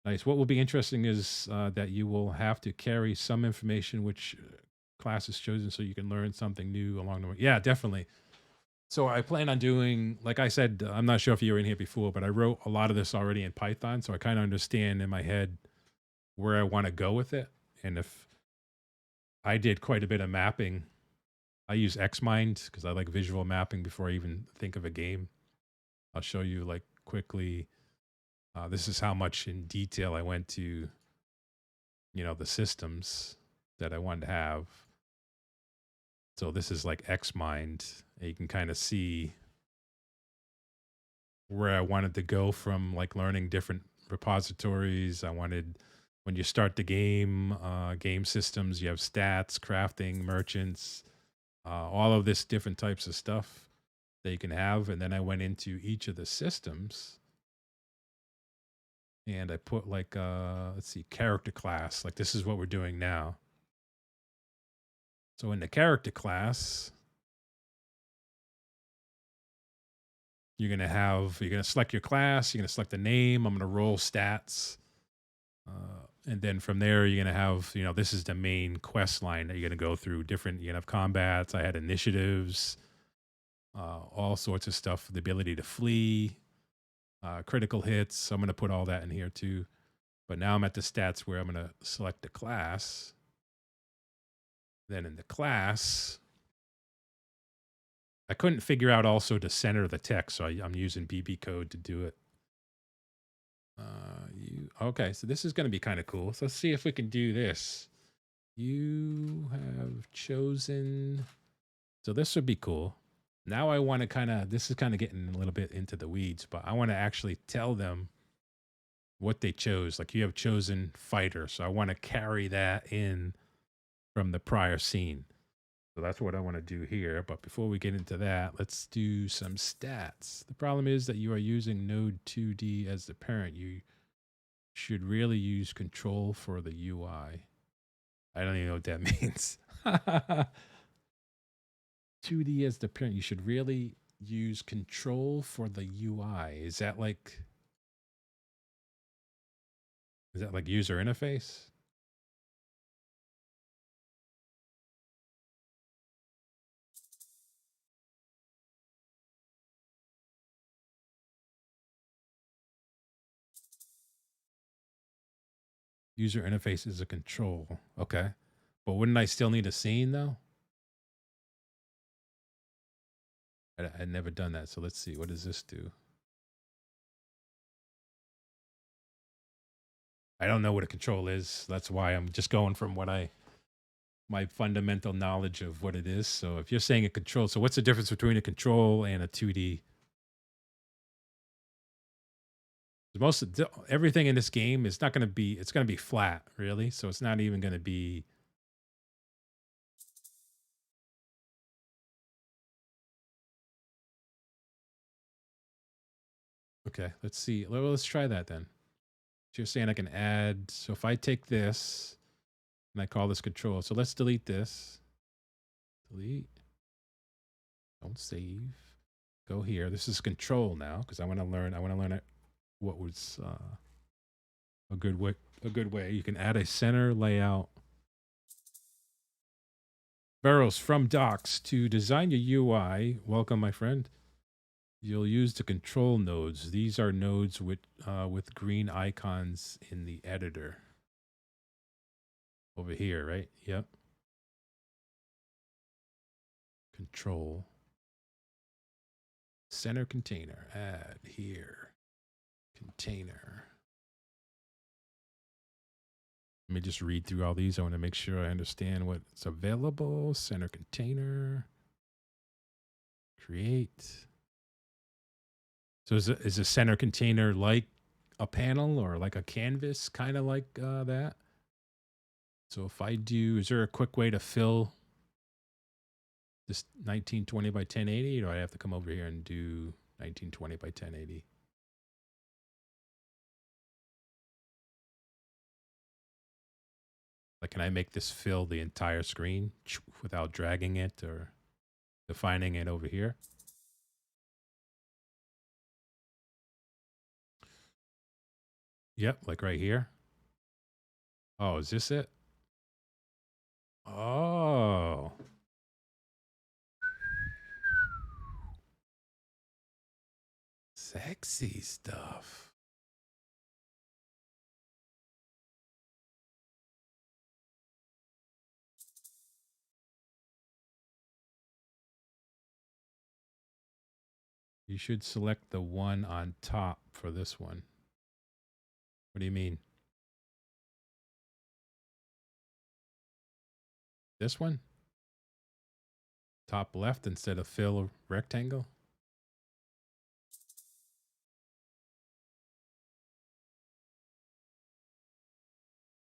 Nice. What will be interesting is that you will have to carry some information which class is chosen so you can learn something new along the way. Yeah, definitely. So I plan on doing, like I said, I'm not sure if you were in here before, but I wrote a lot of this already in Python. So I kind of understand in my head where I want to go with it. And if I did quite a bit of mapping, I use Xmind because I like visual mapping before I even think of a game. I'll show you like quickly. This is how much in detail I went to, the systems that I wanted to have. So this is like Xmind. You can kind of see where I wanted to go from, like learning different repositories. I wanted, when you start the game, game systems, you have stats, crafting, merchants, all of this different types of stuff that you can have. And then I went into each of the systems and I put like, let's see, character class. Like this is what we're doing now. So in the character class, you're going to select your class. You're going to select the name. I'm going to roll stats. And then from there, you're going to have, this is the main quest line that you're going to go through. You're going to have combats. I had initiatives, all sorts of stuff. The ability to flee, critical hits. So I'm going to put all that in here too. But now I'm at the stats where I'm going to select the class. Then in the class, I couldn't figure out also to center the text. So I'm using BB code to do it. Okay, so this is going to be kind of cool. So let's see if we can do this. You have chosen. So this would be cool. Now I want to kind of, this is kind of getting a little bit into the weeds, but I want to actually tell them what they chose. Like you have chosen fighter. So I want to carry that in from the prior scene. So that's what I want to do here. But before we get into that, let's do some stats. The problem is that you are using node 2D as the parent. You should really use control for the UI. I don't even know what that means. 2D as the parent. You should really use control for the UI. Is that like user interface? User interface is a control. Okay. But wouldn't I still need a scene though? I'd never done that. So let's see. What does this do? I don't know what a control is. That's why I'm just going from my fundamental knowledge of what it is. So if you're saying a control, so what's the difference between a control and a 2D? Most of everything in this game is not going to be, it's going to be flat, really. So it's not even going to be. Okay, let's see. Well, let's try that then. So you're saying I can add, so if I take this and I call this control, so let's delete this. Delete. Don't save. Go here. This is control now because I want to learn it. What was a good way? A good way. You can add a center layout. Barrows from docs to design your UI. Welcome, my friend. You'll use the control nodes. These are nodes with green icons in the editor. Over here, right? Yep. Control. Center container. Add here. Container. Let me just read through all these. I want to make sure I understand what's available. Center container. Create. So is a center container like a panel or like a canvas, kind of like that? So if I do, is there a quick way to fill this 1920 by 1080? Or do I have to come over here and do 1920 by 1080? Like, can I make this fill the entire screen without dragging it or defining it over here? Yep, like right here. Oh, is this it? Oh. Sexy stuff. You should select the one on top for this one. What do you mean? This one? Top left instead of fill rectangle?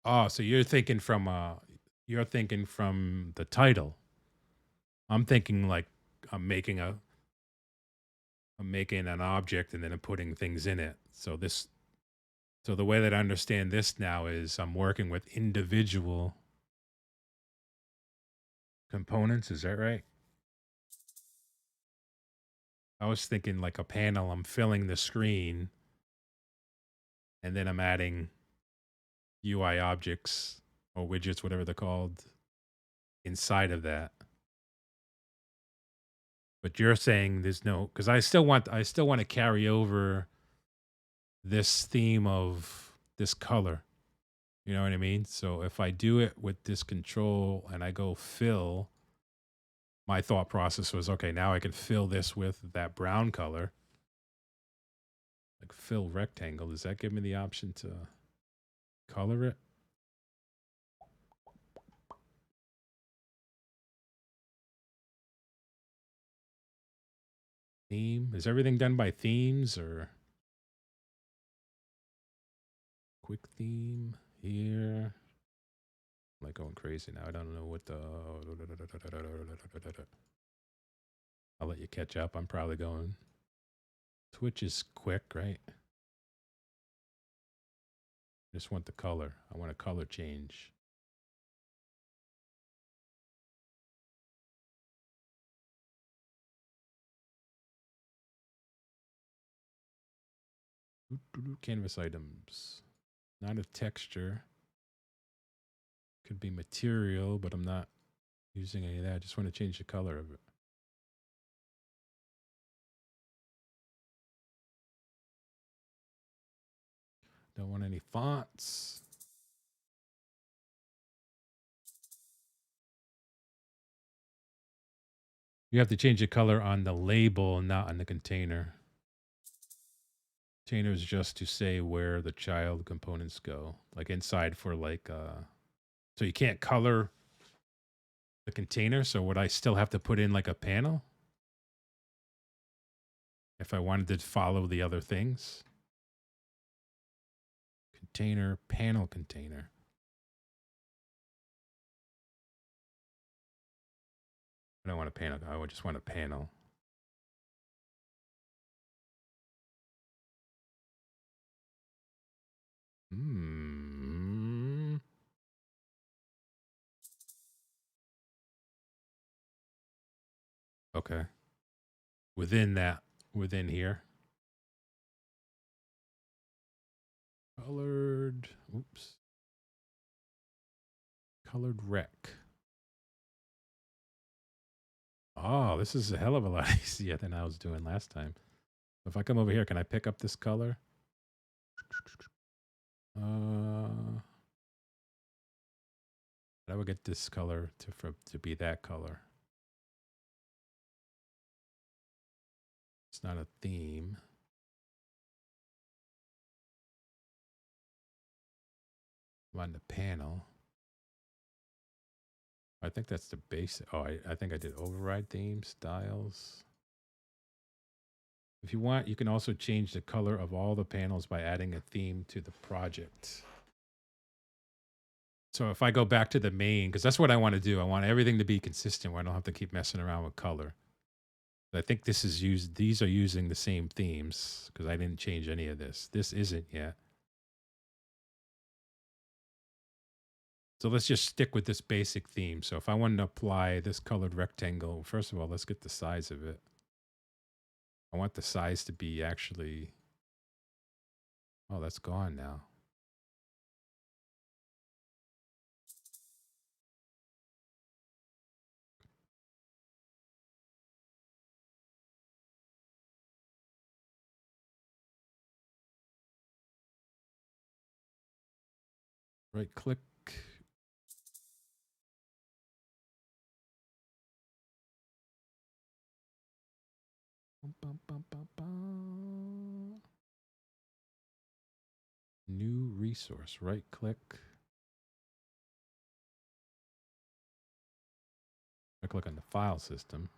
Oh, so you're thinking from the title. I'm thinking like I'm making a I'm making an object and then I'm putting things in it. So the way that I understand this now is I'm working with individual components. Is that right? I was thinking like a panel. I'm filling the screen, and then I'm adding UI objects or widgets, whatever they're called, inside of that. But you're saying there's no, because I still want to carry over this theme of this color. You know what I mean? So if I do it with this control and I go fill, my thought process was, okay, now I can fill this with that brown color. Like fill rectangle. Does that give me the option to color it? Theme. Is everything done by themes or quick theme here? I'm like going crazy now. I don't know what the. I'll let you catch up. I'm probably going. Twitch is quick, right? Just want the color. I want a color change. Canvas items. Not a texture. Could be material, but I'm not using any of that. I just want to change the color of it. Don't want any fonts. You have to change the color on the label, not on the container. Container is just to say where the child components go, like inside for like, so you can't color the container. So would I still have to put in like a panel if I wanted to follow the other things? Container, panel container. I don't want a panel. I just want a panel. Okay. Within that, within here. Colored, oops. Colored rec. Oh, this is a hell of a lot easier than I was doing last time. If I come over here, can I pick up this color? I would get this color to be that color. It's not a theme. I'm on the panel. I think that's the base. Oh, I think I did override theme, styles. If you want, you can also change the color of all the panels by adding a theme to the project. So if I go back to the main, because that's what I want to do. I want everything to be consistent where I don't have to keep messing around with color. I think this is used. These are using the same themes because I didn't change any of this. This isn't yet. So let's just stick with this basic theme. So if I wanted to apply this colored rectangle, first of all, let's get the size of it. I want the size to be actually, oh, that's gone now. Right click. New resource, right click. I click on the file system.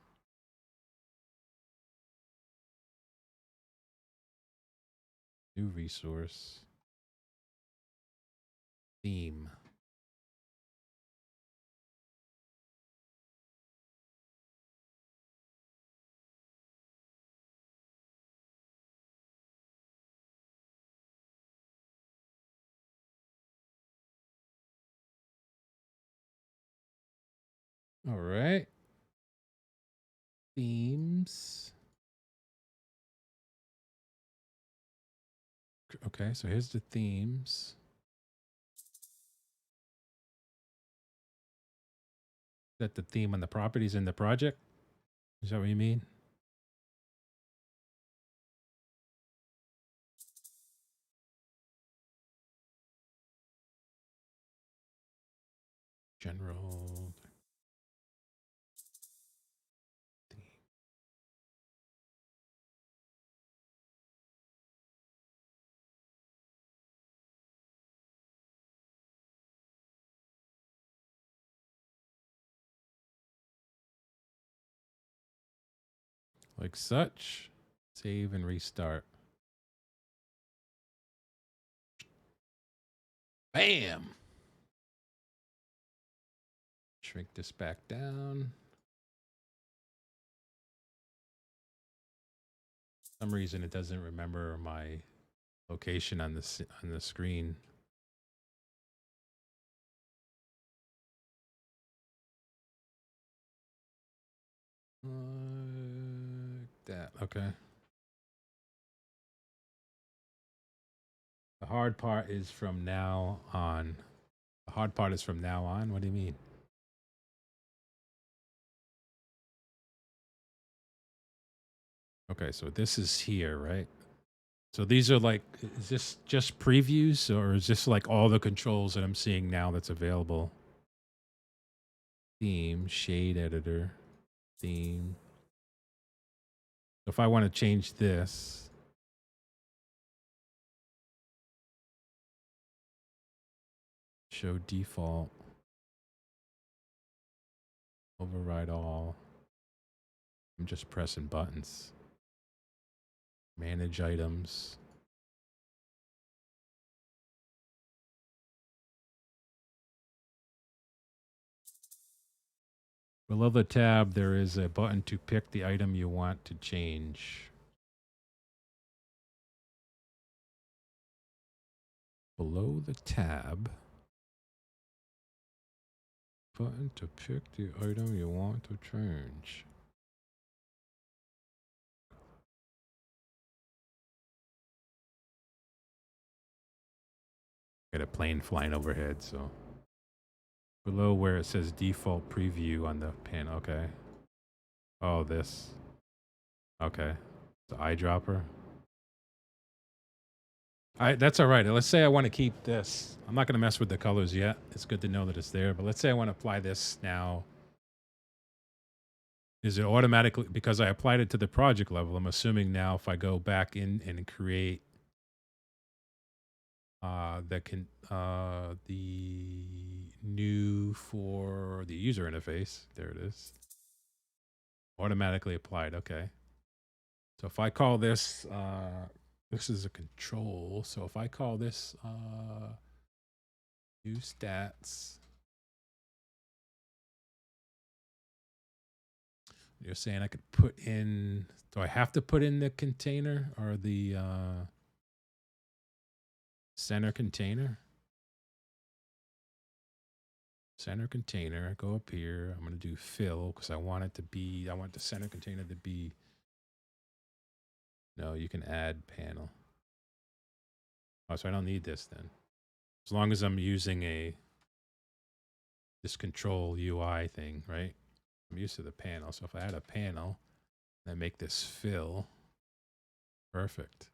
New resource. Theme. All right. Themes. Okay, so here's the themes. Is that the theme on the properties in the project? Is that what you mean? General. like such. Save and restart. Bam! Shrink this back down. For some reason it doesn't remember my location on the screen. Like that. Okay. The hard part is from now on. The hard part is from now on. What do you mean? Okay, so this is here, right? So these are like, is this just previews or is this like all the controls that I'm seeing now that's available? Theme, shade editor, theme. So if I want to change this, show default, override all. I'm just pressing buttons. Manage items. Below the tab, there is a button to pick the item you want to change. Below the tab, button to pick the item you want to change. Got a plane flying overhead, so. Below where it says default preview on the panel. Okay. Oh, this. Okay. The eyedropper. That's all right. Let's say I want to keep this. I'm not going to mess with the colors yet. It's good to know that it's there. But let's say I want to apply this now. Is it automatically, because I applied it to the project level, I'm assuming now if I go back in and create the new for the user interface, there it is. Automatically applied. Okay. So if I call this, this is a control. So if I call this new stats, you're saying I could put in, do I have to put in the container or the center container? Center container, go up here. I'm going to do fill because I want it to be, I want the center container to be, no, you can add panel. Oh, so I don't need this then. As long as I'm using this control UI thing, right? I'm used to the panel. So if I add a panel, and I make this fill, perfect.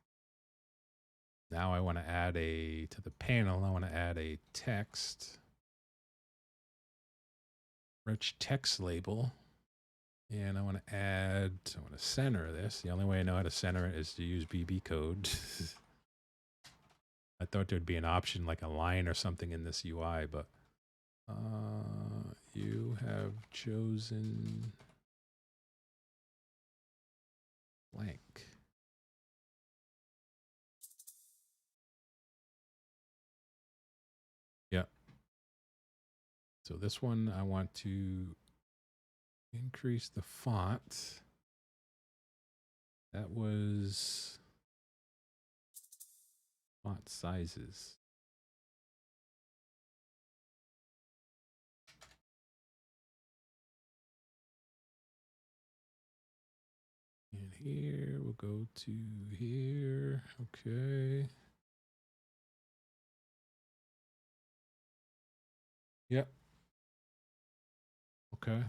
Now I want to add to the panel, I want to add a text. Rich text label. And I want to center this. The only way I know how to center it is to use BB code. I thought there'd be an option like a line or something in this UI, but you have chosen blank. Yeah. So this one, I want to increase the font. That was font sizes. And here, we'll go to here. Okay. Yep. Okay.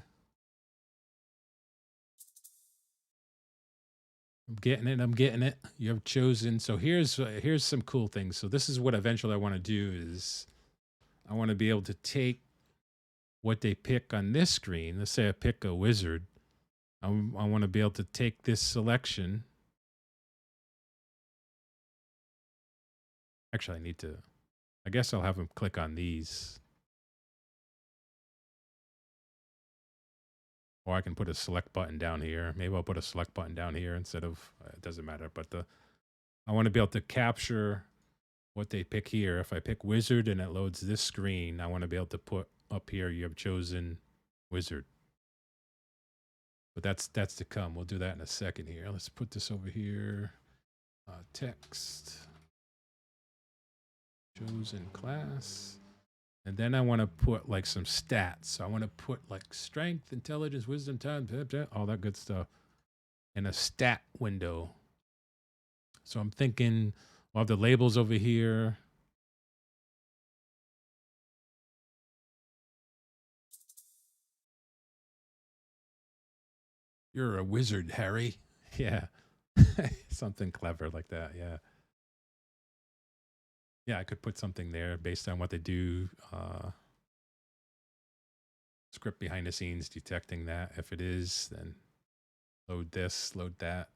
I'm getting it. I'm getting it. You have chosen. So here's some cool things. So this is what eventually I want to do is I want to be able to take what they pick on this screen. Let's say I pick a wizard. I want to be able to take this selection. Actually, I need to. I guess I'll have them click on these. Or I can put a select button down here. Maybe I'll put a select button down here instead of, it doesn't matter. But I want to be able to capture what they pick here. If I pick wizard and it loads this screen, I want to be able to put up here, you have chosen wizard. But that's to come. We'll do that in a second here. Let's put this over here. Text. Chosen class. And then I want to put like some stats. So I want to put like strength, intelligence, wisdom, time, all that good stuff in a stat window. So I'm thinking we'll have the labels over here. You're a wizard, Harry. Yeah. Something clever like that. Yeah. Yeah, I could put something there based on what they do. Script behind the scenes detecting that. If it is, then load this, load that.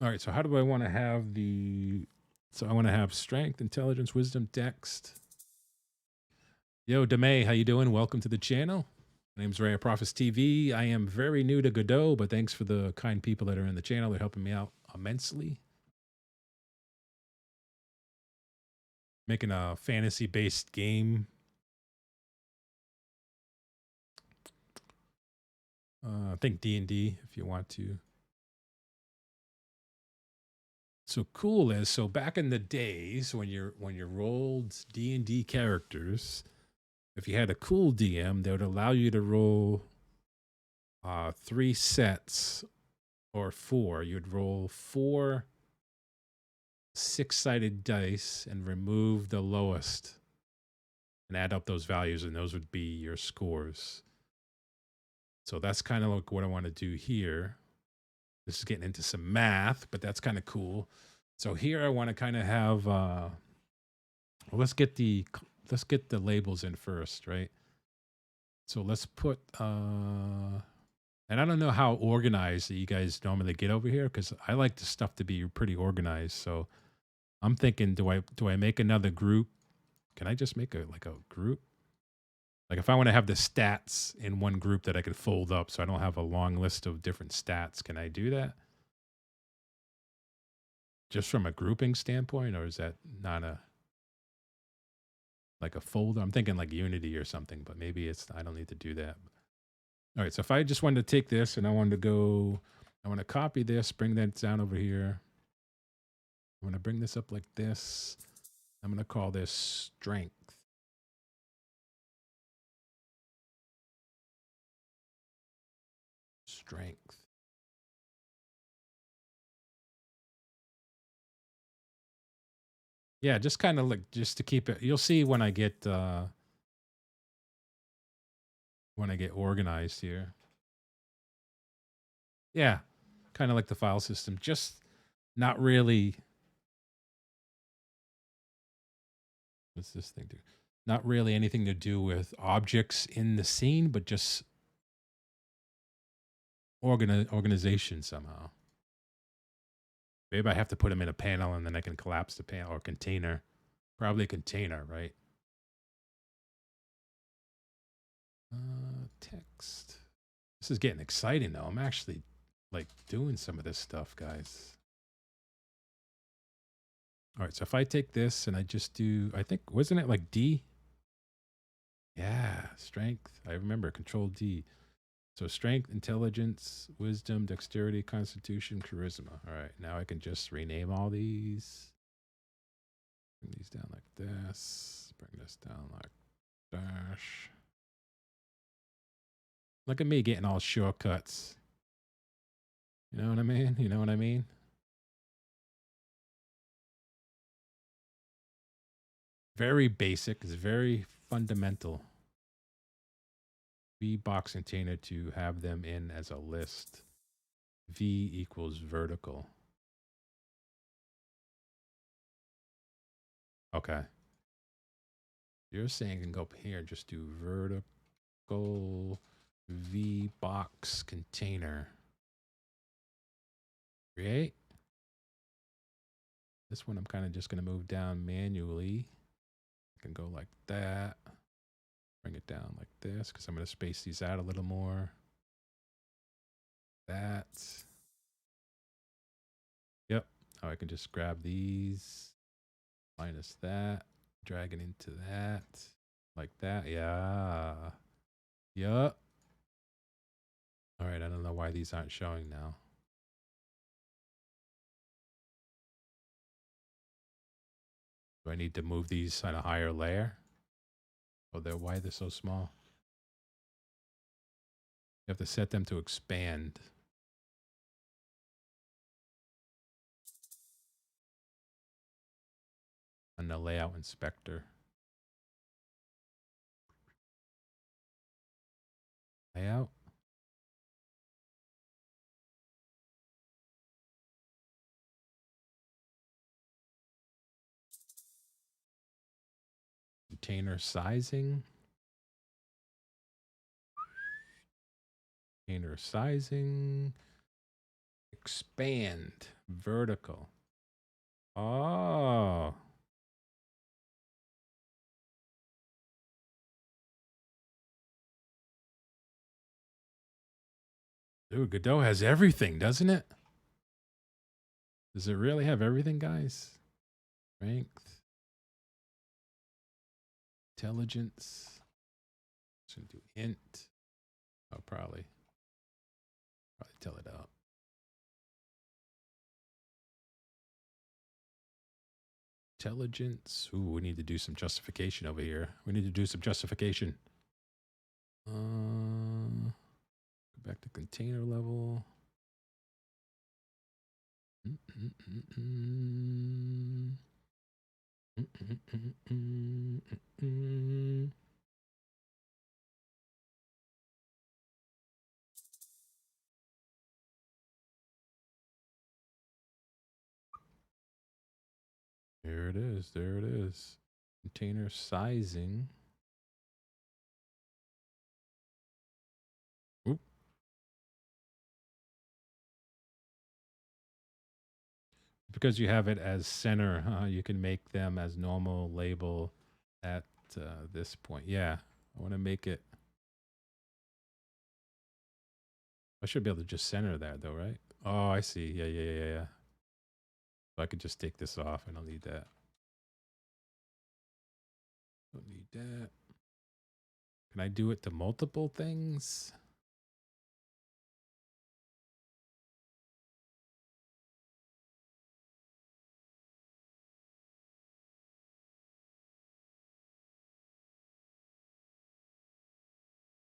All right, so how do I want to have the... So I want to have strength, intelligence, wisdom, text. Yo, Demay, how you doing? Welcome to the channel. My name's Ray of Prophets TV. I am very new to Godot, but thanks for the kind people that are in the channel. They're helping me out immensely. Making a fantasy-based game. I think D&D if you want to. So cool is, so back in the days when you rolled D&D characters, if you had a cool DM, they would allow you to roll 3 sets or 4. You'd roll 4 6-sided dice and remove the lowest and add up those values, and those would be your scores. So that's kind of like what I want to do here. This is getting into some math, but that's kind of cool. So here I want to kind of have let's get the labels in first, right? So let's put and I don't know how organized that you guys normally get over here, because I like the stuff to be pretty organized. So I'm thinking, do I make another group? Can I just make a group? Like if I want to have the stats in one group that I could fold up so I don't have a long list of different stats, can I do that? Just from a grouping standpoint, or is that not like a folder? I'm thinking like Unity or something, but maybe I don't need to do that. All right, so if I just wanted to take this and I want to copy this, bring that down over here. I'm going to bring this up like this. I'm going to call this strength. Strength. Yeah, just kind of like, just to keep it. You'll see when I get organized here. Yeah, kind of like the file system, just not really. What's this thing do? Not really anything to do with objects in the scene, but just organization somehow. Maybe I have to put them in a panel and then I can collapse the panel, or container. Probably a container, right? Text. This is getting exciting though. I'm actually like doing some of this stuff, guys. All right, so if I take this and I just do, I think, wasn't it like D? Yeah, strength. I remember, Control D. So strength, intelligence, wisdom, dexterity, constitution, charisma. All right, now I can just rename all these. Bring these down like this. Bring this down like dash. Look at me getting all shortcuts. You know what I mean? You know what I mean? Very basic. It's very fundamental. V box container to have them in as a list. V equals vertical. Okay. You're saying you can go up here and just do vertical V box container. Create. This one I'm kind of just going to move down manually. I can go like that. bring it down like this because I'm going to space these out a little more. That. Yep. Now I can just grab these, minus that, drag it into that, like that. Yeah. Yup. All right, I don't know why these aren't showing now. Do I need to move these on a higher layer? Oh, why they're so small? You have to set them to expand. On the layout inspector. Layout. Container sizing. Container sizing. Expand. Vertical. Oh. Dude, Godot has everything, doesn't it? Does it really have everything, guys? Strength. Intelligence. Should do int. Oh, probably tell it out. Intelligence. Ooh, we need to do some justification over here. We need to do some justification. Go back to container level. There it is. There it is. Container sizing. Oop. Because you have it as center, you can make them as normal label at this point. Yeah, I want to make it. I should be able to just center that though, right? Oh, I see. Yeah. So I could just take this off. I don't need that. Don't need that. Can I do it to multiple things?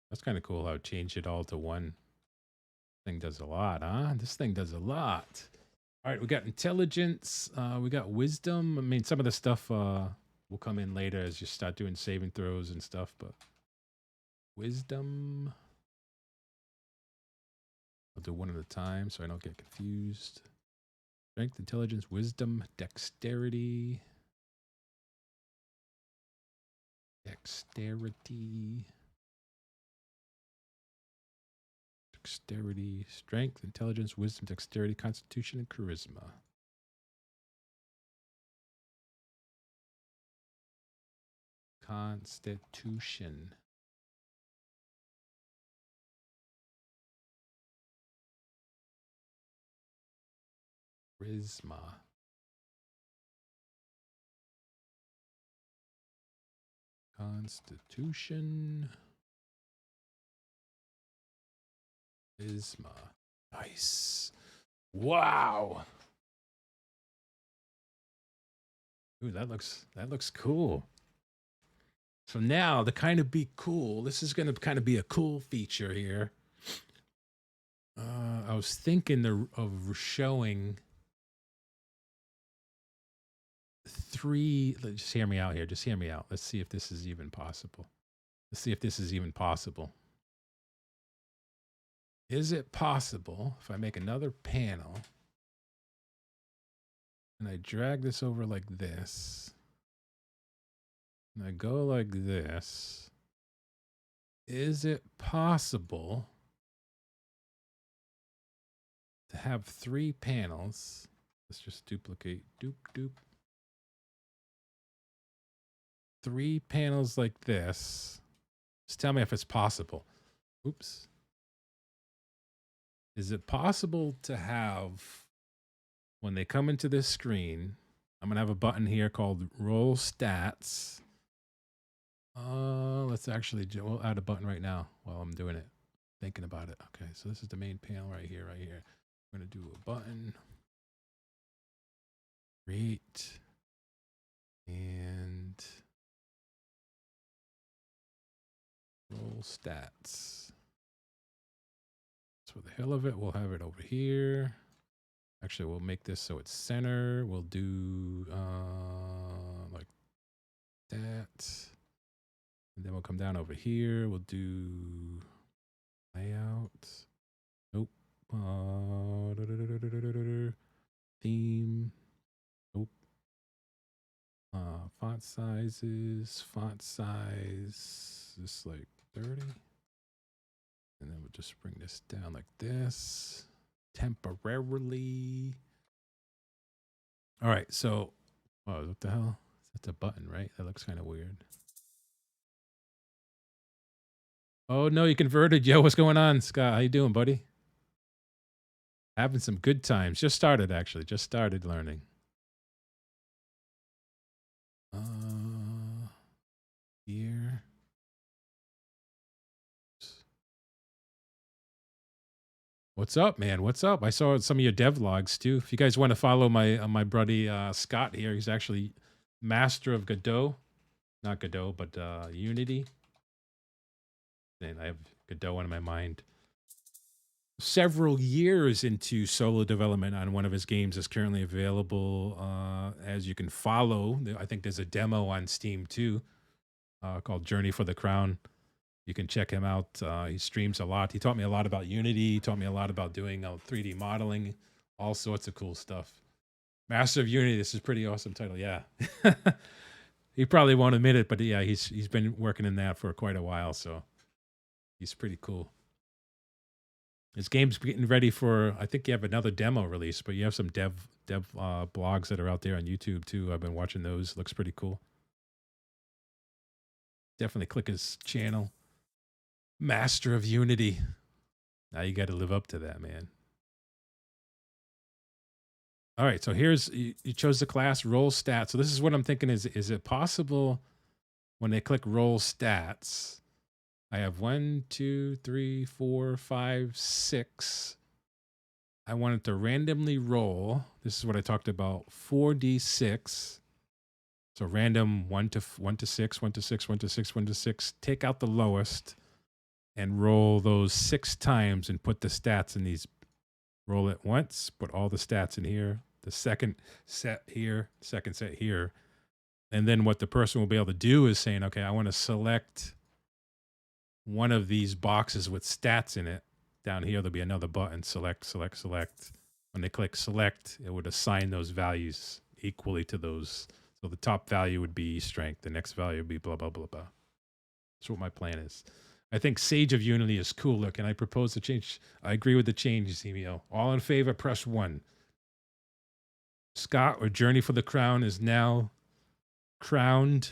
That's kind of cool how it changed it all to one. Thing does a lot, huh? This thing does a lot. All right, we got intelligence. We got wisdom. I mean, some of the stuff will come in later as you start doing saving throws and stuff, but wisdom. I'll do one at a time so I don't get confused. Strength, intelligence, wisdom, dexterity. Dexterity. Dexterity, strength, intelligence, wisdom, dexterity, constitution, and charisma. Constitution. Charisma. Constitution. Charisma. Nice. Wow. Ooh, that looks cool. So now to kind of be cool, this is going to kind of be a cool feature here. I was thinking of showing three. Just hear me out here. Just hear me out. Let's see if this is even possible. Let's see if this is even possible. Is it possible if I make another panel and I drag this over like this and I go like this? Is it possible to have three panels? Let's just duplicate. Doop. Three panels like this. Just tell me if it's possible. Oops. Is it possible to have, when they come into this screen, I'm going to have a button here called Roll Stats. Let's actually, we'll add a button right now while I'm doing it, thinking about it. Okay, so this is the main panel right here, right here. I'm going to do a button. Create. And roll stats. So for the hell of it, we'll have it over here. Actually, we'll make this so it's center. We'll do like that. And then we'll come down over here. We'll do layout. Nope. Theme. Nope. Font sizes. Font size. Just like 30. And then we'll just bring this down like this. Temporarily. All right, so, oh, what the hell? That's a button, right? That looks kind of weird. Oh, no, you converted. Yo, what's going on, Scott? How you doing, buddy? Having some good times. Just started, actually. Just started learning. Here. What's up, man? What's up? I saw some of your devlogs too. If you guys want to follow my buddy Scott here, he's actually master of Godot, not Godot, but Unity. And I have Godot in my mind. Several years into solo development on one of his games is currently available. As you can follow, I think there's a demo on Steam too, called Journey for the Crown. You can check him out. He streams a lot. He taught me a lot about Unity. He taught me a lot about doing 3D modeling, all sorts of cool stuff. Master of Unity. This is a pretty awesome title. Yeah. He probably won't admit it, but yeah, he's been working in that for quite a while, so he's pretty cool. His game's getting ready for, I think you have another demo release, but you have some dev blogs that are out there on YouTube too. I've been watching those. Looks pretty cool. Definitely click his channel. Master of Unity. Now you got to live up to that, man. All right, so here's, you chose the class roll stats. So this is what I'm thinking is it possible when they click roll stats, I have 1, 2, 3, 4, 5, 6. I want it to randomly roll. This is what I talked about, 4d6. So random 1 to 6, 1 to 6, 1 to 6, 1 to 6. Take out the lowest and roll those 6 times and put the stats in these. Roll it once, put all the stats in here. The second set here, second set here. And then what the person will be able to do is saying, okay, I want to select one of these boxes with stats in it. Down here, there'll be another button, select, select, select. When they click select, it would assign those values equally to those. So the top value would be strength. The next value would be blah, blah, blah, blah. That's what my plan is. I think Sage of Unity is cooler. Can I propose the change? I agree with the change, CMO. All in favor, press 1. Scott, or Journey for the Crown, is now crowned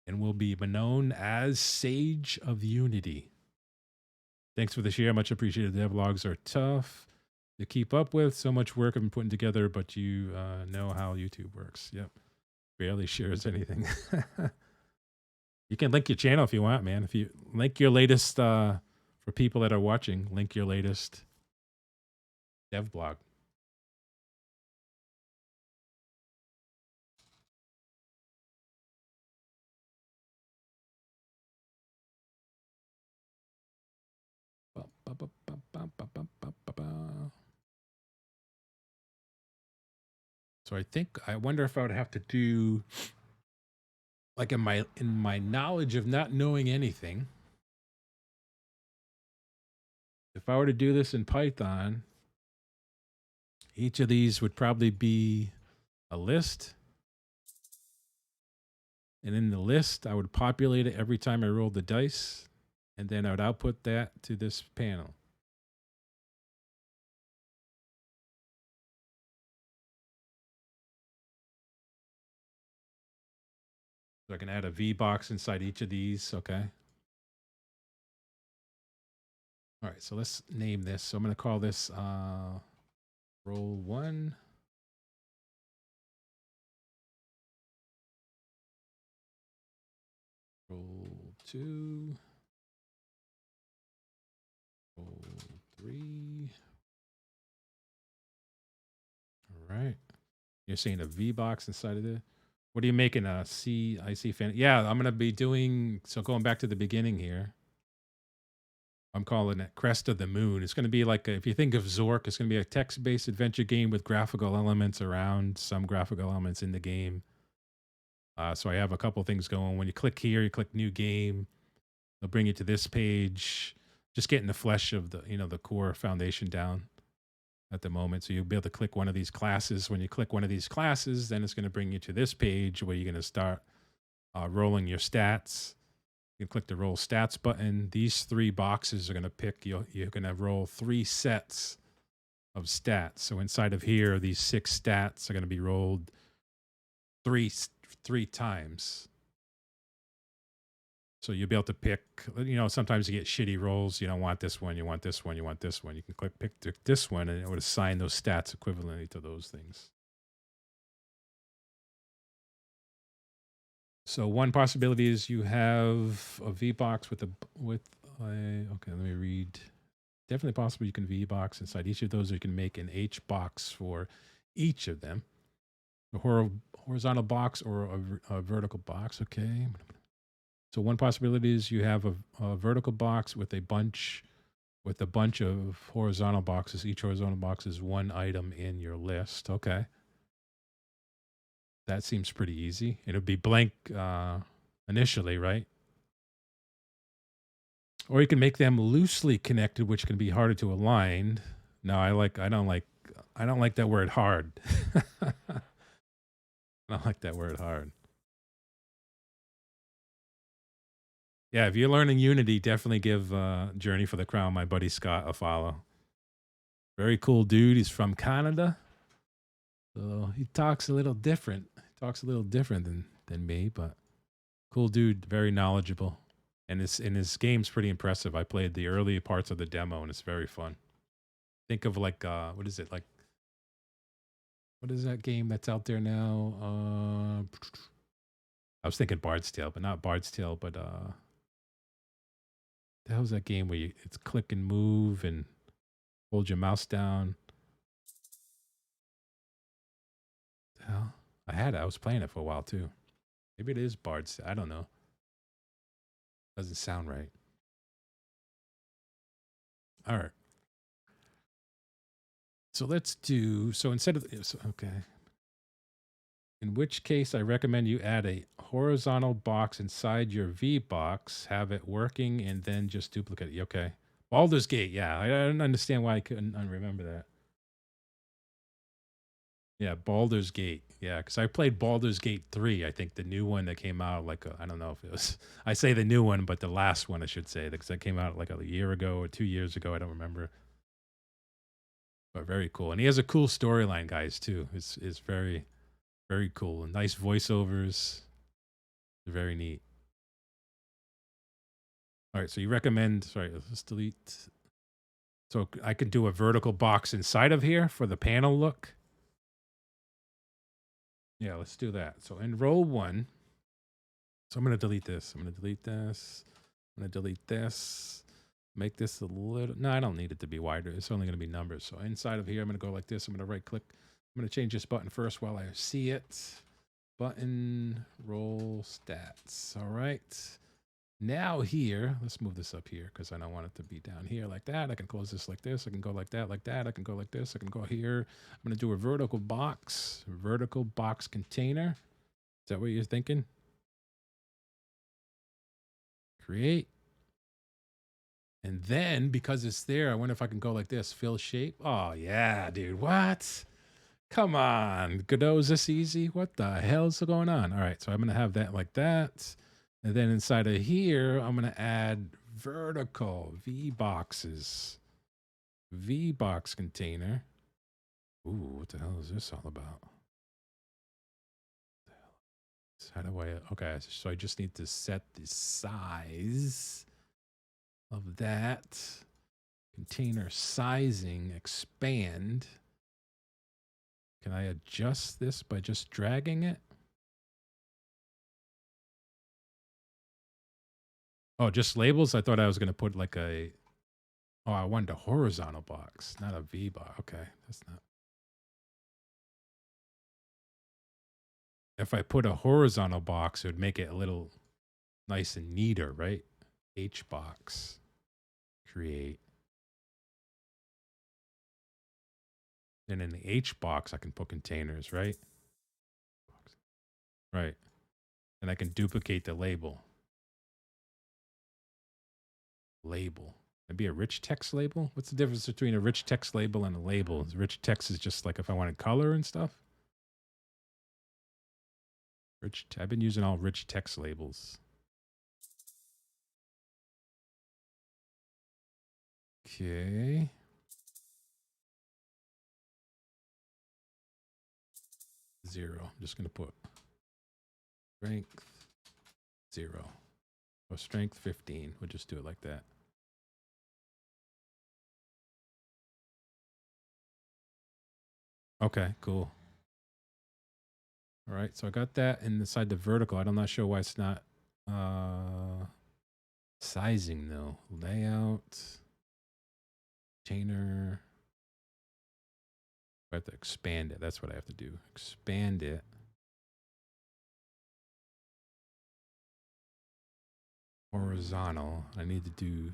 and will be known as Sage of Unity. Thanks for the share. Much appreciated. The devlogs are tough to keep up with. So much work I've been putting together, but you know how YouTube works. Yep. Barely shares anything. You can link your channel if you want, man. If you link your latest, for people that are watching, link your latest dev blog. So I wonder if I would have to do, like in my knowledge of not knowing anything, if I were to do this in Python, each of these would probably be a list. And in the list, I would populate it every time I rolled the dice. And then I would output that to this panel. So I can add a V box inside each of these. Okay. All right, so let's name this. So I'm going to call this roll 1. Roll 2. Roll 3. All right. You're saying a V box inside of it. What are you making? A CIC fan? Yeah, I'm going to be doing. So going back to the beginning here, I'm calling it Crest of the Moon. It's going to be like, if you think of Zork, it's going to be a text based adventure game with graphical elements around, some graphical elements in the game. So I have a couple things going. When you click here, you click new game, they'll bring you to this page. Just getting the flesh of the core foundation down at the moment. So you'll be able to click one of these classes. When you click one of these classes, then it's going to bring you to this page where you're going to start rolling your stats. You click the roll stats button. These 3 boxes are going to pick, you're going to roll 3 sets of stats. So inside of here, these 6 stats are going to be rolled three times. So you'll be able to pick, sometimes you get shitty rolls. You don't want this one. You want this one. You want this one. You can pick this one, and it would assign those stats equivalently to those things. So one possibility is you have a V box with okay, let me read. Definitely possible you can V box inside each of those, or you can make an H box for each of them. A horizontal box or a vertical box. Okay. So one possibility is you have a vertical box with a bunch of horizontal boxes. Each horizontal box is one item in your list. Okay. That seems pretty easy. It'll be blank initially, right? Or you can make them loosely connected, which can be harder to align. No, I don't like that word hard. I don't like that word hard. Yeah, if you're learning Unity, definitely give Journey for the Crown, my buddy Scott, a follow. Very cool dude. He's from Canada. So he talks a little different. He talks a little different than me, but cool dude, very knowledgeable. And his game's pretty impressive. I played the early parts of the demo and it's very fun. Think of like what is it? Like what is that game that's out there now? I was thinking Bard's Tale, but not Bard's Tale, but the hell's that game where it's click and move and hold your mouse down? The hell? I was playing it for a while too. Maybe it is Bard's Tale. I don't know. Doesn't sound right. All right. So let's do instead of okay. In which case, I recommend you add a horizontal box inside your V box, have it working, and then just duplicate it. Okay. Baldur's Gate. Yeah, I don't understand why I couldn't remember that. Yeah, Baldur's Gate. Yeah, because I played Baldur's Gate 3, I think the new one that came out I don't know if it was, I say the new one, but the last one I should say, because that came out like a year ago or 2 years ago. I don't remember. But very cool. And he has a cool storyline, guys, too. It's very, very cool. And nice voiceovers. Very neat. All right, so you recommend, sorry, let's delete. So I could do a vertical box inside of here for the panel look. Yeah, let's do that. So in row 1, so I'm going to delete this. I'm going to delete this. I'm going to delete this. Make this a little, no, I don't need it to be wider. It's only going to be numbers. So inside of here, I'm going to go like this. I'm going to right click. I'm going to change this button first while I see it. Button, roll stats. All right. Now here, let's move this up here because I don't want it to be down here like that. I can close this like this. I can go like that, like that. I can go like this. I can go here. I'm going to do a vertical box container. Is that what you're thinking? Create. And then because it's there, I wonder if I can go like this, fill shape. Oh yeah, dude. What? Come on. Godot, is this easy? What the hell's going on? All right, so I'm going to have that like that. And then inside of here, I'm going to add vertical V boxes. V box container. Ooh, what the hell is this all about? How do I, okay, so I just need to set the size of that. Container sizing, expand. Can I adjust this by just dragging it? Oh, just labels? I thought I was going to put like a... Oh, I wanted a horizontal box, not a V box. Okay, that's not... If I put a horizontal box, it would make it a little nice and neater, right? H box. Create. Then in the H box, I can put containers, right? Right. And I can duplicate the label. Label. Maybe a rich text label? What's the difference between a rich text label and a label? Rich text is just like if I wanted color and stuff. I've been using all rich text labels. Okay. Zero. I'm just going to put strength 0. Or strength 15. We'll just do it like that. Okay, cool. All right, so I got that inside the vertical. I'm not sure why it's not sizing though. Layout, container. I have to expand it. That's what I have to do. Expand it. Horizontal. I need to do...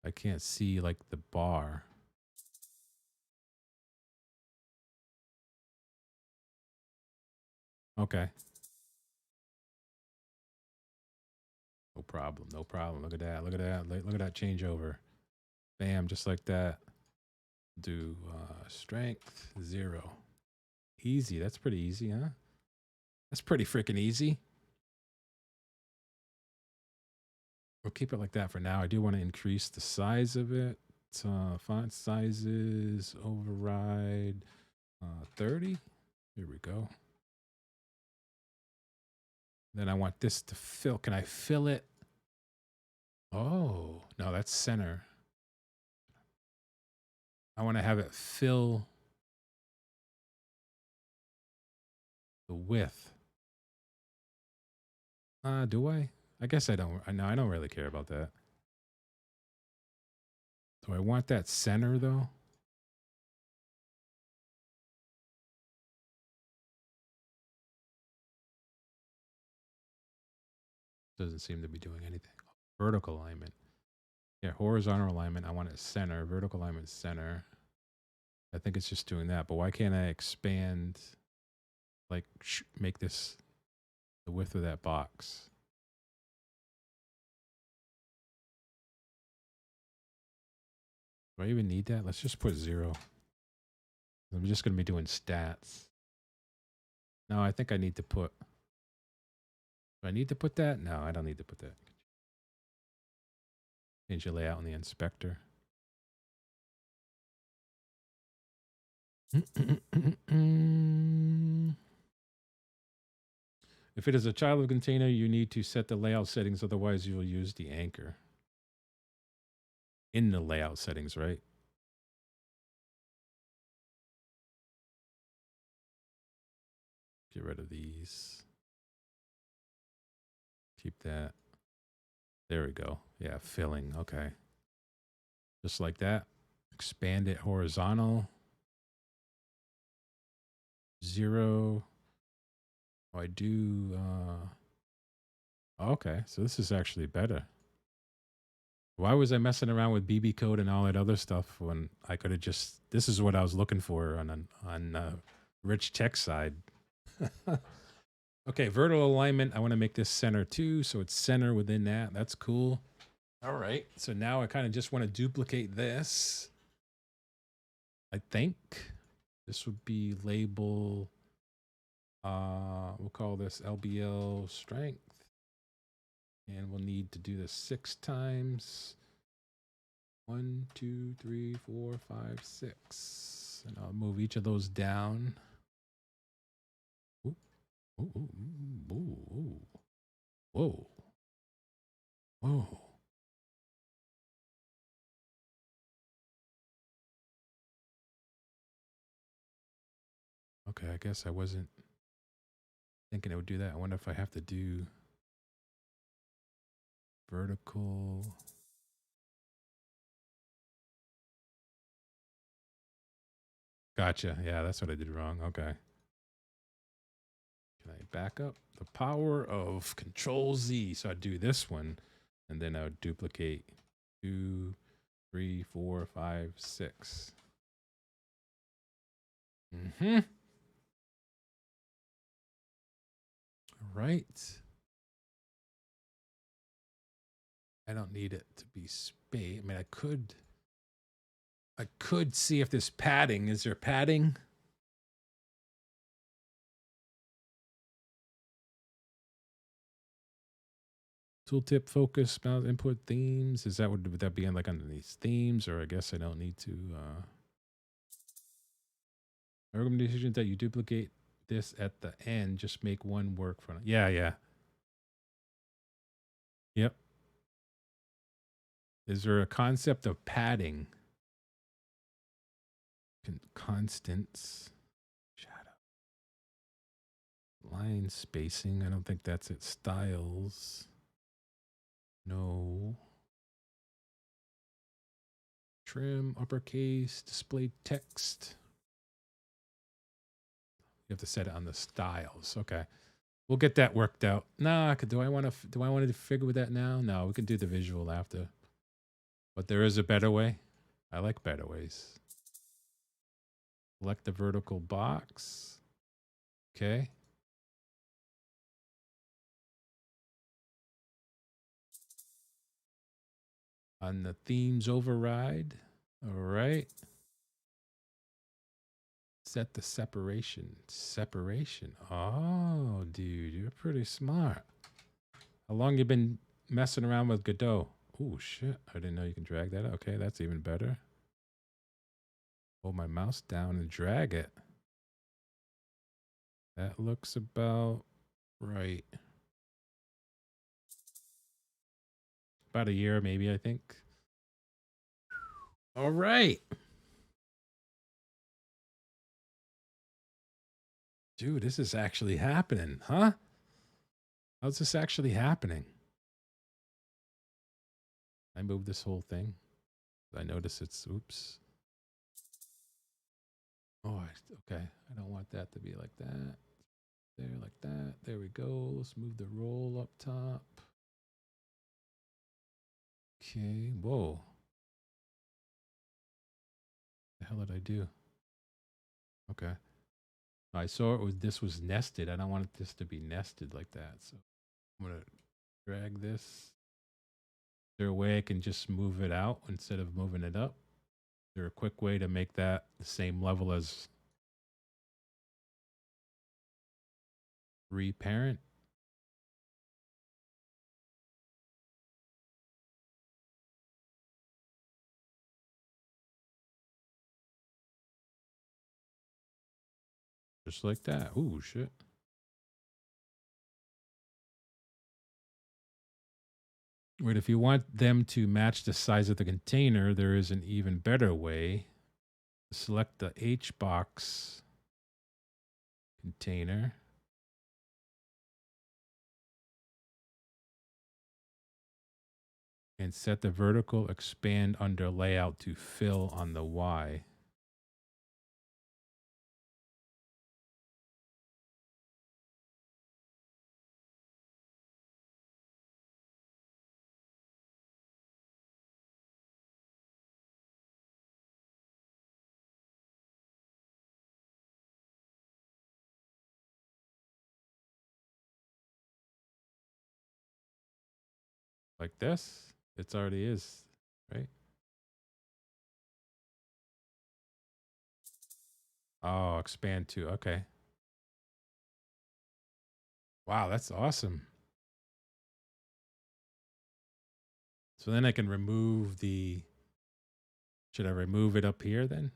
I can't see like the bar. Okay. No problem. No problem. Look at that. Look at that. Look at that changeover. Bam, just like that. Do strength 0. Easy. That's pretty easy, huh? That's pretty freaking easy. We'll keep it like that for now. I do want to increase the size of it. Font sizes, override 30. Here we go. Then I want this to fill. Can I fill it? Oh, no, that's center. I want to have it fill the width. Do I? I guess I don't. No, I don't really care about that. Do I want that center though? Doesn't seem to be doing anything. Vertical alignment. Yeah, horizontal alignment. I want it center. Vertical alignment center. I think it's just doing that. But why can't I expand? Like make this the width of that box? Do I even need that? Let's just put 0. I'm just going to be doing stats. No, I think I need to put... Do I need to put that? No, I don't need to put that. Change the layout in the inspector. If it is a child of a container, you need to set the layout settings. Otherwise, you will use the anchor. In the layout settings, right? Get rid of these. Keep that. There we go. Yeah, filling. Okay. Just like that. Expand it horizontal. 0. Oh, I do. Okay, so this is actually better. Why was I messing around with BB code and all that other stuff when I could have just... This is what I was looking for on rich text side. Okay, vertical alignment. I want to make this center too, so it's center within that. That's cool. All right, so now I kind of just want to duplicate this. I think this would be label... we'll call this LBL strength. And we'll need to do this 6 times. 1, 2, 3, 4, 5, 6. And I'll move each of those down. Oop. Ooh, ooh, ooh, ooh. Whoa. Whoa. Okay, I guess I wasn't thinking it would do that. I wonder if I have to do vertical. Gotcha. Yeah, that's what I did wrong. Okay. Can I back up? The power of Control Z. So I do this one, and then I would duplicate 2, 3, 4, 5, 6. Mm-hmm. All right. I don't need it to be space. I mean, I could see if there's padding. Is there padding? Tooltip focus mouse input themes. Is that would that be in like underneath themes, or I guess I don't need to recommendation that you duplicate this at the end, just make one work for yeah, yeah. Yep. Is there a concept of padding? Constants. Shadow. Line spacing. I don't think that's it. Styles. No. Trim, uppercase, display text. You have to set it on the styles. Okay. We'll get that worked out. Nah, do I want to figure with that now? No, we can do the visual after. But there is a better way. I like better ways. Select the vertical box. Okay. On the themes override. All right. Set the separation. Separation. Oh, dude, you're pretty smart. How long you been messing around with Godot? Oh, shit. I didn't know you can drag that. Okay, that's even better. Hold my mouse down and drag it. That looks about right. About a year, maybe, I think. All right. Dude, this is actually happening, huh? How's this actually happening? I moved this whole thing. I notice it's, oops. Oh, okay. I don't want that to be like that. There, like that. There we go. Let's move the roll up top. Okay. Whoa. The hell did I do? Okay. I saw it was this was nested. I don't want this to be nested like that. So I'm gonna drag this. Is there a way I can just move it out instead of moving it up? Is there a quick way to make that the same level as reparent? Just like that. Ooh, shit. Wait, if you want them to match the size of the container, there is an even better way. Select the H box container. And set the vertical expand under layout to fill on the Y. Like this. It already is, right? Oh, expand to. Okay. Wow, that's awesome. So then I can remove the. Should I remove it up here then?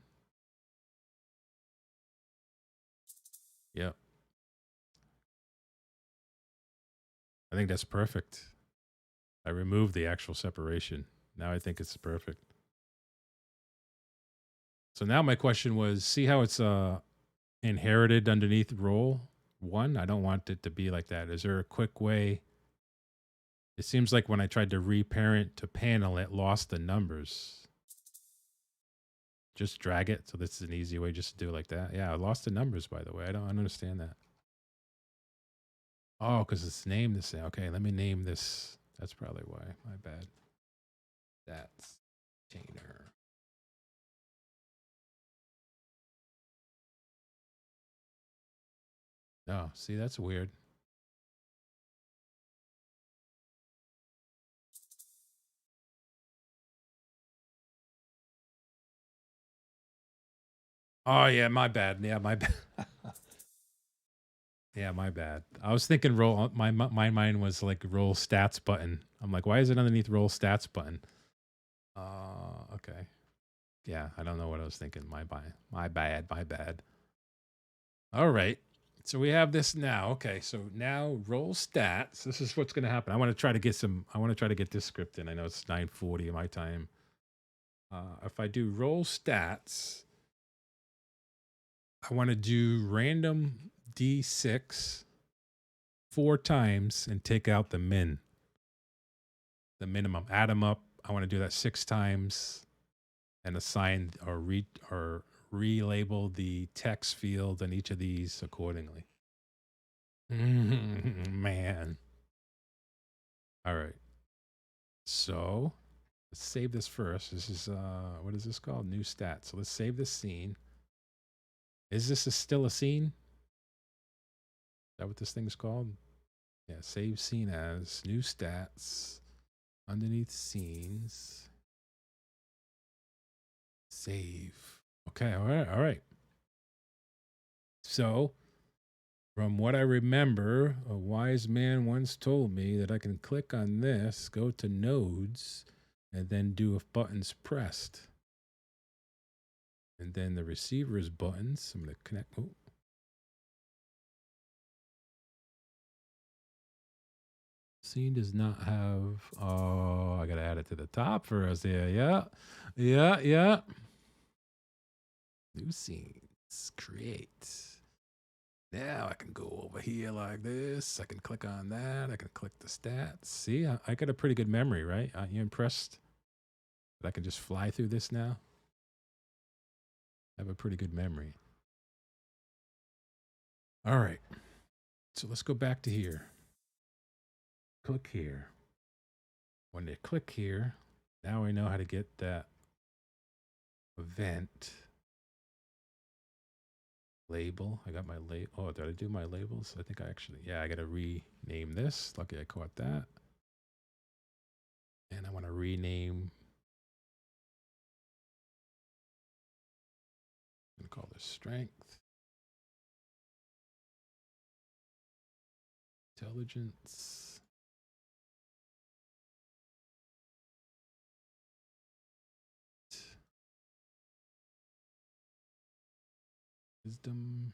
Yep. I think that's perfect. I removed the actual separation. Now I think it's perfect. So now my question was, see how it's inherited underneath roll one? I don't want it to be like that. Is there a quick way? It seems like when I tried to reparent to panel, it lost the numbers. Just drag it. So this is an easy way just to do it like that. Yeah, I lost the numbers, by the way. I don't understand that. Oh, because it's named the same. Okay, let me name this. That's probably why. My bad. That's container. Oh, see, that's weird. Oh yeah, my bad. Yeah, my bad. Yeah, my bad. I was thinking roll. My mind was like roll stats button. I'm like, why is it underneath roll stats button? Okay. Yeah, I don't know what I was thinking. My bad. My bad. My bad. All right. So we have this now. Okay. So now roll stats. This is what's going to happen. I want to try to get some. I want to try to get this script in. I know it's 9:40 my time. If I do roll stats, I want to do random d6 4 times and take out the minimum. Add them up. I want to do that 6 times and assign or relabel the text field in each of these accordingly. Man. All right. So let's save this first. This is what is this called? New stat. So let's save this scene. Is this still a scene? Is that what this thing's called? Yeah, save scene as new stats. Underneath scenes. Save. Okay, all right, all right. So, from what I remember, a wise man once told me that I can click on this, go to nodes, and then do if buttons pressed. And then the receiver's buttons. I'm going to connect. Oh. Scene does not have. Oh, I got to add it to the top for us here. Yeah. Yeah. Yeah. New scenes. Create. Now I can go over here like this. I can click on that. I can click the stats. See, I got a pretty good memory, right? Are you impressed that I can just fly through this now? I have a pretty good memory. All right. So let's go back to here. Click here. When they click here, now I know how to get that event label. I got my label. Oh, did I do my labels? I think I actually, yeah, I got to rename this. Lucky I caught that. And I want to rename. I'm going to call this strength. Intelligence. Wisdom.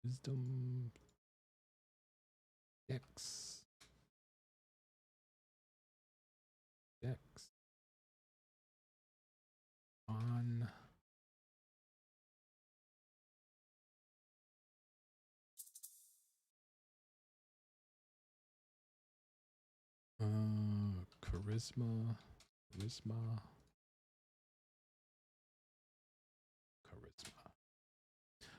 Wisdom. X. X. On. Charisma. Charisma. Charisma.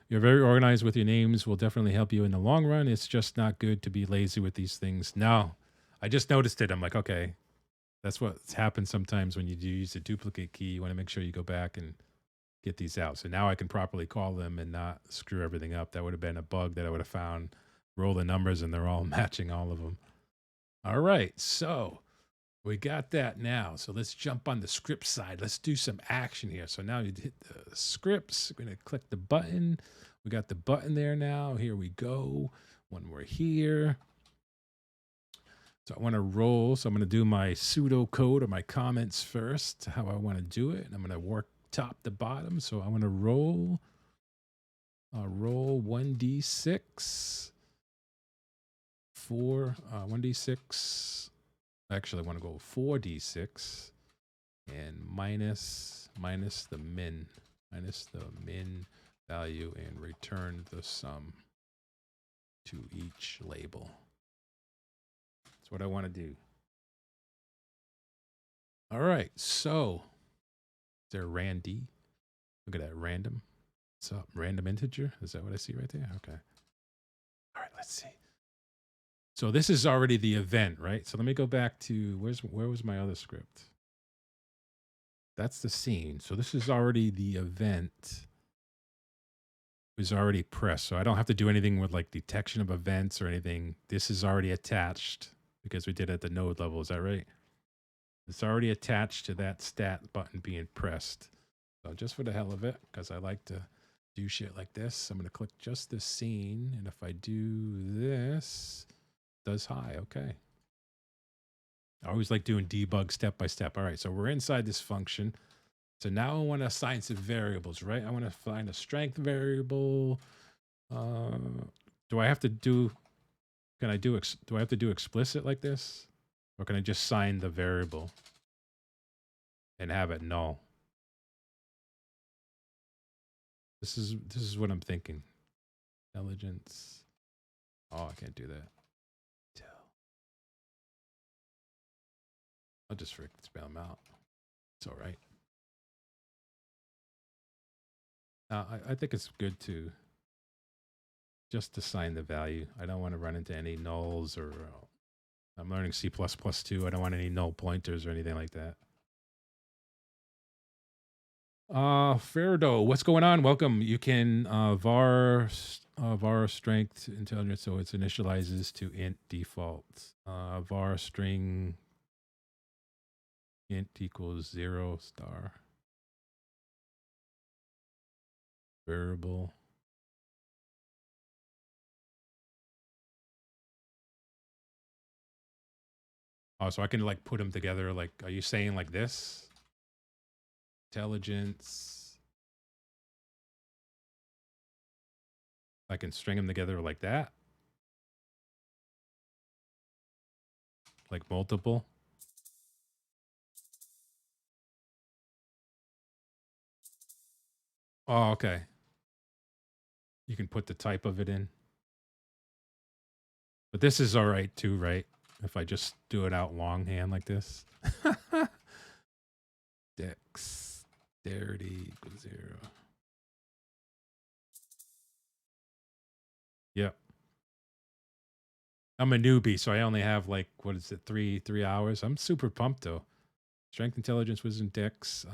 You're very organized with your names. Will definitely help you in the long run. It's just not good to be lazy with these things. No, I just noticed it. I'm like, okay, that's what's happened sometimes when you do use a duplicate key. You want to make sure you go back and get these out. So now I can properly call them and not screw everything up. That would have been a bug that I would have found. Roll the numbers and they're all matching all of them. All right, so we got that now. So let's jump on the script side. Let's do some action here. So now you hit the scripts. We're going to click the button. We got the button there now. Here we go. When we're here. So I want to roll. So I'm going to do my pseudo code or my comments first, how I want to do it. And I'm going to work top to bottom. So I want to roll Roll 1d6 for 1d6. Actually, I want to go 4d6 and minus the min value and return the sum to each label. That's what I want to do. All right, so is there randy? Look at that, random. What's up? Random integer? Is that what I see right there? Okay. All right, let's see. So this is already the event, right? So let me go back to where was my other script? That's the scene. So this is already the event. Is already pressed. So I don't have to do anything with like detection of events or anything. This is already attached because we did it at the node level. Is that right? It's already attached to that stat button being pressed. So just for the hell of it, because I like to do shit like this, I'm going to click just the scene. And if I do this, it does high. Okay. I always like doing debug step by step. All right. So we're inside this function. So now I want to assign some variables, right? I want to find a strength variable. Do I have to do, do I have to do explicit like this? Or can I just sign the variable and have it null? This is what I'm thinking. Intelligence. Oh, I can't do that. I'll just spell them out. It's all right. I think it's good to just assign the value. I don't want to run into any nulls or I'm learning C++ too. I don't want any null pointers or anything like that. Ferdo, what's going on? Welcome. You can var strength intelligence, so it initializes to int default. Var string int equals 0 star. Variable. Oh, so I can like put them together. Like, are you saying like this? Intelligence. I can string them together like that. Like multiple. Oh, okay. You can put the type of it in. But this is all right too, right? If I just do it out longhand like this. Dexterity equals 0. Yep. I'm a newbie, so I only have like, what is it, 3 hours? I'm super pumped though. Strength, intelligence, wisdom, dex,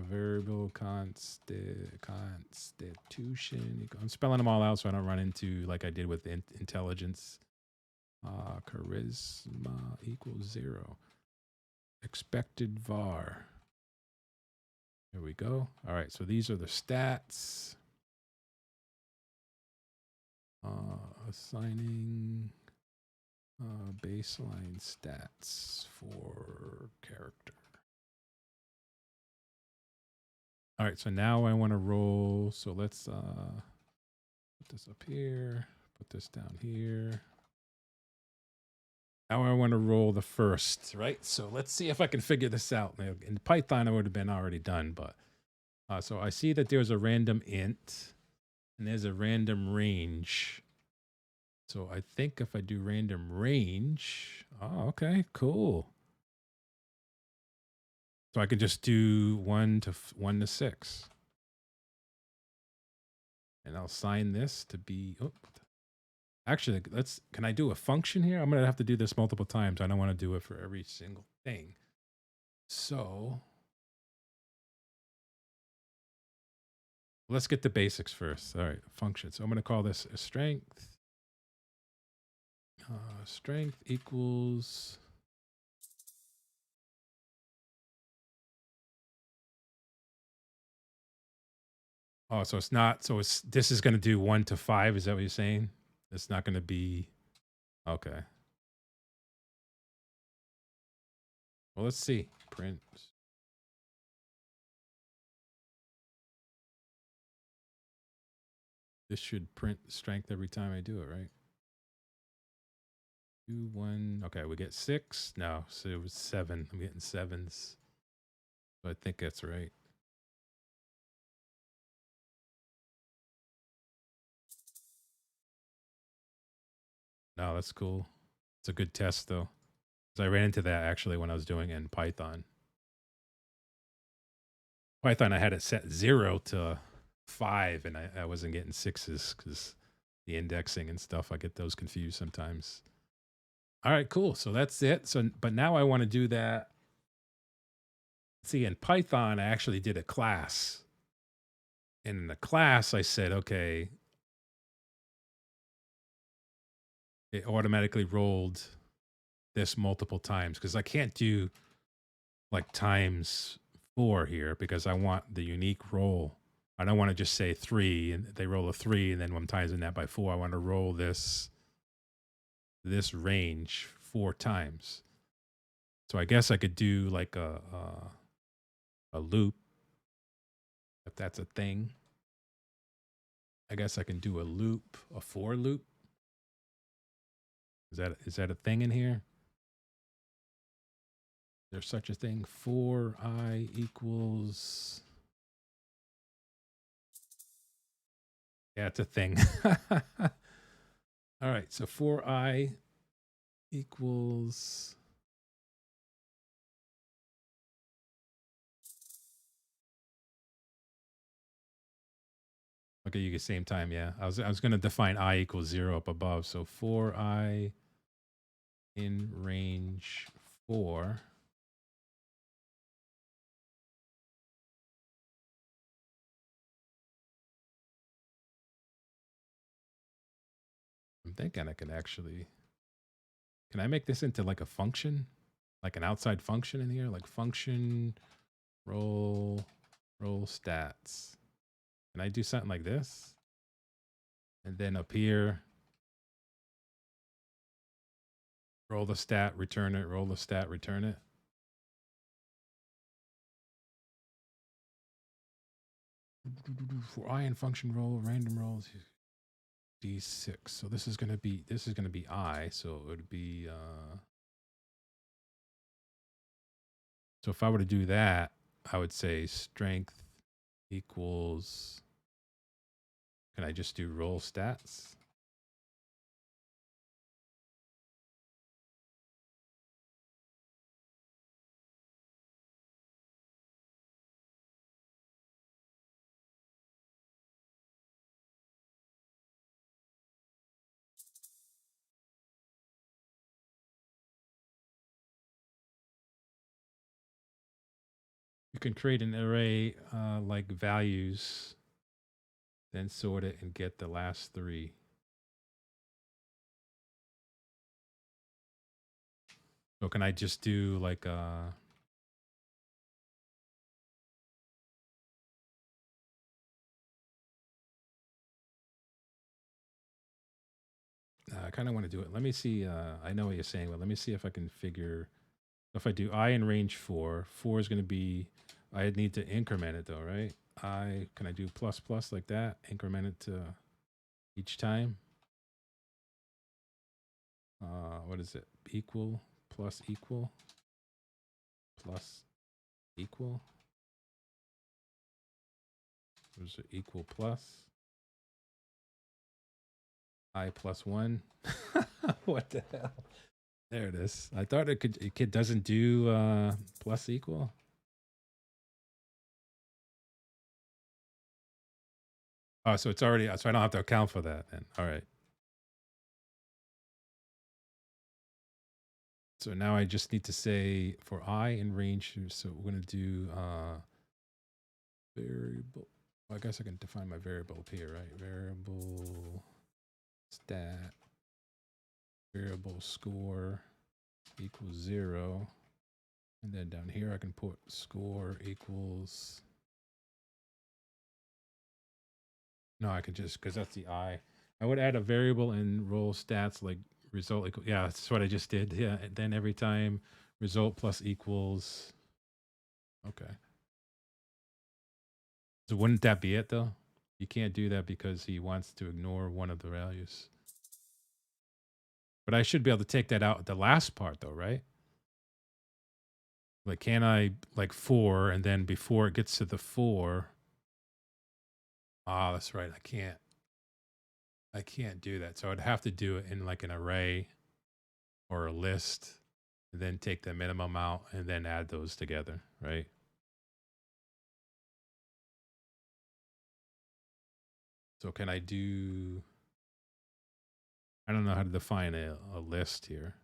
variable, constitution. I'm spelling them all out so I don't run into like I did with intelligence. Charisma equals 0. Expected var. There we go. All right, so these are the stats. Assigning baseline stats for character. All right, so now I want to roll. So let's put this up here, put this down here. Now I want to roll the first, right? So let's see if I can figure this out. In Python, it would have been already done, but so I see that there's a random int and there's a random range. So I think if I do random range, oh, okay, cool. So I can just do 1 to 6. And I'll sign this to be, oh, actually, can I do a function here? I'm going to have to do this multiple times. I don't want to do it for every single thing. So let's get the basics first. All right, function. So I'm going to call this a strength. Strength equals. Oh, so it's not. So this is going to do 1 to 5. Is that what you're saying? It's not going to be. Okay. Well, let's see. Print. This should print strength every time I do it, right? 2, 1. Okay, we get 6. No, so it was 7. I'm getting 7s. So I think that's right. No, that's cool. It's a good test, though. So I ran into that actually when I was doing it in Python. Python, I had it set 0 to 5, and I wasn't getting 6s because the indexing and stuff. I get those confused sometimes. All right, cool. So that's it. So, but now I want to do that. See, in Python, I actually did a class. And in the class, I said, okay, it automatically rolled this multiple times because I can't do like times 4 here because I want the unique roll. I don't want to just say 3 and they roll a 3 and then I'm timesing that by 4. I want to roll this range 4 times. So I guess I could do like a loop if that's a thing. I guess I can do a loop, a for loop. Is that a thing in here? There's such a thing. For I equals. Yeah, it's a thing. All right, so for I equals. Okay, you get same time. Yeah, I was going to define I equals 0 up above. So for I in range 4. I'm thinking I can actually. Can I make this into like a function? Like an outside function in here? Like function roll stats. Can I do something like this? And then up here, roll the stat, return it, roll the stat, return it. For I in function roll, random rolls, D6. So this is gonna be I. So it would be so if I were to do that, I would say strength equals. Can I just do roll stats? You can create an array like values, then sort it and get the last 3. So can I just do like I kind of want to do it. Let me see. I know what you're saying, but let me see if I can figure. If I do I in range 4, 4 is going to be. I need to increment it though, right? Can I do plus plus like that? Increment it to each time. What is it? Equal plus equal plus equal. What is it? Equal plus I plus 1. What the hell? There it is. I thought it doesn't do plus equal. Oh, so it's already, so I don't have to account for that then. All right. So now I just need to say for I in range, so we're going to do variable. Well, I guess I can define my variable up here, right? Variable stat, variable score equals 0. And then down here I can put score equals. No, I could just, because that's the I. I would add a variable and roll stats like result equal. Yeah, that's what I just did. Yeah, and then every time result plus equals. Okay. So wouldn't that be it though? You can't do that because he wants to ignore one of the values. But I should be able to take that out at the last part though, right? Like, can I, like 4, and then before it gets to the 4, ah, that's right. I can't do that. So I'd have to do it in like an array or a list, and then take the minimum out and then add those together, right? So can I do, I don't know how to define a list here.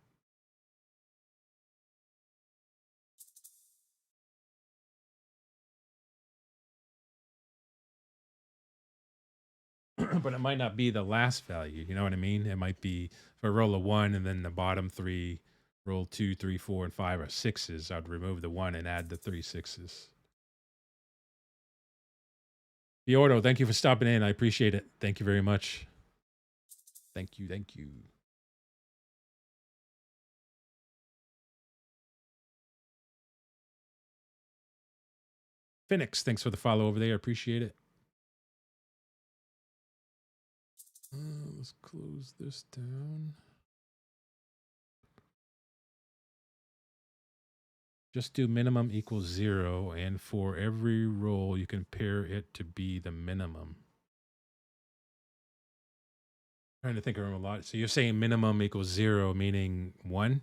But it might not be the last value. You know what I mean? It might be if I roll a 1 and then the bottom 3 roll 2, 3, 4, and 5 are sixes. I'd remove the 1 and add the 3 sixes. Fiordo, thank you for stopping in. I appreciate it. Thank you very much. Thank you. Thank you. Phoenix, thanks for the follow over there. I appreciate it. Let's close this down. Just do minimum equals 0, and for every roll, you can pair it to be the minimum. Trying to think of a lot. So you're saying minimum equals 0, meaning 1?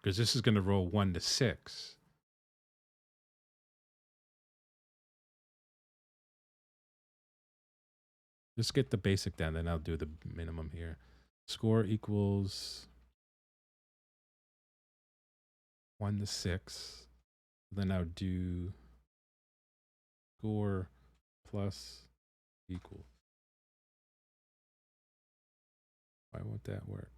Because this is going to roll 1 to 6. Just get the basic down, then I'll do the minimum here. Score equals 1 to 6. Then I'll do score plus equal. Why won't that work?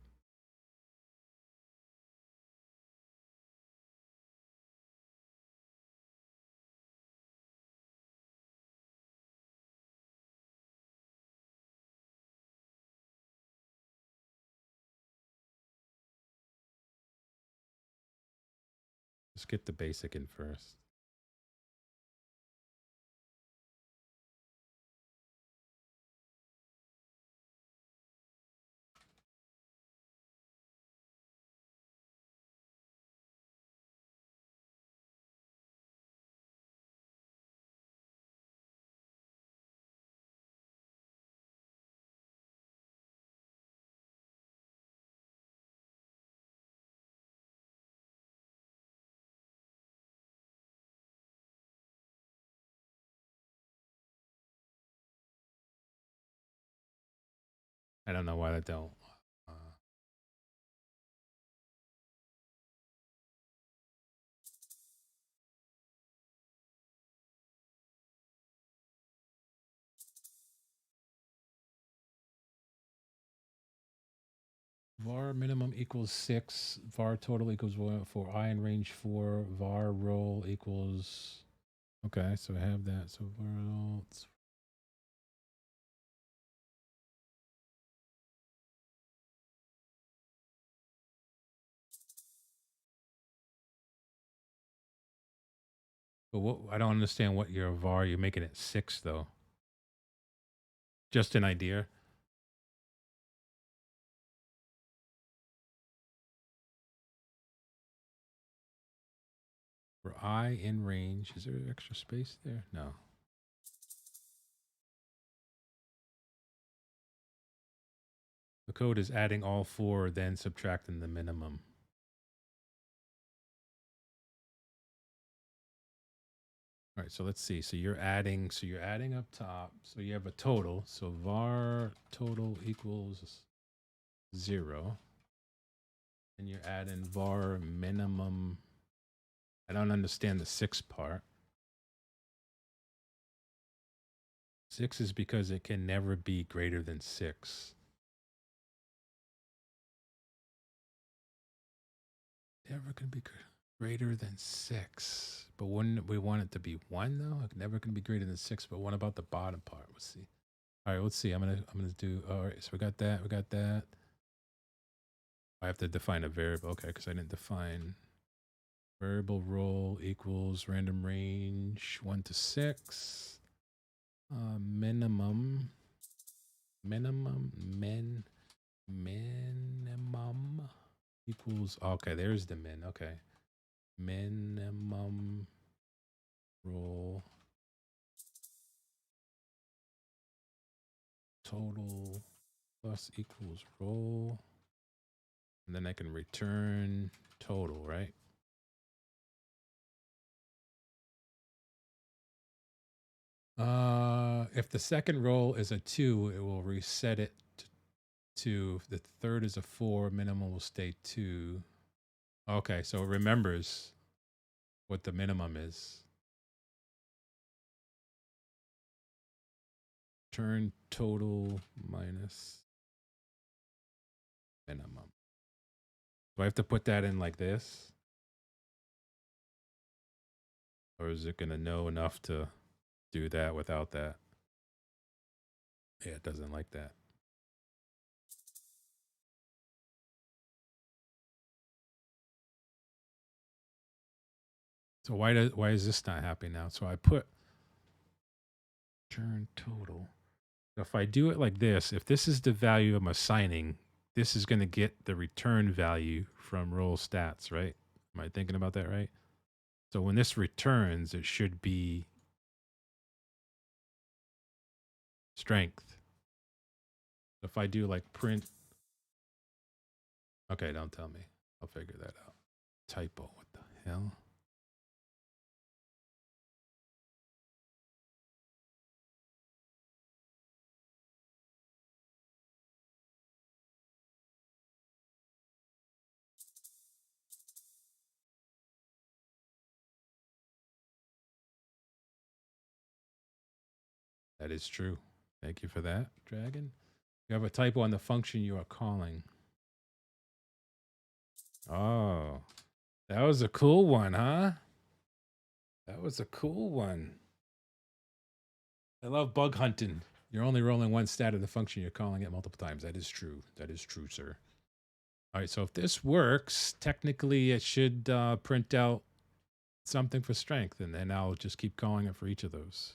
Let's get the basic in first. I don't know why that don't. Var minimum equals 6. Var total equals 1 for I in range 4. Var roll equals. Okay, so I have that. So var roll. But what, I don't understand what your var, you're making it 6 though. Just an idea. For I in range, is there extra space there? No. The code is adding all 4, then subtracting the minimum. All right, so let's see. So you're adding up top. So you have a total. So var total equals 0. And you're adding var minimum. I don't understand the 6 part. 6 is because it can never be greater than 6. Never can be greater than 6. But wouldn't we want it to be 1 though? It never can be greater than 6. But what about the bottom part? Let's see. All right, let's see. I'm gonna do. All right, so we got that. We got that. I have to define a variable. Okay, because I didn't define. Variable role equals random range 1 to 6. Minimum equals, okay, there's the min. Okay. Minimum roll total plus equals roll. And then I can return total, right? If the second roll is a 2, it will reset it to 2. If the third is a 4, minimum will stay 2. Okay, so it remembers what the minimum is. Turn total minus minimum. Do I have to put that in like this? Or is it going to know enough to do that without that? Yeah, it doesn't like that. So why is this not happy now? So I put turn total. If I do it like this, if this is the value I'm assigning, this is going to get the return value from roll stats, right? Am I thinking about that right? So when this returns, it should be strength. If I do like print, okay, don't tell me. I'll figure that out. Typo, what the hell? That is true. Thank you for that, Dragon. You have a typo on the function you are calling. Oh, that was a cool one, huh? That was a cool one. I love bug hunting. You're only rolling one stat of the function. You're calling it multiple times. That is true. That is true, sir. All right, so if this works, technically it should print out something for strength, and then I'll just keep calling it for each of those.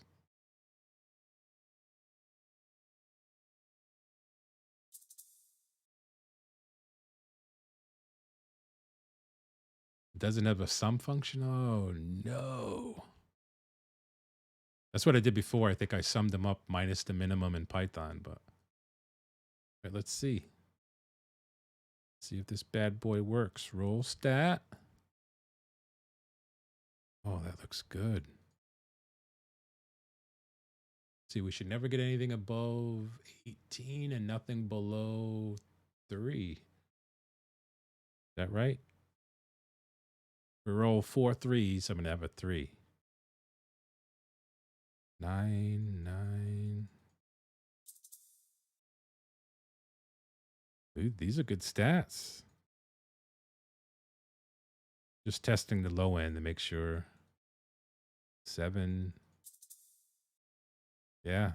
It doesn't have a sum function? Oh, no. That's what I did before. I think I summed them up minus the minimum in Python, but all right, let's see. See if this bad boy works. Roll stat. Oh, that looks good. See, we should never get anything above 18 and nothing below 3. Is that right? We roll 4 threes. I'm going to have a 3. 9, 9. Dude, these are good stats. Just testing the low end to make sure. 7. Yeah.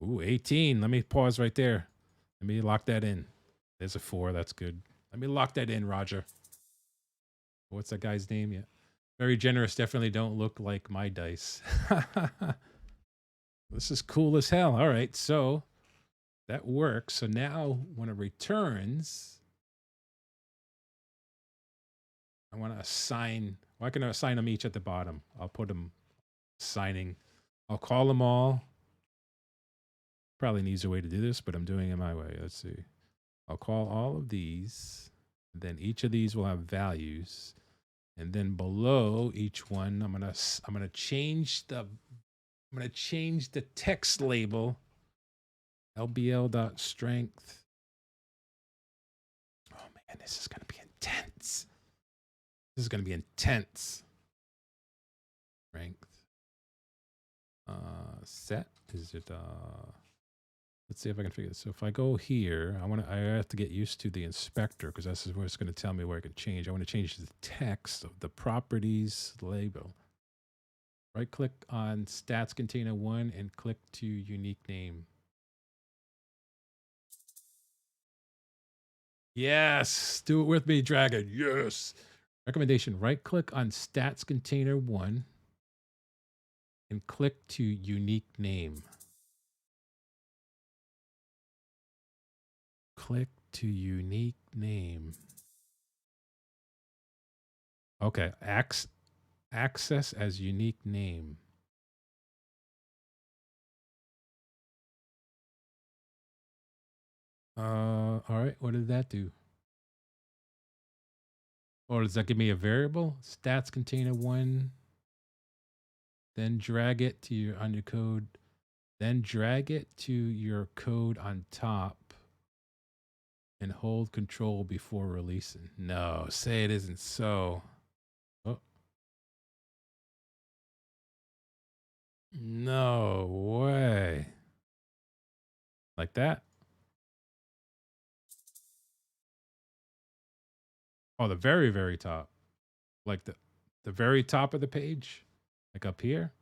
Ooh, 18. Let me pause right there. Let me lock that in. There's a 4. That's good. Let me lock that in, Roger. What's that guy's name? Yeah. Very generous. Definitely don't look like my dice. This is cool as hell. All right. So that works. So now when it returns, I want to assign. Well, I can assign them each at the bottom. I'll put them signing. I'll call them all. Probably an easier way to do this, but I'm doing it my way. Let's see. I'll call all of these. Then each of these will have values. And then below each one, I'm gonna change the text label. LBL.strength. Oh man, this is gonna be intense. This is gonna be intense. Strength. Set. Is it let's see if I can figure this. So if I go here, I have to get used to the inspector because this is where it's going to tell me where I can change. I want to change the text of the properties label. Right click on stats container 1 and click to unique name. Yes. Do it with me, Dragon. Yes. Recommendation, right click on stats container 1 and click to unique name. Click to unique name. Okay. Access as unique name. All right. What did that do? Or does that give me a variable? Stats container 1. Then drag it to your on your code. Then drag it to your code on top and hold control before releasing. No, say it isn't so. Oh, no way. Like that? Oh, the very, very top. Like the very top of the page? Like up here?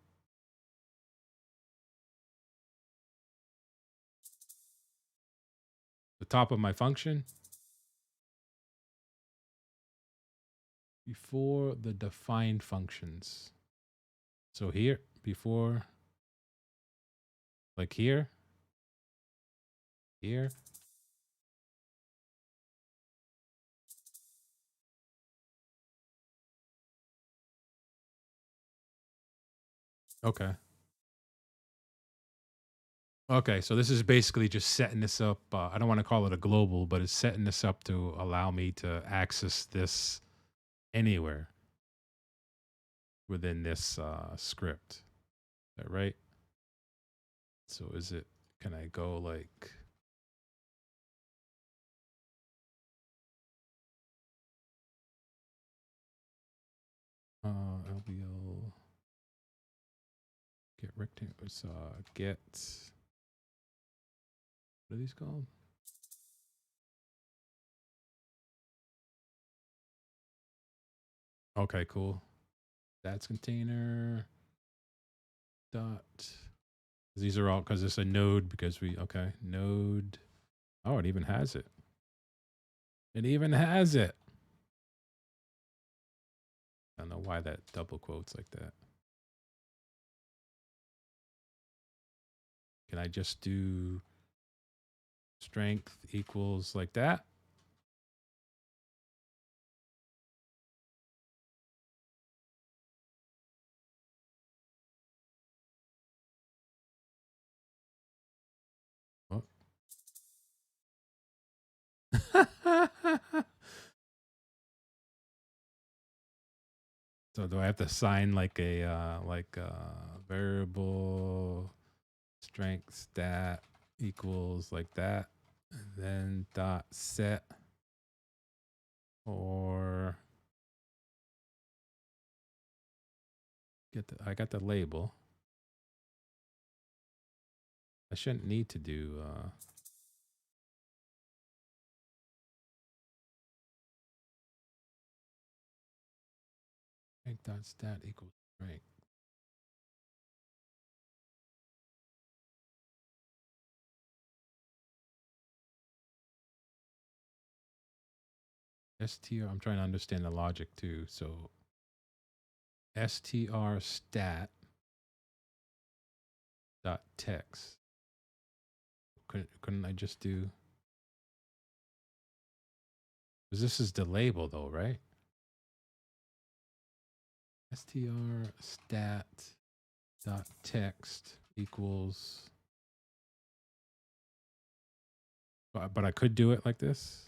The top of my function? Before the defined functions. So here, before, like here, here. Okay. Okay, so this is basically just setting this up. I don't want to call it a global, but it's setting this up to allow me to access this anywhere within this script. Is that right? So is it, can I go like, LBL, get rectangles, get, what are these called? Okay, cool. That's container dot. These are all because it's a node because we, okay, node. Oh, it even has it. It even has it. I don't know why that double quotes like that. Can I just do strength equals like that? Oh. So do I have to assign like a variable strength stat equals like that, and then dot set, or I got the label. I shouldn't need to do strength dot stat equals strength. str. I'm trying to understand the logic too. So str stat dot text. Couldn't I just do? Because this is the label though, right? str stat dot text equals. But I could do it like this.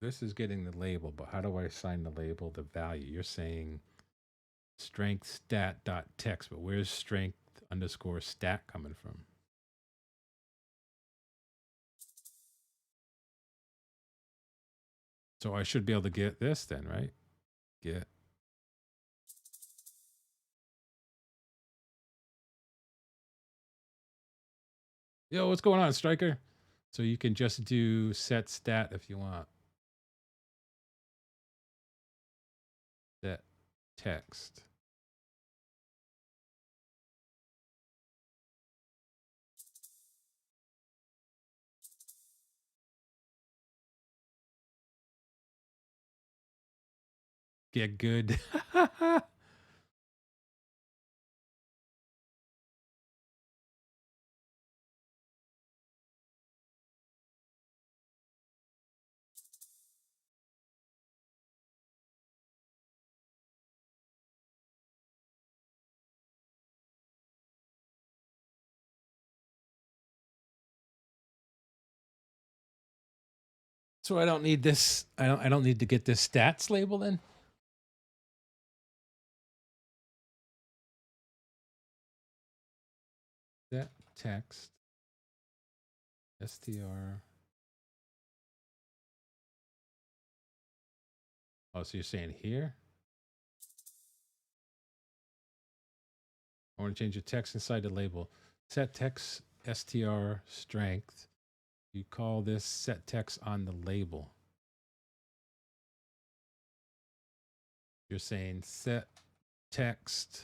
This is getting the label, but how do I assign the label the value? You're saying strength stat dot text, but where's strength underscore stat coming from? So I should be able to get this then, right? Get. Yo, what's going on, Striker? So you can just do set stat if you want. Set text. Get good. So I don't need this. I don't need to get this stats label then. That text str. Oh, so you're saying here? I want to change the text inside the label. Set text str strength. You call this set text on the label. You're saying set text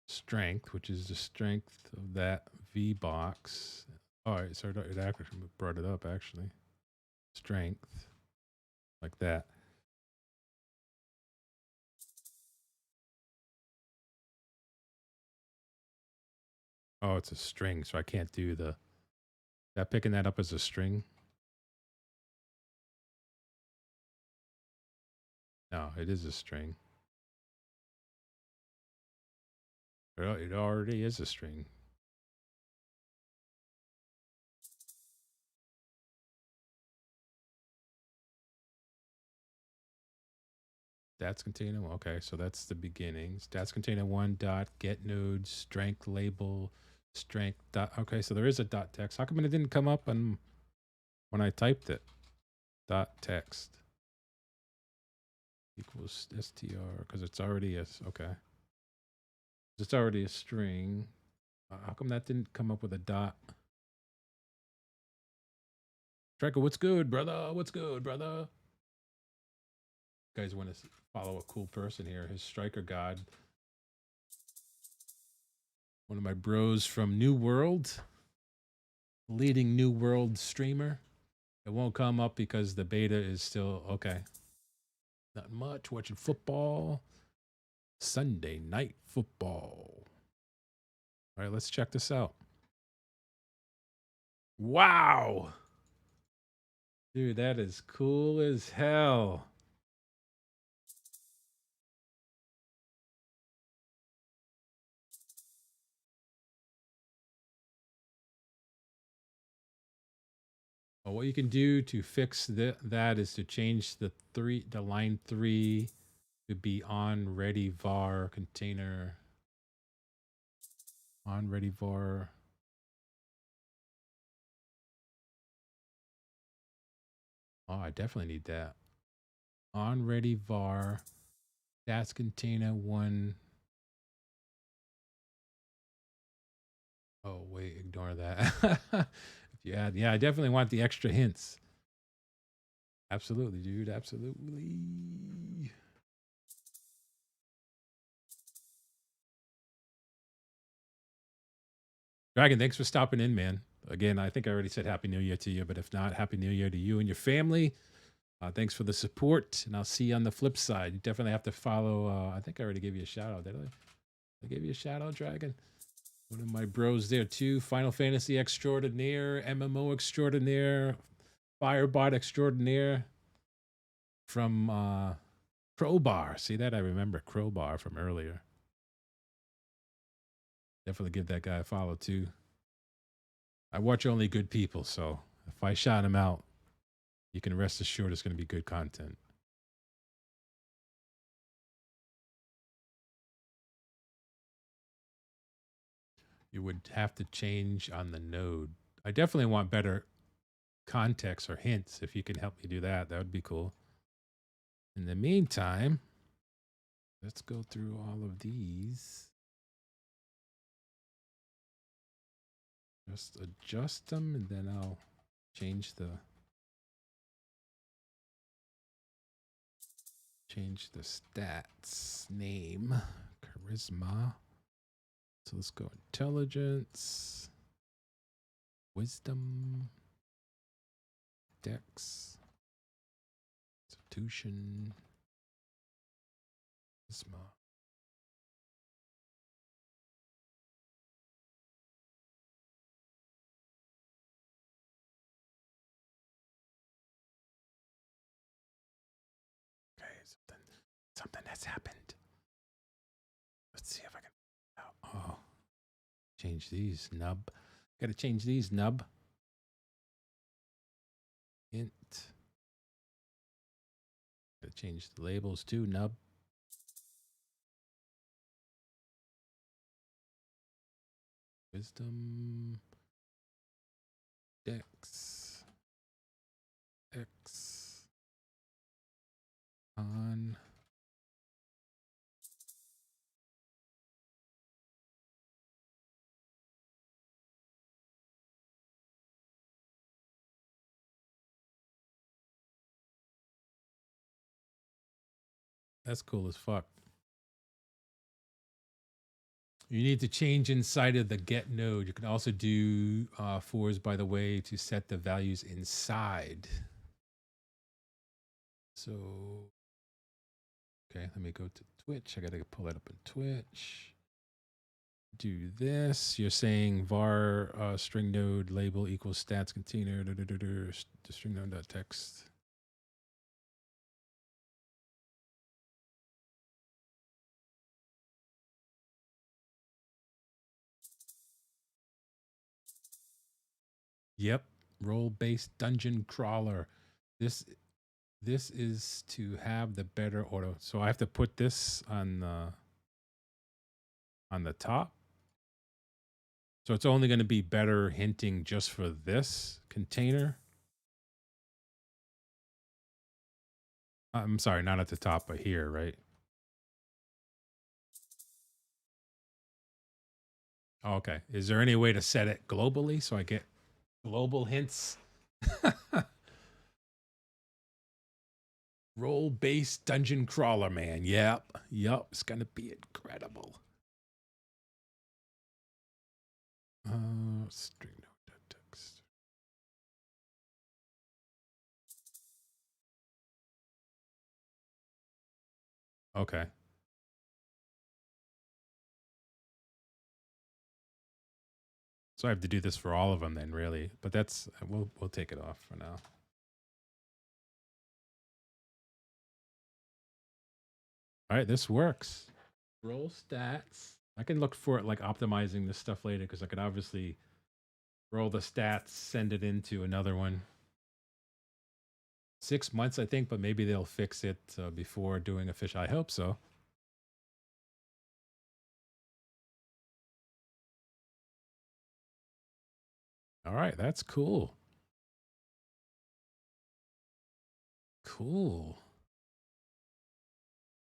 strength, which is the strength of that V box. All right, so it actually brought it up actually. Strength, like that. Oh, it's a string, so I can't do the. That picking that up as a string. No, it is a string. It already is a string. Stats container. Okay, so that's the beginning. Stats container one dot get node strength label strength dot. Okay, so there is a dot text. How come it didn't come up when I typed it? Dot text equals str because it's already a okay. It's already a string. How come that didn't come up with a dot? Tracker, what's good, brother? What's good, brother? You guys want to follow a cool person here? His striker god. One of my bros from New World, leading New World streamer. It won't come up because the beta is still okay. Not much. Watching football. Sunday night football. All right, let's check this out. Wow. Dude, that is cool as hell. Well, what you can do to fix that is to change the line 3 to be on ready var container. On ready var. Oh, I definitely need that. On ready var. That's container 1. Oh, wait, ignore that. If you add, yeah, I definitely want the extra hints. Absolutely, dude. Absolutely. Dragon, thanks for stopping in, man. Again, I think I already said Happy New Year to you, but if not, Happy New Year to you and your family. Thanks for the support, and I'll see you on the flip side. You definitely have to follow. I think I already gave you a shout out, did I? I gave you a shout out, Dragon. One of my bros there too. Final Fantasy extraordinaire, MMO extraordinaire, Firebot extraordinaire from Crowbar. See that? I remember Crowbar from earlier. Definitely give that guy a follow too. I watch only good people, so if I shout him out, you can rest assured it's going to be good content. You would have to change on the node. I definitely want better context or hints. If you can help me do that, that would be cool. In the meantime, let's go through all of these. Just adjust them, and then I'll change change the stats name, charisma. So let's go intelligence, wisdom, dex, constitution, charisma. Okay, something has happened. Let's see if I can. Oh, change these nub. Got to change these nub. Int. Got to change the labels too nub. Wisdom. Dex. X. On. That's cool as fuck. You need to change inside of the get node. You can also do fours, by the way, to set the values inside. So, okay, let me go to Twitch. I got to pull that up in Twitch. Do this. You're saying var string node label equals stats container, string node text. Yep, role-based dungeon crawler. This is to have the better auto. So I have to put this on the top. So it's only going to be better hinting just for this container. I'm sorry, not at the top, but here, right? Oh, okay. Is there any way to set it globally so I get global hints? Role-based dungeon crawler, man. Yep. It's going to be incredible. String node text. Okay. So I have to do this for all of them then, really. But that's we'll take it off for now. All right, this works. Roll stats. I can look for it like optimizing this stuff later because I could obviously roll the stats, send it into another one. 6 months, I think, but maybe they'll fix it before doing official. I hope so. All right, that's cool. Cool.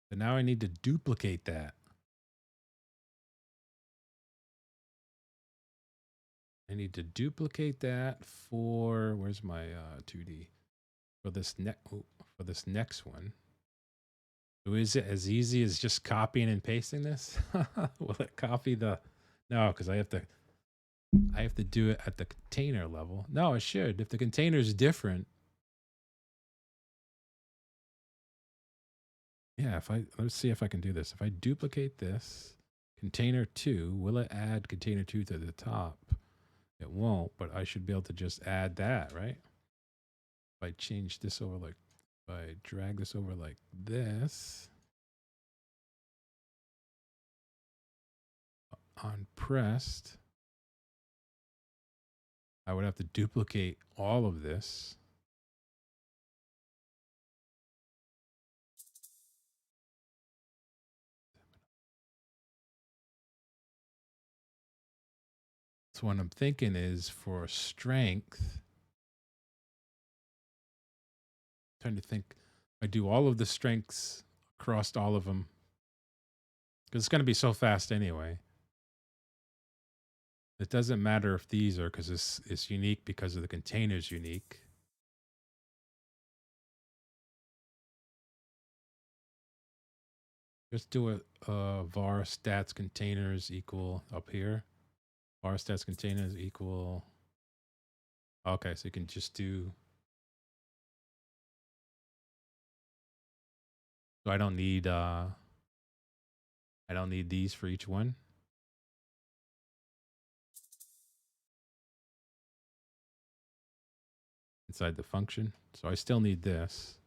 But now I need to duplicate that. I need to duplicate that for where's my 2D for this next one. So is it as easy as just copying and pasting this? Will it copy the? No, because I have to do it at the container level. No, it should. If the container is different. Yeah, let's see if I can do this. If I duplicate this container 2, will it add container 2 to the top? It won't, but I should be able to just add that, right? If I change this over like, if I drag this over like this on pressed, I would have to duplicate all of this. So what I'm thinking is for strength, trying to think, I do all of the strengths across all of them because it's going to be so fast anyway. It doesn't matter if these are because it's unique because of the container's unique. Just do it. Var stats containers equal up here. Var stats containers equal. Okay, so you can just do. So I don't need. I don't need these for each one. Inside the function. So I still need this.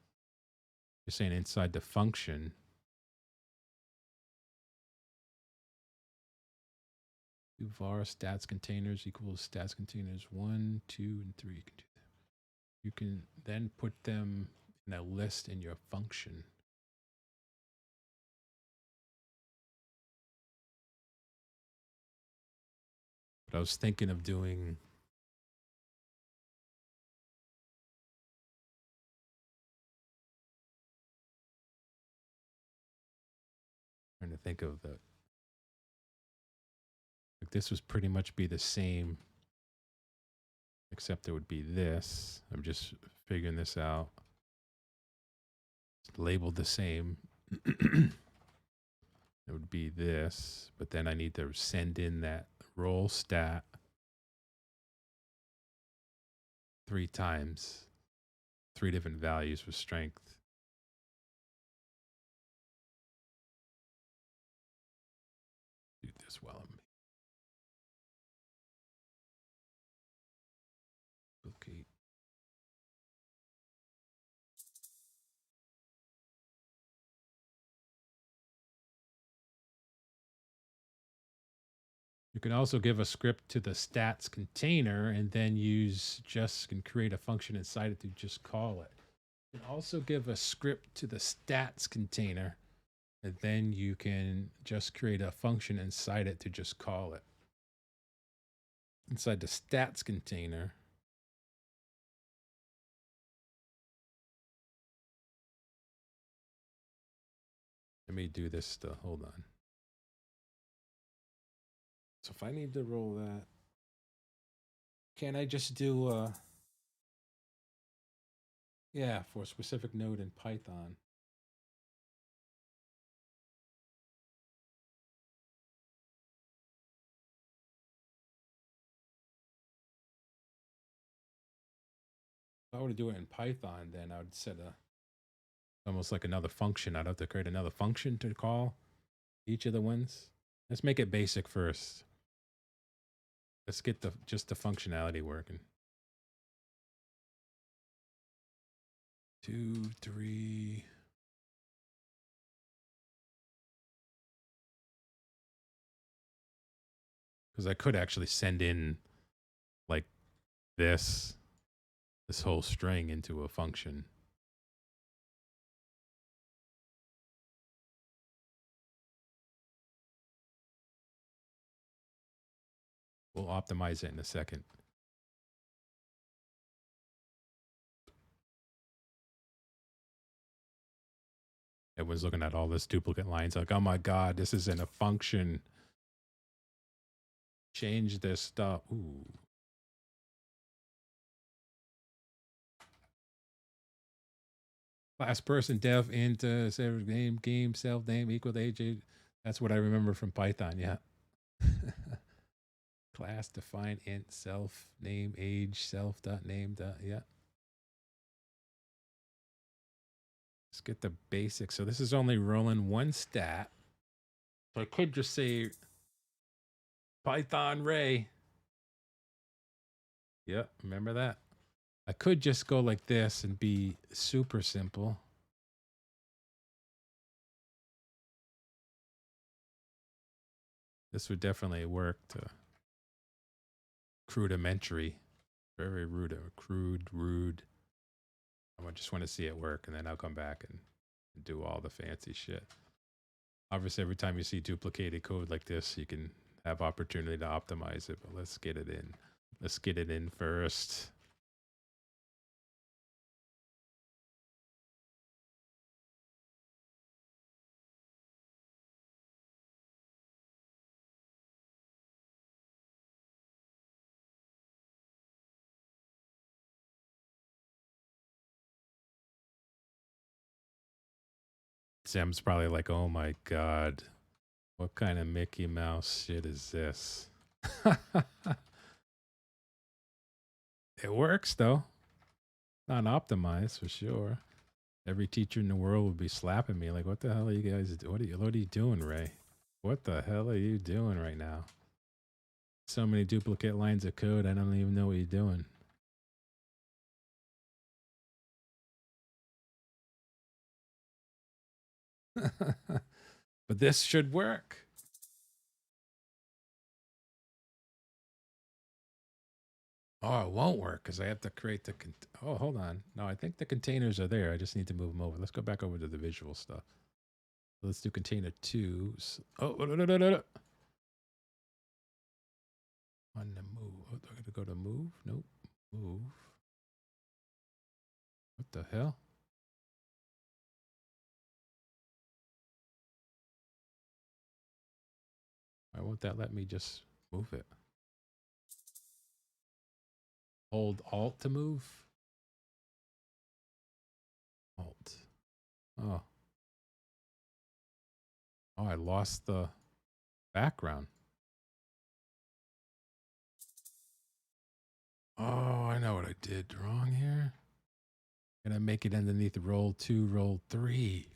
You're saying inside the function. Do var stats containers equals stats containers 1, 2, and 3. You can do that. You can then put them in a list in your function. But I was thinking of doing. Trying to think of the. Like this would pretty much be the same, except it would be this. I'm just figuring this out. It's labeled the same. It would be this, but then I need to send in that roll stat 3 times, 3 different values for strength. Do this while I'm okay. You can also give a script to the stats container and then use just can create a function inside it to just call it. You can also give a script to the stats container and then you can just create a function inside it to just call it. Inside the stats container, let me do this still. Hold on. So if I need to roll that, can I just do yeah, for a specific node in Python? If I were to do it in Python, then I would set a almost like another function. I'd have to create another function to call each of the ones. Let's make it basic first. Let's get the just the functionality working. 2, 3. Because I could actually send in like this whole string into a function. We'll optimize it in a second. Everyone's looking at all this duplicate lines like, oh my God, this isn't a function. Change this stuff. Ooh. Last person def into name game self name equal to age. That's what I remember from Python. Yeah. Class define int self name age self dot name dot yeah. Let's get the basics. So this is only rolling one stat. So I could just say Python Ray. Yep, remember that. I could just go like this and be super simple. This would definitely work to rudimentary, very rude, rude. I just want to see it work, and then I'll come back and do all the fancy shit. Obviously, every time you see duplicated code like this, you can have opportunity to optimize it, but let's get it in. Let's get it in first. Sam's probably like, oh my God, what kind of Mickey Mouse shit is this? It works though. Not optimized for sure. Every teacher in the world would be slapping me like, what the hell are you guys doing? What are you doing, Ray? What the hell are you doing right now? So many duplicate lines of code, I don't even know what you're doing. But this should work. Oh, it won't work because I have to create the. Oh, hold on. No, I think the containers are there. I just need to move them over. Let's go back over to the visual stuff. Let's do container 2. Oh, no, no, no, no, no. On the move. Oh, do I got to go to move? Nope. Move. What the hell? Why won't that let me just move it? Hold Alt to move? Alt. Oh. Oh, I lost the background. Oh, I know what I did wrong here. Gonna make it underneath roll 2, roll 3.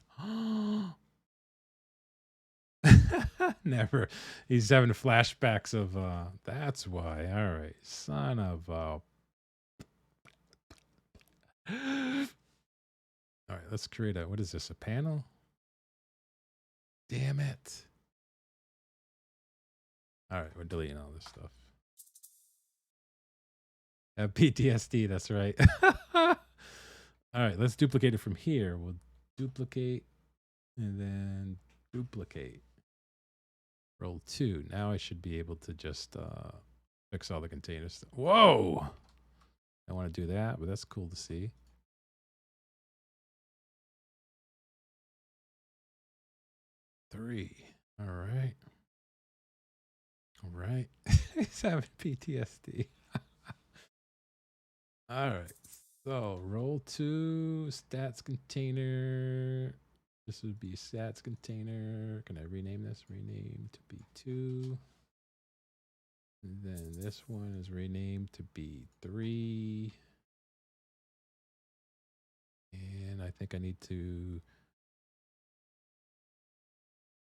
Never. He's having flashbacks of that's why. All right. Son of a All right, let's create a what is this? A panel? Damn it. All right, we're deleting all this stuff. Have PTSD, that's right. All right, let's duplicate it from here. We'll duplicate and then duplicate. Roll 2. Now I should be able to just fix all the containers. Whoa! I want to do that, but that's cool to see. Three. All right. All right. He's having PTSD. All right. So roll 2, stats container. This would be stats container. Can I rename this? Rename to B2. And then this one is renamed to B3. And I think I need to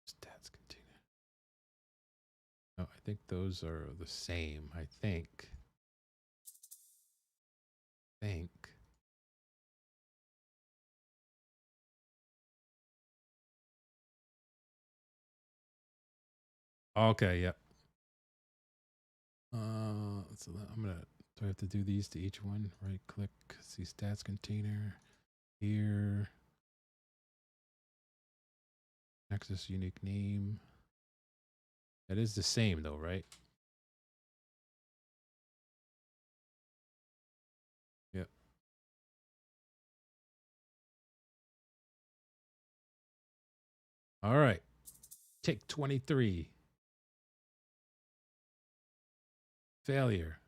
stats container. No, I think those are the same. I think. Okay, yep. So I'm gonna. Do I have to do these to each one? Right click, see stats container here. Access unique name. That is the same though, right? Yep. All right. Take 23. Failure.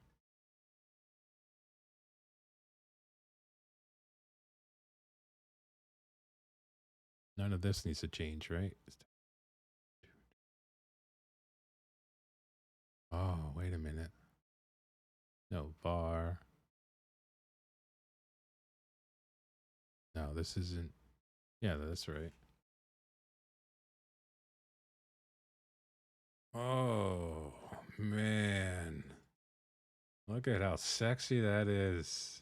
None of this needs to change, right? Oh, wait a minute. No, var. No, this isn't. Yeah, that's right. Oh, man. Look at how sexy that is.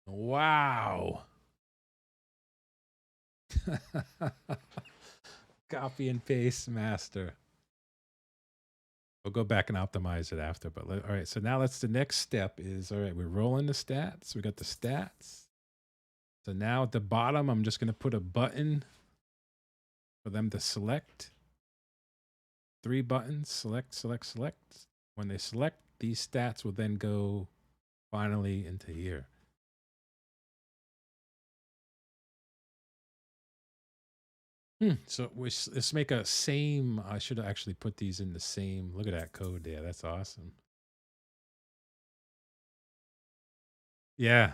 Wow. Copy and paste master. We'll go back and optimize it after. But all right, so now the next step is all right, we're rolling the stats. We got the stats. So now at the bottom, I'm just going to put a button for them to select. 3 buttons, select, select, select. When they select, these stats will then go finally into here. So let's make a same. I should actually put these in the same. Look at that code there. That's awesome. Yeah.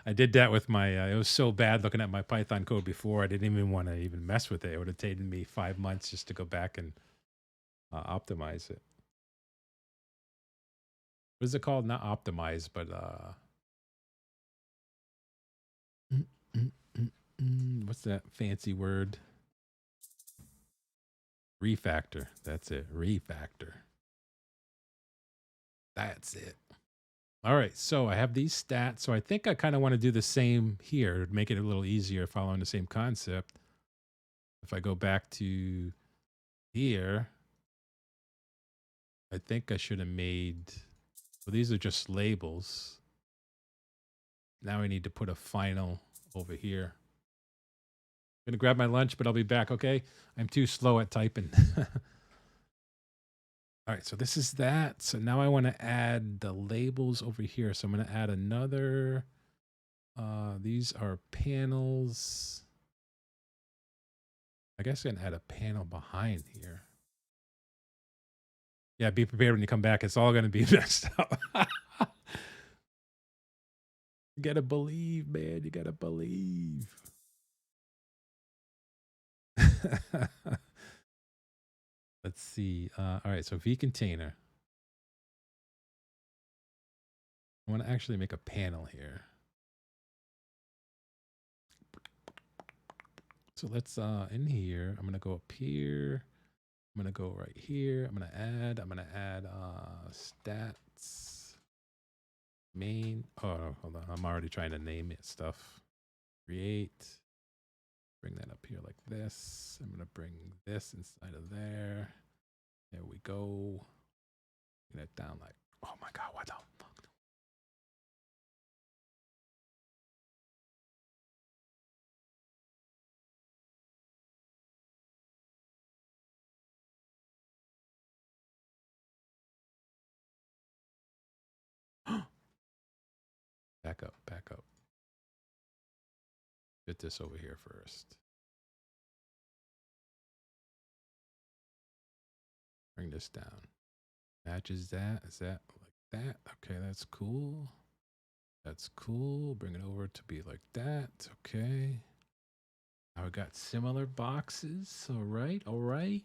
I did that with my. It was so bad looking at my Python code before. I didn't even want to even mess with it. It would have taken me 5 months just to go back and optimize it. What is it called? Not optimize, but mm, mm, what's that fancy word? Refactor. That's it. Refactor. That's it. All right. So I have these stats. So I think I kind of want to do the same here, make it a little easier following the same concept. If I go back to here, I think I should have made. Well, these are just labels. Now I need to put a final over here. I'm going to grab my lunch, but I'll be back, okay? I'm too slow at typing. All right, so this is that. So now I want to add the labels over here. So I'm going to add another. These are panels. I guess I can add a panel behind here. Yeah, be prepared when you come back. It's all going to be messed up. You got to believe, man. You got to believe. Let's see. All right, so V container. I want to actually make a panel here. So let's in here, I'm gonna go up here. I'm gonna go right here. I'm gonna add stats main. Oh, hold on. I'm already trying to name it stuff. Create. Bring that up here like this. I'm gonna bring this inside of there. There we go. Bring that down like, oh my god, what the fuck? Back up, back up. Get this over here first. Bring this down. Matches that. Is that like that? Okay, that's cool. That's cool. Bring it over to be like that. Okay. Now we got similar boxes. All right. All right.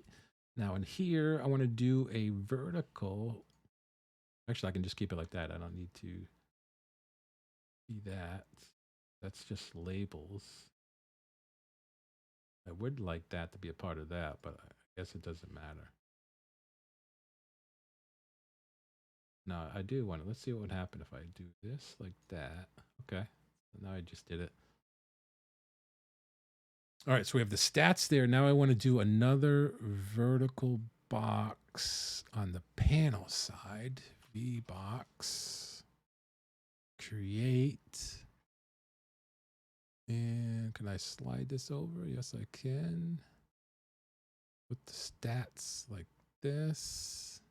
Now in here, I want to do a vertical. Actually, I can just keep it like that. I don't need to be that. That's just labels. I would like that to be a part of that, but I guess it doesn't matter. No, I do want to. Let's see what would happen if I do this like that. Okay. So now I just did it. All right, so we have the stats there. Now I want to do another vertical box on the panel side. V box. Create. And can I slide this over? Yes, I can. Put the stats like this.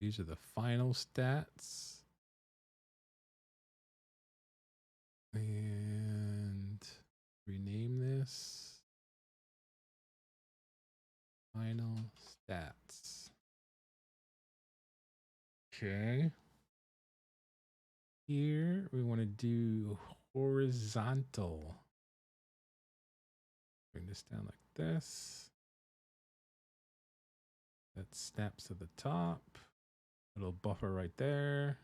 These are the final stats. And rename this. Final stats. Okay. Here we want to do horizontal. Bring this down like this. That snaps to the top. Little buffer right there.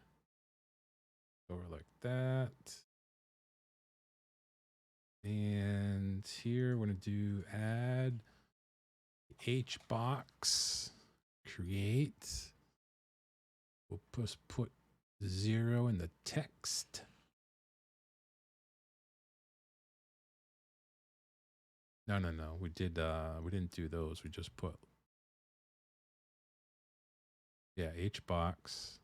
Over like that. And here we're going to do add H box. Create. We'll put 0 in the text. No. We didn't do those. We just put, yeah, H box.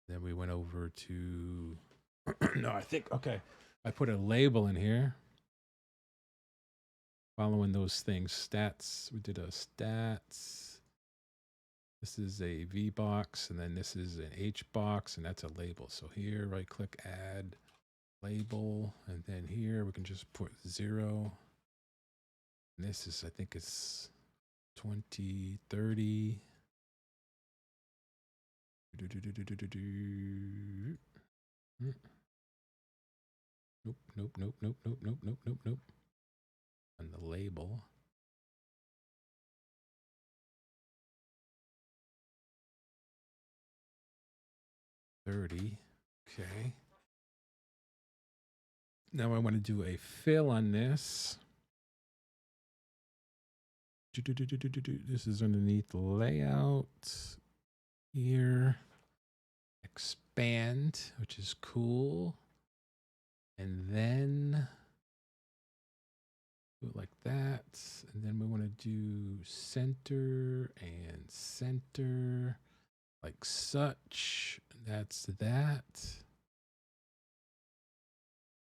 Then we went over to, no, I think, okay. I put a label in here. Following those things, stats. We did a stats. This is a V box, and then this is an H box, and that's a label. So here, right click, add label, and then here we can just put 0. And this is, I think it's 20, 30. We Nope, nope, nope, nope, nope, nope, nope, nope, nope. And the label. $30. Okay. Now I want to do a fill on this. This is underneath the layout here. Expand, which is cool. And then do it like that. And then we want to do center and center like such. That's that.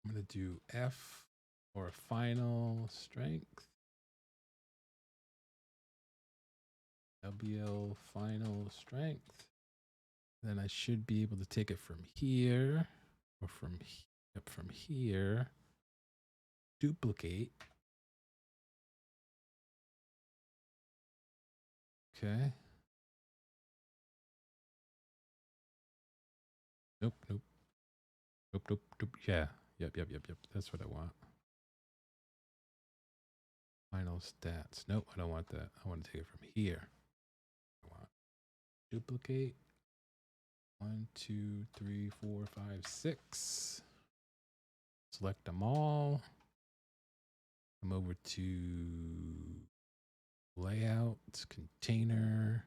I'm going to do F for final strength. WL final strength. Then I should be able to take it from here or from here. Duplicate. Okay. Nope, nope. Nope, nope, nope. Yeah. Yep. That's what I want. Final stats. Nope, I don't want that. I want to take it from here. I want duplicate. 1, 2, 3, 4, 5, 6. Select them all. Come over to layout, container,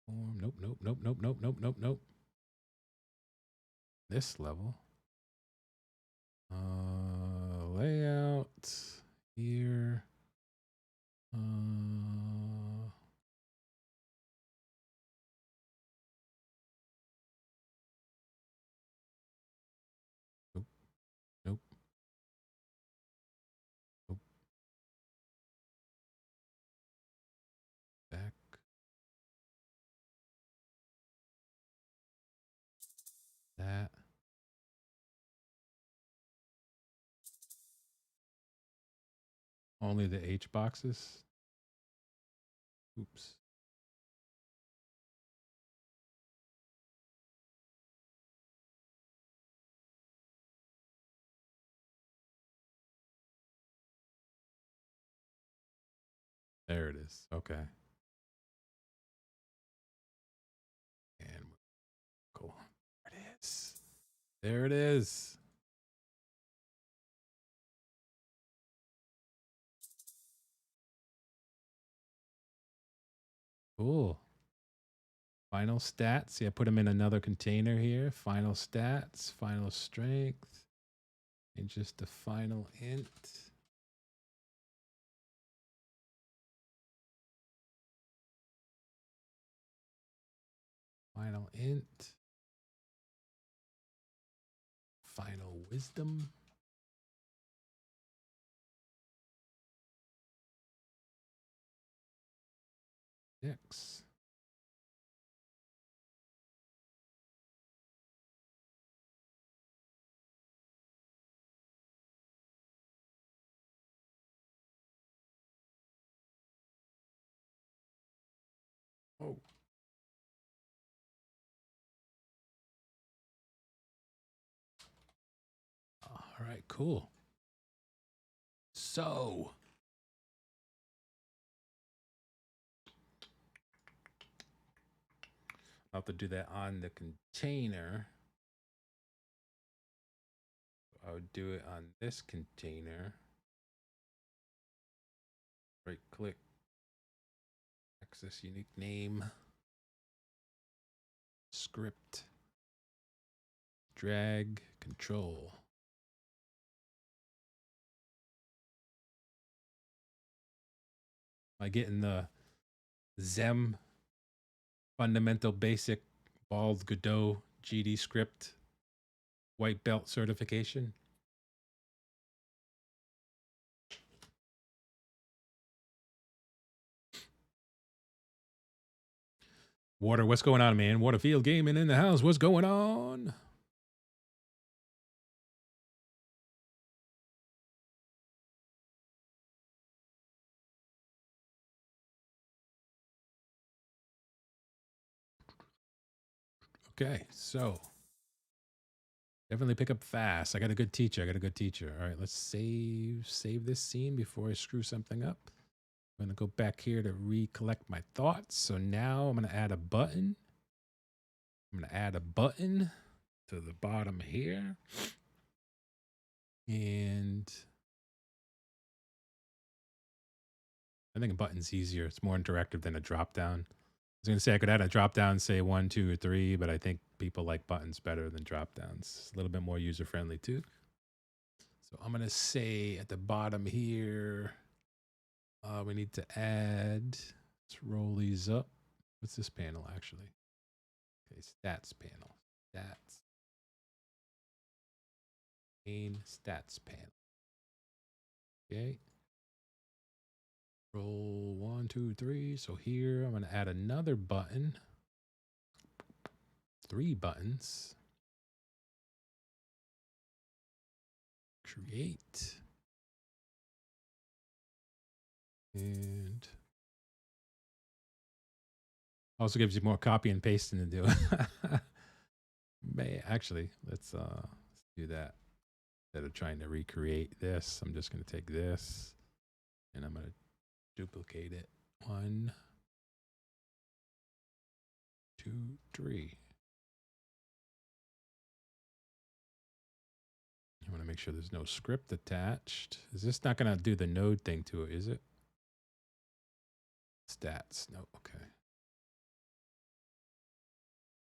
form. Nope, nope, nope, nope, nope, nope, nope, nope. This level. Layout here. Nope, nope, nope. Back. That. Only the H boxes. Oops. There it is. Okay. And cool. There it is. There it is. Cool. Final stats. Yeah, put them in another container here. Final stats, final strength, and just the final int. Final int. Final wisdom. X. Oh. All right, cool. So I'll have to do that on the container. I would do it on this container. Right click, access unique name, script, drag, control. Am I getting the Zem fundamental basic bald Godot GD script white belt certification? Water, what's going on, man? Waterfield Gaming in the house. What's going on? Okay, so definitely pick up fast. I got a good teacher. All right, let's save this scene before I screw something up. I'm gonna go back here to recollect my thoughts. So now I'm gonna add a button. I'm gonna add a button to the bottom here. And I think a button's easier. It's more interactive than a drop down. I was gonna say I could add a drop down, say 1, 2, or 3, but I think people like buttons better than drop downs. It's a little bit more user friendly too. So I'm gonna say at the bottom here, we need to add. Let's roll these up. What's this panel actually? Okay, stats panel. Stats. Main stats panel. Okay. Roll 1, 2, 3. So here I'm gonna add another button. 3 buttons. Create. And also gives you more copy and pasting to do. Actually, let's do that. Instead of trying to recreate this, I'm just going to take this and I'm going to duplicate it. 1, 2, 3. I want to make sure there's no script attached. Is this not going to do the node thing to it, is it? Stats. No, okay.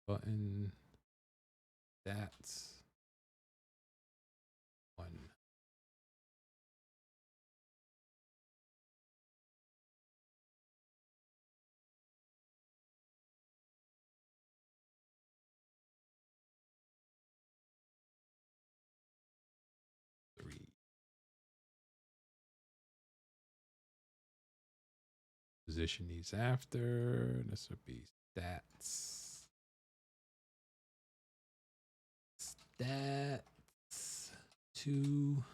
Button. Stats. 1. 3. Position these after. This would be stats. Stats 2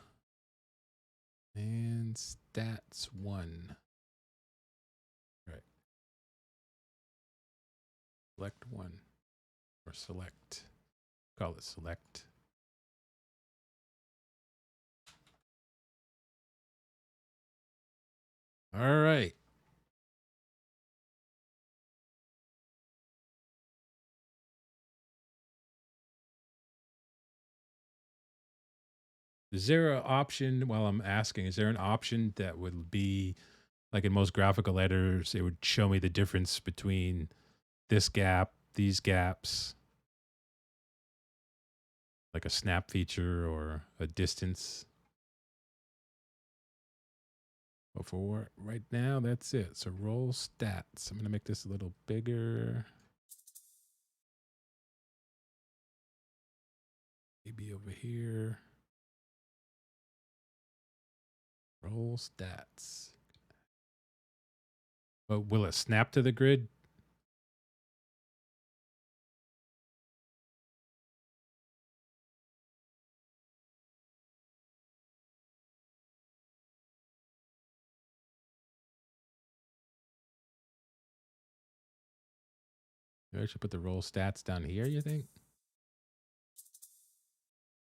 and stats 1. Right. Select 1 or select. Call it select. All right. Is there an option, while I'm asking, is there an option that would be like in most graphical editors, it would show me the difference between this gap, these gaps, like a snap feature or a distance? But for right now, that's it. So roll stats. I'm going to make this a little bigger. Maybe over here. Roll stats. But will it snap to the grid? Maybe I should put the roll stats down here, you think?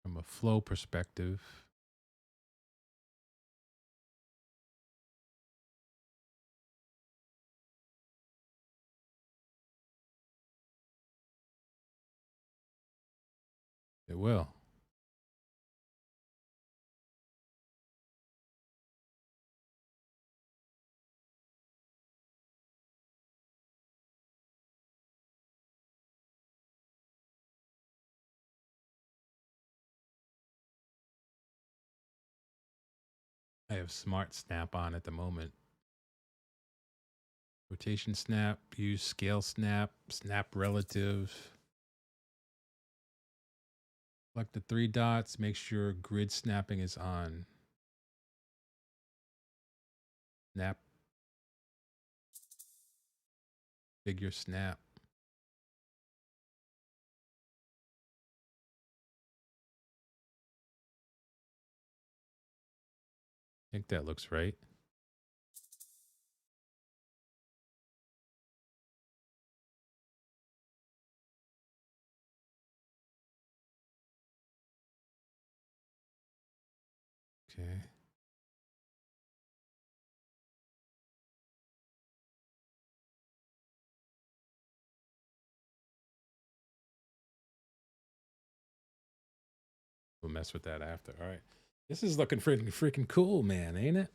From a flow perspective. It will. I have smart snap on at the moment. Rotation snap, use scale snap, snap relative. Select the 3 dots, make sure grid snapping is on. Snap, figure snap. I think that looks right. Okay. We'll mess with that after. All right. This is looking freaking cool, man, ain't it?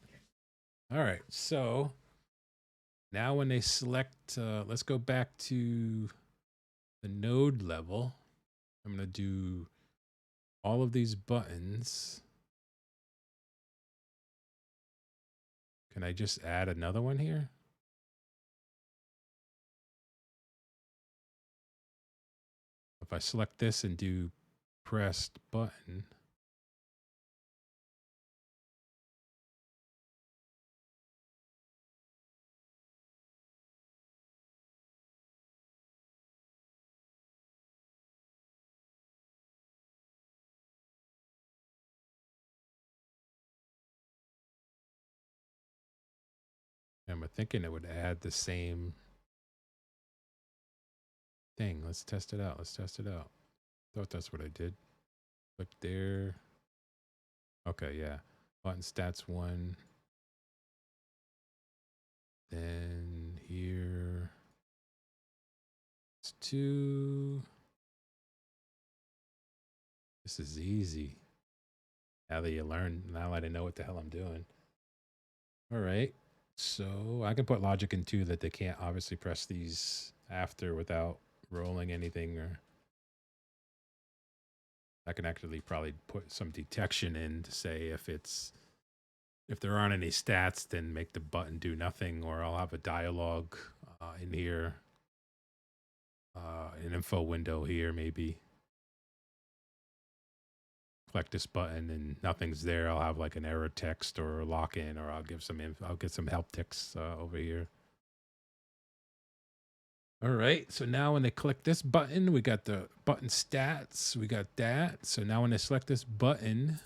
All right. So now when they select, let's go back to the node level. I'm going to do all of these buttons. Can I just add another one here? If I select this and do pressed button, I'm thinking it would add the same thing. Let's test it out. Let's test it out. Thought that's what I did. Click there. Okay, yeah. Button stats 1. Then here it's 2. This is easy. Now that you learn, now that I know what the hell I'm doing. All right. So I can put logic in 2 that they can't obviously press these after without rolling anything, or I can actually probably put some detection in to say if there aren't any stats, then make the button do nothing, or I'll have a dialogue in here, an info window here, maybe. Click this button and nothing's there. I'll have like an error text or a lock in, or I'll give some I'll get some help text over here. All right. So now when they click this button, we got the button stats. We got that. So now when they select this button,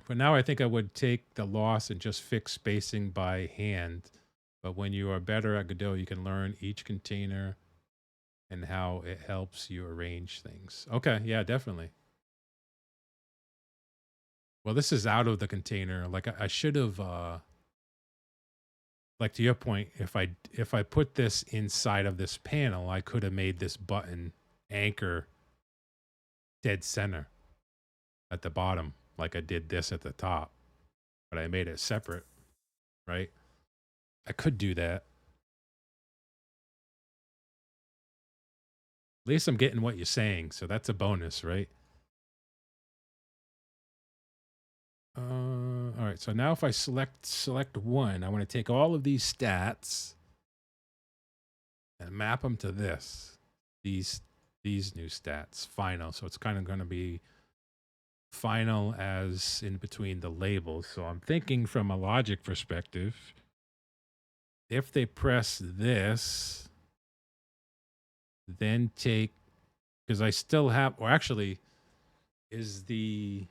for now, I think I would take the loss and just fix spacing by hand. But when you are better at Godot, you can learn each container and how it helps you arrange things. Okay, yeah, definitely. Well, this is out of the container. Like I should have, like to your point, if I put this inside of this panel, I could have made this button anchor dead center at the bottom, like I did this at the top. But I made it separate, right? I could do that. At least I'm getting what you're saying, so that's a bonus, right? All right. So now if I select 1, I want to take all of these stats and map them to this. These new stats, final. So it's kind of going to be final as in between the labels. So I'm thinking from a logic perspective, if they press this, then take, because I still have, or actually, is the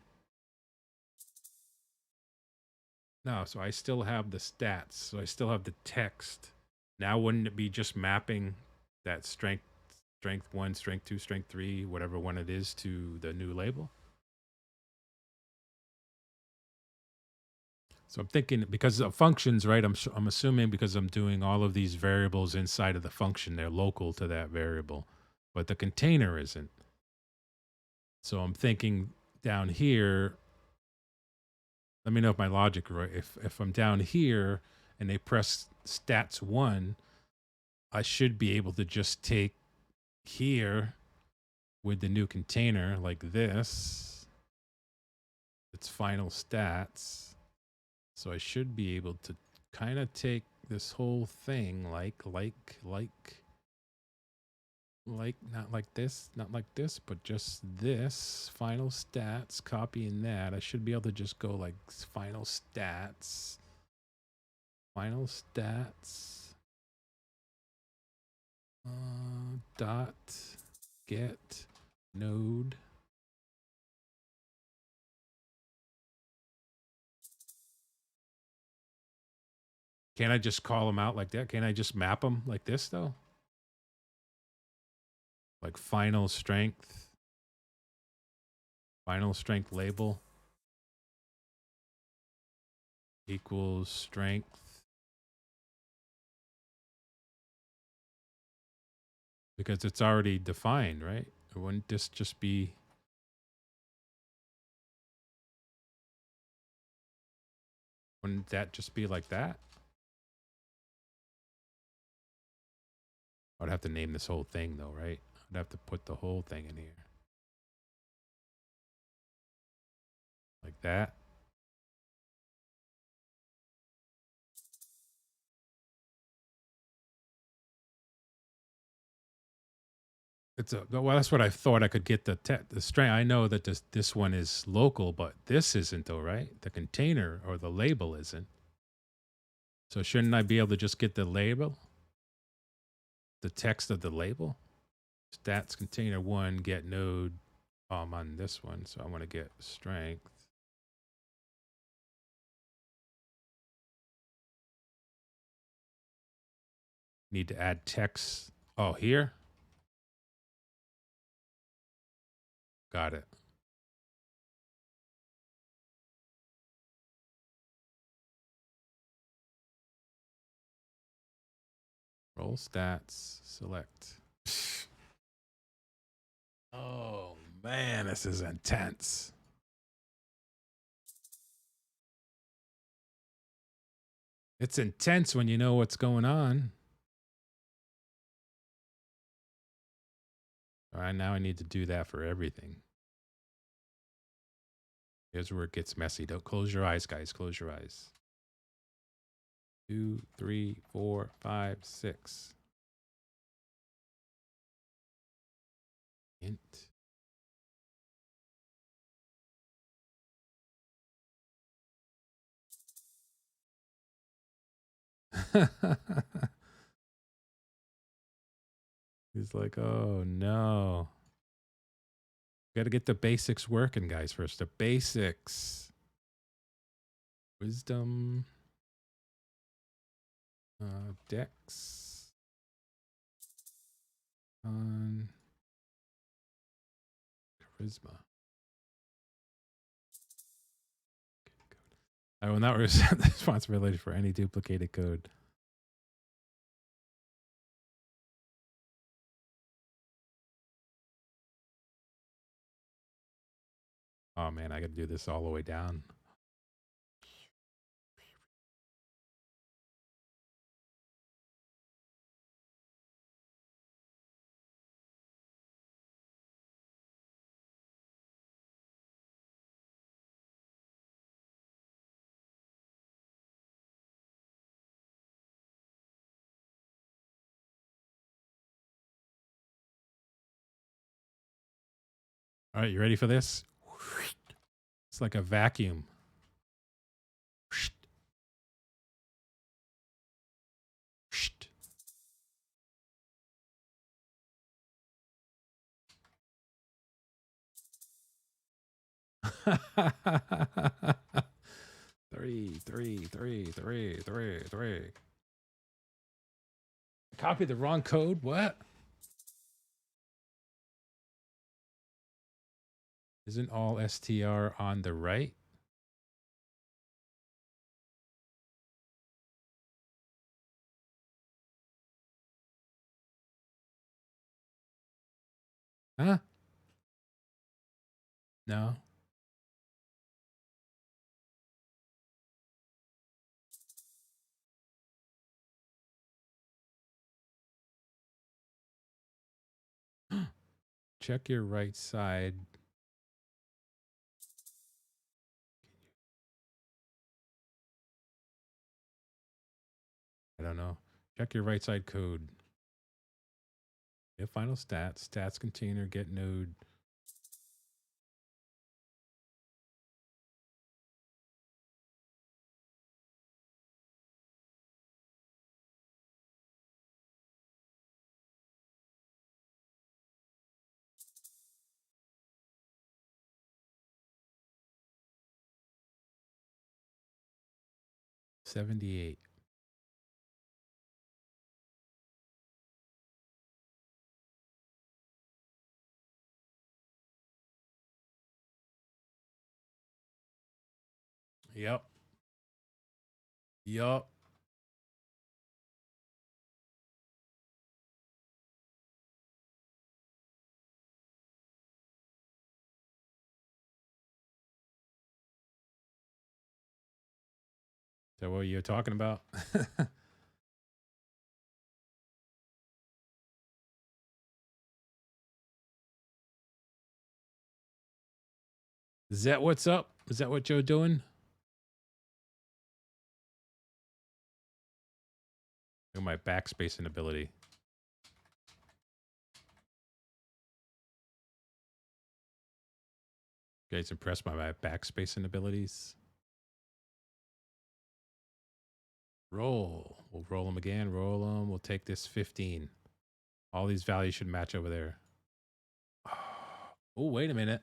no, so I still have the stats. So I still have the text. Now wouldn't it be just mapping that strength 1, strength 2, strength 3, whatever one it is, to the new label? So I'm thinking because of functions, right? I'm assuming because I'm doing all of these variables inside of the function, they're local to that variable, but the container isn't. So I'm thinking down here. Let me know if my logic right. If I'm down here and they press stats 1, I should be able to just take here with the new container like this. It's final stats. So I should be able to kind of take this whole thing like not like this, but just this final stats, copying that. I should be able to just go like final stats, dot get node. Can't I just call them out like that? Can't I just map them like this though? Like final strength label. equals strength. Because it's already defined, right? Or wouldn't this just be... Wouldn't that just be like that? I'd have to name this whole thing though, right? I'd have to put the whole thing in here. Like that. It's a well. That's what I thought. I could get the strength. I know that this one is local, but this isn't though, right? The container or the label isn't. So shouldn't I be able to just get the label, the text of the label? Stats container one get node. Oh, I'm on this one, so I want to get strength. Need to add text. Oh, here. Got it. Roll stats. Select. Oh man, this is intense. It's intense when you know what's going on. All right, now I need to do that for everything. Here's where it gets messy. Don't close your eyes, guys. Close your eyes. 2, 3, 4, 5, 6. Int. He's like, oh no. Got to get the basics working, guys, first. The basics. Wisdom. Dex. On. Charisma. I will not resent the responsibility for any duplicated code. Oh man, I got to do this all the way down. All right, you ready for this? It's like a vacuum. Three. Copied the wrong code. What? Isn't all str on the right? Huh? No. Check your right side. I don't know. Check your right side code. Get final stats. Stats container. Get node. $78. Yep. Yup. Is that what you're talking about? Is that what's up? Is that what you're doing? Look at my backspacing ability. You guys impressed by my backspacing abilities? Roll. We'll roll them again. Roll them. We'll take this 15. All these values should match over there. Oh, wait a minute.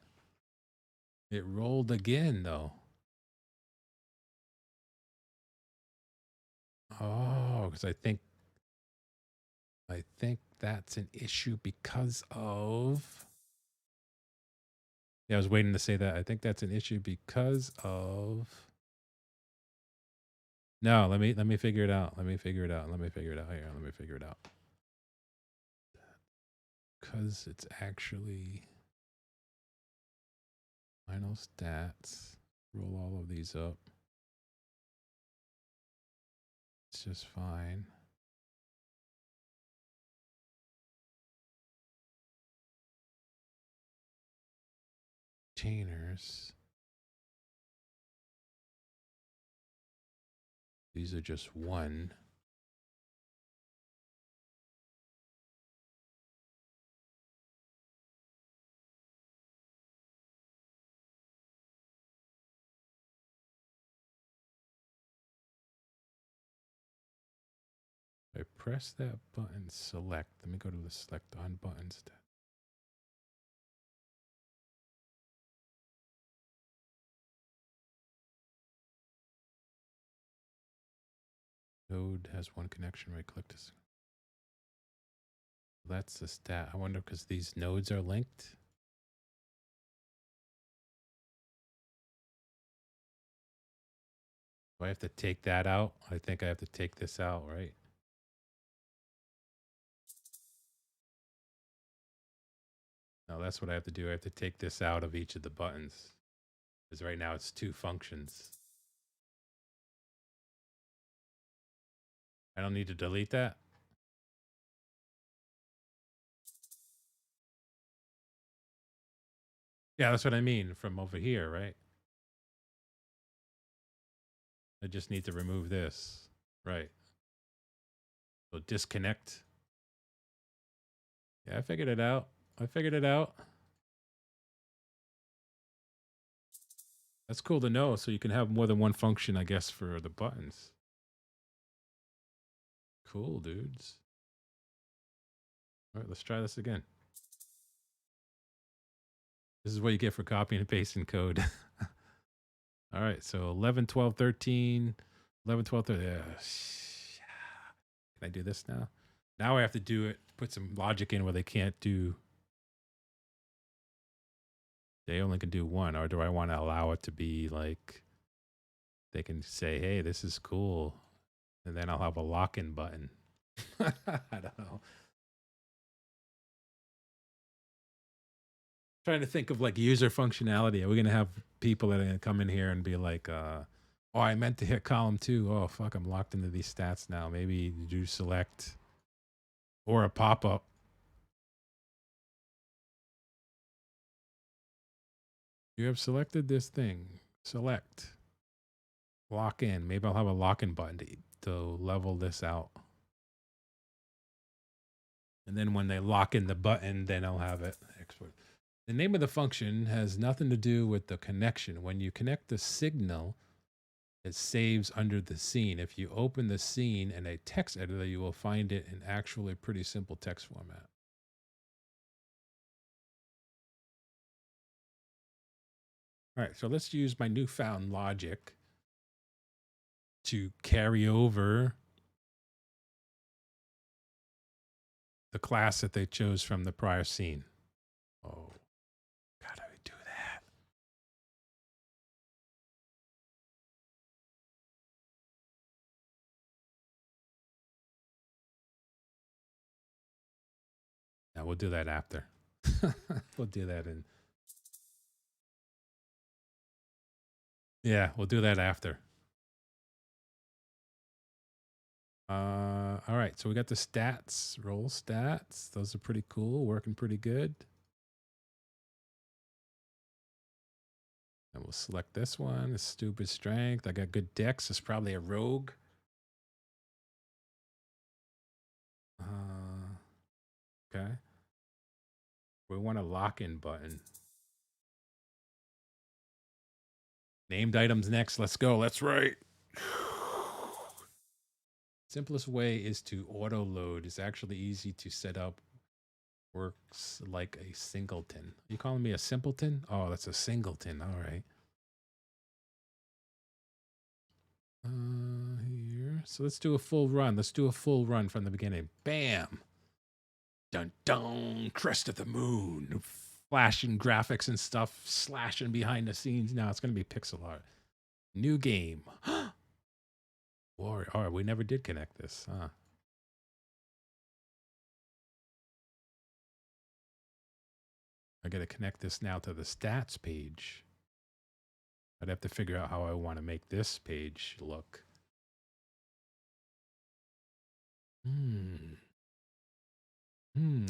It rolled again, though. Oh, because I think that's an issue because of. Yeah, I was waiting to say that. I think that's an issue because of. No, let me figure it out. Let me figure it out. Let me figure it out here. Let me figure it out. Because it's actually final stats. Roll all of these up. It's just fine. Containers. These are just one. If I press that button, select. Let me go to the select on buttons. Node has one connection. Right click this. That's the stat. I wonder because these nodes are linked. Do I have to take that out? I think I have to take this out, right? No, that's what I have to do. I have to take this out of each of the buttons. Because right now it's two functions. I don't need to delete that. Yeah, that's what I mean from over here, right? I just need to remove this. Right. So disconnect. Yeah, I figured it out. I figured it out. That's cool to know. So you can have more than one function, I guess, for the buttons. Cool, dudes. All right, let's try this again. This is what you get for copying and pasting code. All right, so 11, 12, 13, 11, 12, 13. Can I do this now? Now I have to do it, put some logic in where they can't do, they only can do one. Or do I want to allow it to be like, they can say, hey, this is cool. And then I'll have a lock-in button. I don't know. Trying to think of like user functionality. Are we going to have people that are going to come in here and be like, oh, I meant to hit column 2. Oh, fuck, I'm locked into these stats now. Maybe do select or a pop-up. You have selected this thing. Select. Lock in. Maybe I'll have a lock-in button to level this out. And then when they lock in the button, then I'll have it export. The name of the function has nothing to do with the connection. When you connect the signal, it saves under the scene. If you open the scene in a text editor, you will find it in actually pretty simple text format. All right, so let's use my newfound logic to carry over the class that they chose from the prior scene. Oh, how do we do that? No, we'll do that after. We'll do that in. Yeah, we'll do that after. All right, so we got the stats, roll stats. Those are pretty cool, working pretty good. And we'll select this one, the stupid strength. I got good dex. It's probably a rogue. Okay. We want a lock-in button. Named items next. Let's go. Let's write. Simplest way is to auto load. It's actually easy to set up. Works like a singleton. Are you calling me a simpleton? Oh, that's a singleton. All right. Here. So let's do a full run. Let's do a full run from the beginning. Bam. Dun dun. Crest of the moon. Flashing graphics and stuff. Slashing behind the scenes. Now it's going to be pixel art. New game. Warrior. All right, we never did connect this. Huh? I got to connect this now to the stats page. I'd have to figure out how I want to make this page look. I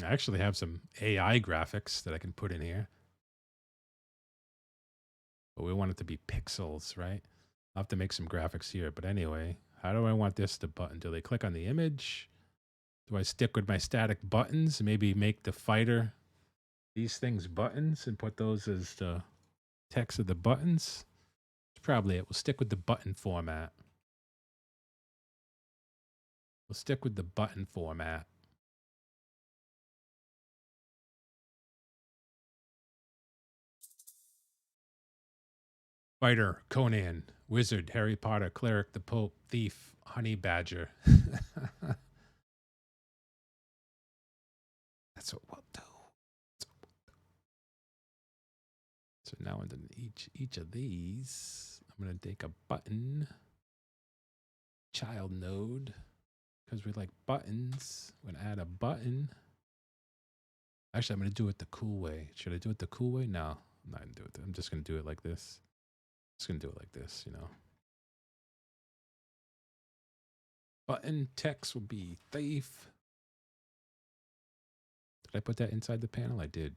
actually have some AI graphics that I can put in here. But we want it to be pixels, right? I'll have to make some graphics here. But anyway, how do I want this to button? Do they click on the image? Do I stick with my static buttons? Maybe make the fighter these things buttons and put those as the text of the buttons? That's probably it. We'll stick with the button format. We'll stick with the button format. Fighter, Conan, Wizard, Harry Potter, Cleric, the Pope, Thief, Honey Badger. That's what we'll do. So now under each of these, I'm going to take a button, child node, because we like buttons. I'm going to add a button. Actually, I'm going to do it the cool way. Should I do it the cool way? No, I'm not going to do it. I'm just going to do it like this. Just going to do it like this, you know. Button text will be thief. Did I put that inside the panel? I did.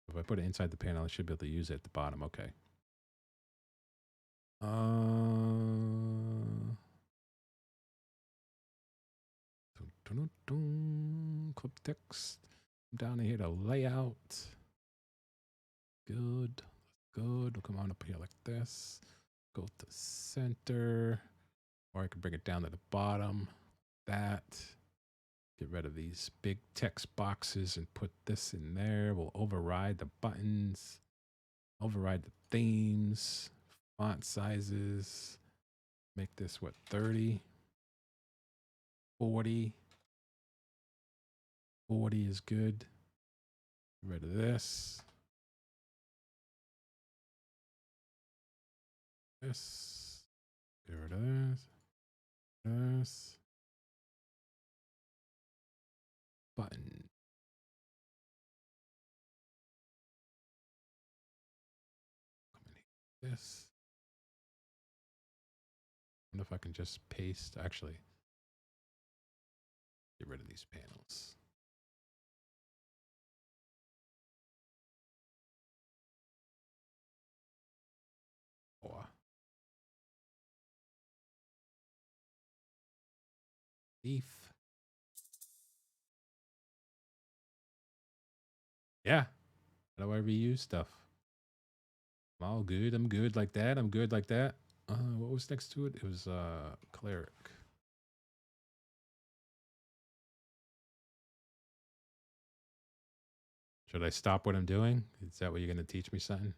If I put it inside the panel, I should be able to use it at the bottom. Okay. Clip text. Down here to layout. Good. Good. We'll come on up here like this. Go to center. Or I can bring it down to the bottom. That. Get rid of these big text boxes and put this in there. We'll override the buttons. Override the themes. Font sizes. Make this, what, 30? 40. 40 is good. Get rid of this. This. Get rid of this. This. Button. This. I wonder if I can just paste. Actually, get rid of these panels. Oh. Thief. Yeah. How do I reuse stuff? I'm all good. I'm good like that. I'm good like that. What was next to it? It was cleric. Should I stop what I'm doing? Is that what you're going to teach me something?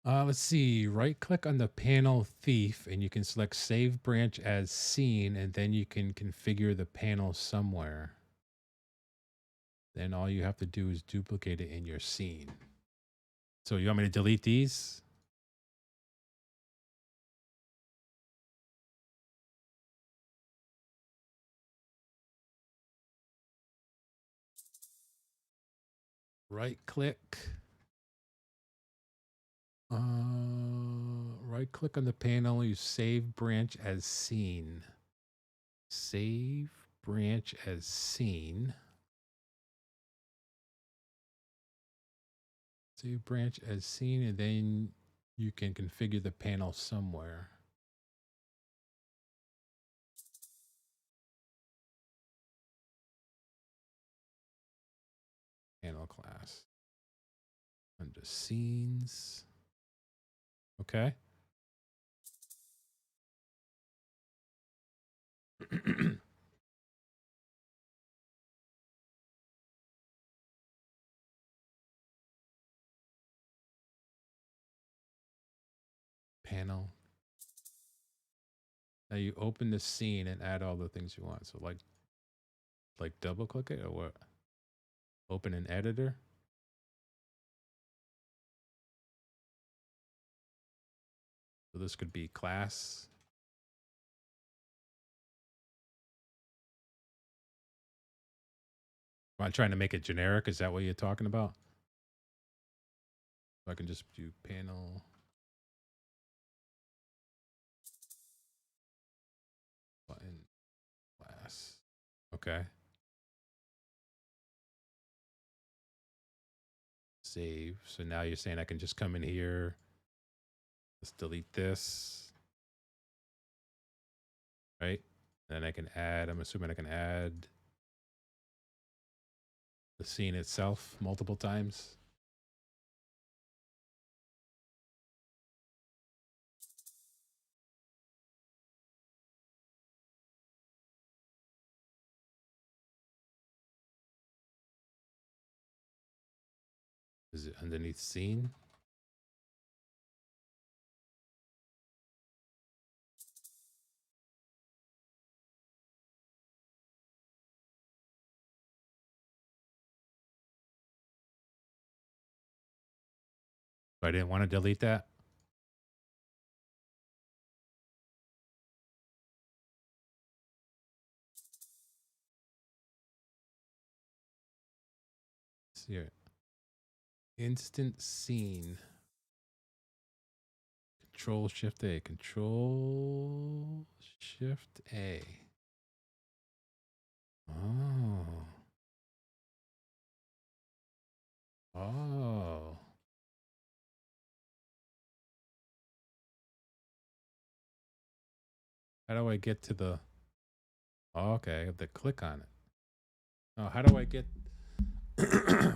Let's see. Right click on the panel thief and you can select save branch as scene and then you can configure the panel somewhere. Then all you have to do is duplicate it in your scene. So you want me to delete these? Right click. Right click on the panel, you save branch as scene. Save branch as scene. Save branch as scene, and then you can configure the panel somewhere. Panel class. Under scenes. Okay. Panel. Now you open the scene and add all the things you want. So like double click it or what? Open an editor. So this could be class. Am I trying to make it generic? Is that what you're talking about? So I can just do panel. Button class. Okay. Save. So now you're saying I can just come in here. Let's delete this. Right? And then I can add, I'm assuming I can add the scene itself multiple times. Is it underneath scene? So I didn't want to delete that. Let's see here. Instant scene. Control Shift A. Control Shift A. Oh. Oh. How do I get to the... Oh, okay, I have to click on it. Oh, how do I get...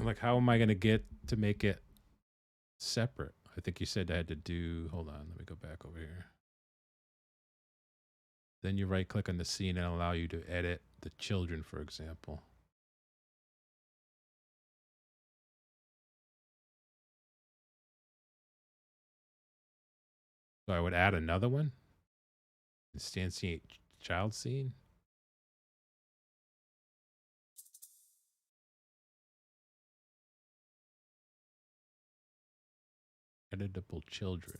like, how am I going to get to make it separate? I think you said I had to do... Hold on, let me go back over here. Then you right click on the scene and allow you to edit the children, for example. So I would add another one. Instantiate child scene. Editable children.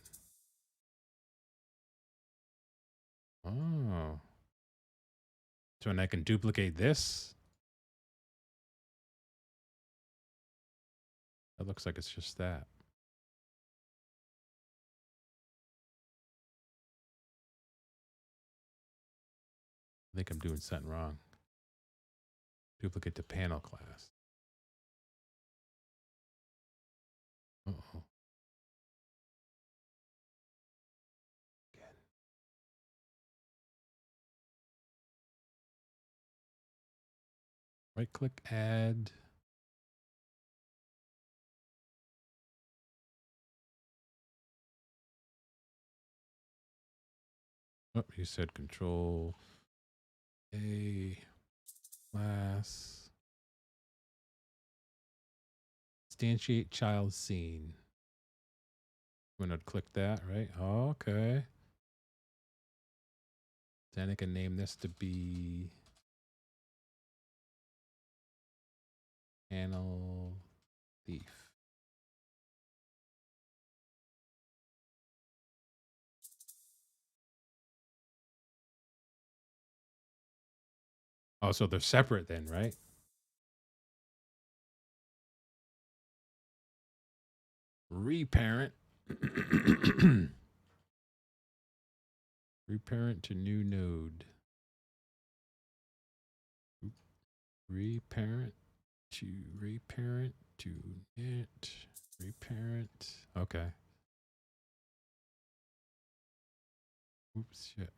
Oh. So and I can duplicate this. That looks like it's just that. I think I'm doing something wrong. Duplicate the panel class. Uh-oh. Again. Right click, add. Oh, you said control A class. Instantiate child scene. I'm gonna click that, right? Okay. Then I can name this to be Panel Thief. Oh, so they're separate then, right? Reparent. Reparent to new node. Reparent to net. Reparent. Okay. Oops, shit.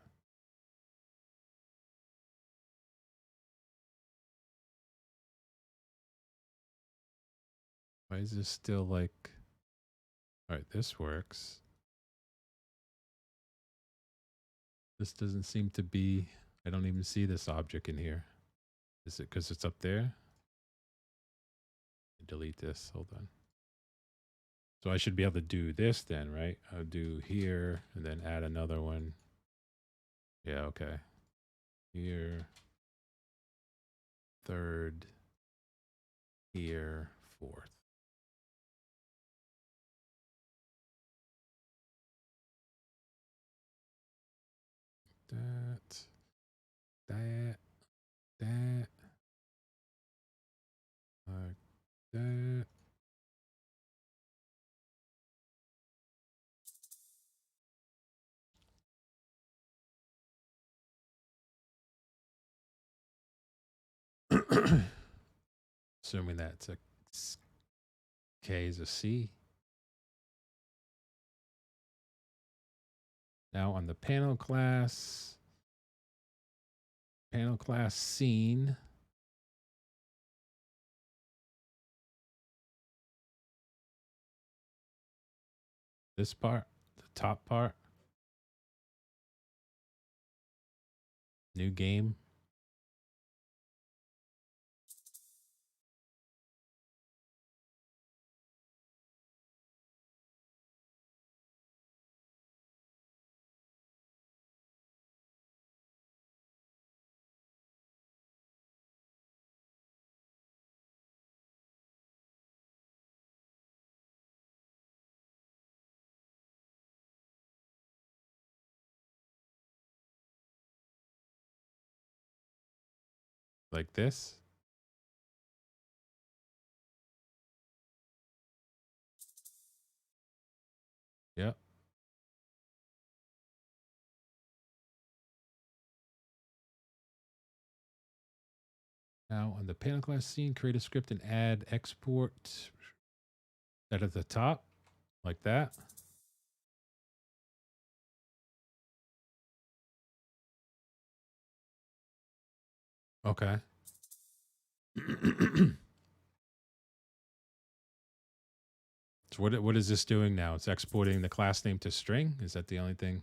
Why is this still like... All right, this works. This doesn't seem to be... I don't even see this object in here. Is it because it's up there? Delete this. Hold on. So I should be able to do this then, right? I'll do here and then add another one. Yeah, okay. Here. Third. Here. Fourth. That. That. That. Like that. Assuming that's a K is a C. Now on the panel class scene. This part, the top part. New game. Like this. Yep. Now on the panel class scene, create a script and add export that at the top, like that. Okay. So what is this doing now? It's exporting the class name to string. Is that the only thing?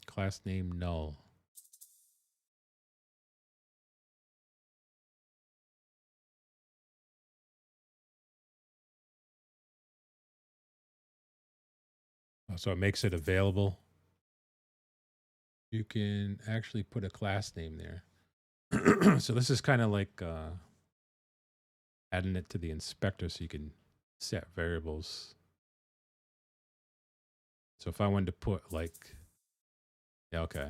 Class name null. Oh, so it makes it available. You can actually put a class name there. So this is kind of like adding it to the inspector so you can set variables. So if I wanted to put like, yeah, okay.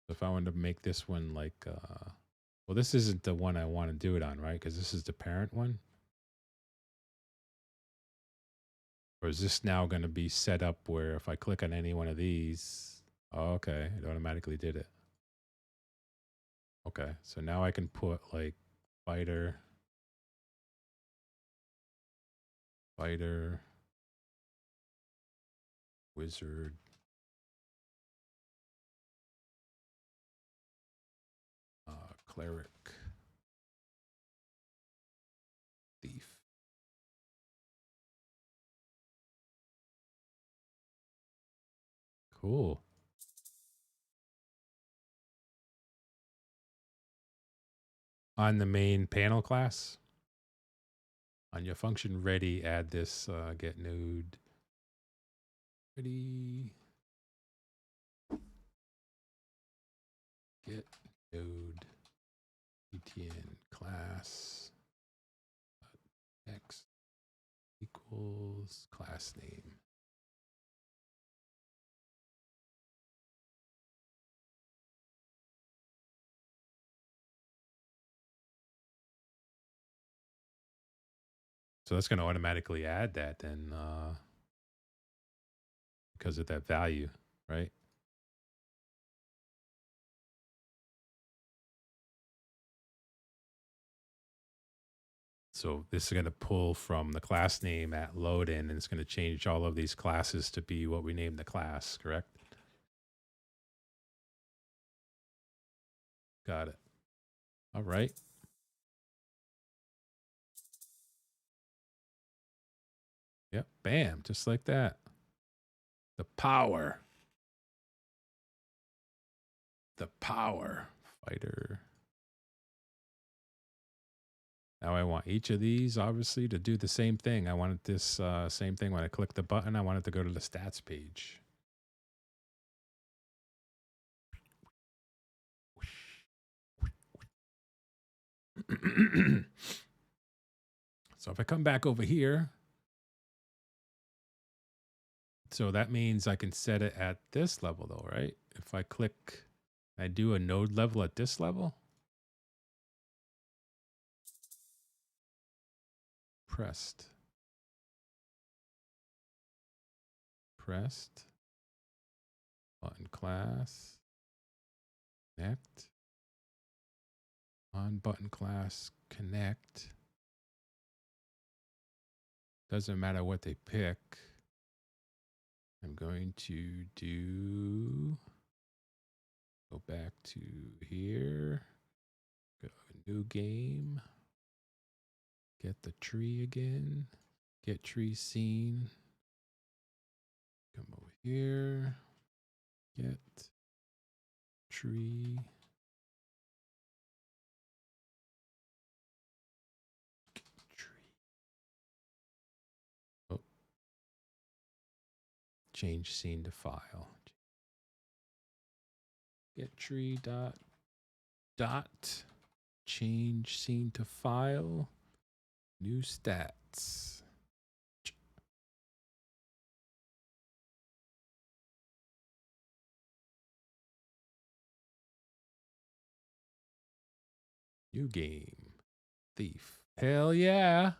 So if I wanted to make this one like, well, this isn't the one I want to do it on, right? Because this is the parent one. Or is this now going to be set up where if I click on any one of these, oh, okay, it automatically did it. Okay, so now I can put like fighter, wizard, Cleric. Thief. Cool. On the main panel class, on your function ready, add this get node ready. Get node etn class x equals class name. So that's going to automatically add that then because of that value, right? So this is going to pull from the class name at load in, and it's going to change all of these classes to be what we named the class, correct? Got it. All right. Yep. Bam. Just like that. The power. The power. Fighter. Now I want each of these, obviously, to do the same thing. I wanted this same thing. When I click the button, I want it to go to the stats page. So if I come back over here, so that means I can set it at this level though, right? If I click, I do a node level at this level. Pressed. Pressed. Button class. Connect. On button class connect. Doesn't matter what they pick. I'm going to go back to here, go new game, get the tree again, get tree scene, come over here, get tree, oh, change scene to file. Get tree dot change scene to file, new stats. New game. Thief. Hell yeah.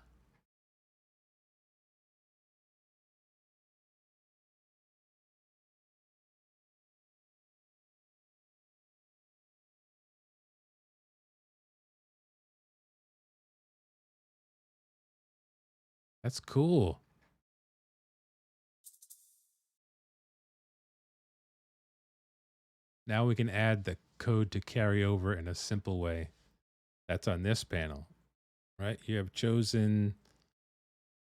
That's cool. Now we can add the code to carry over in a simple way. That's on this panel, right? You have chosen,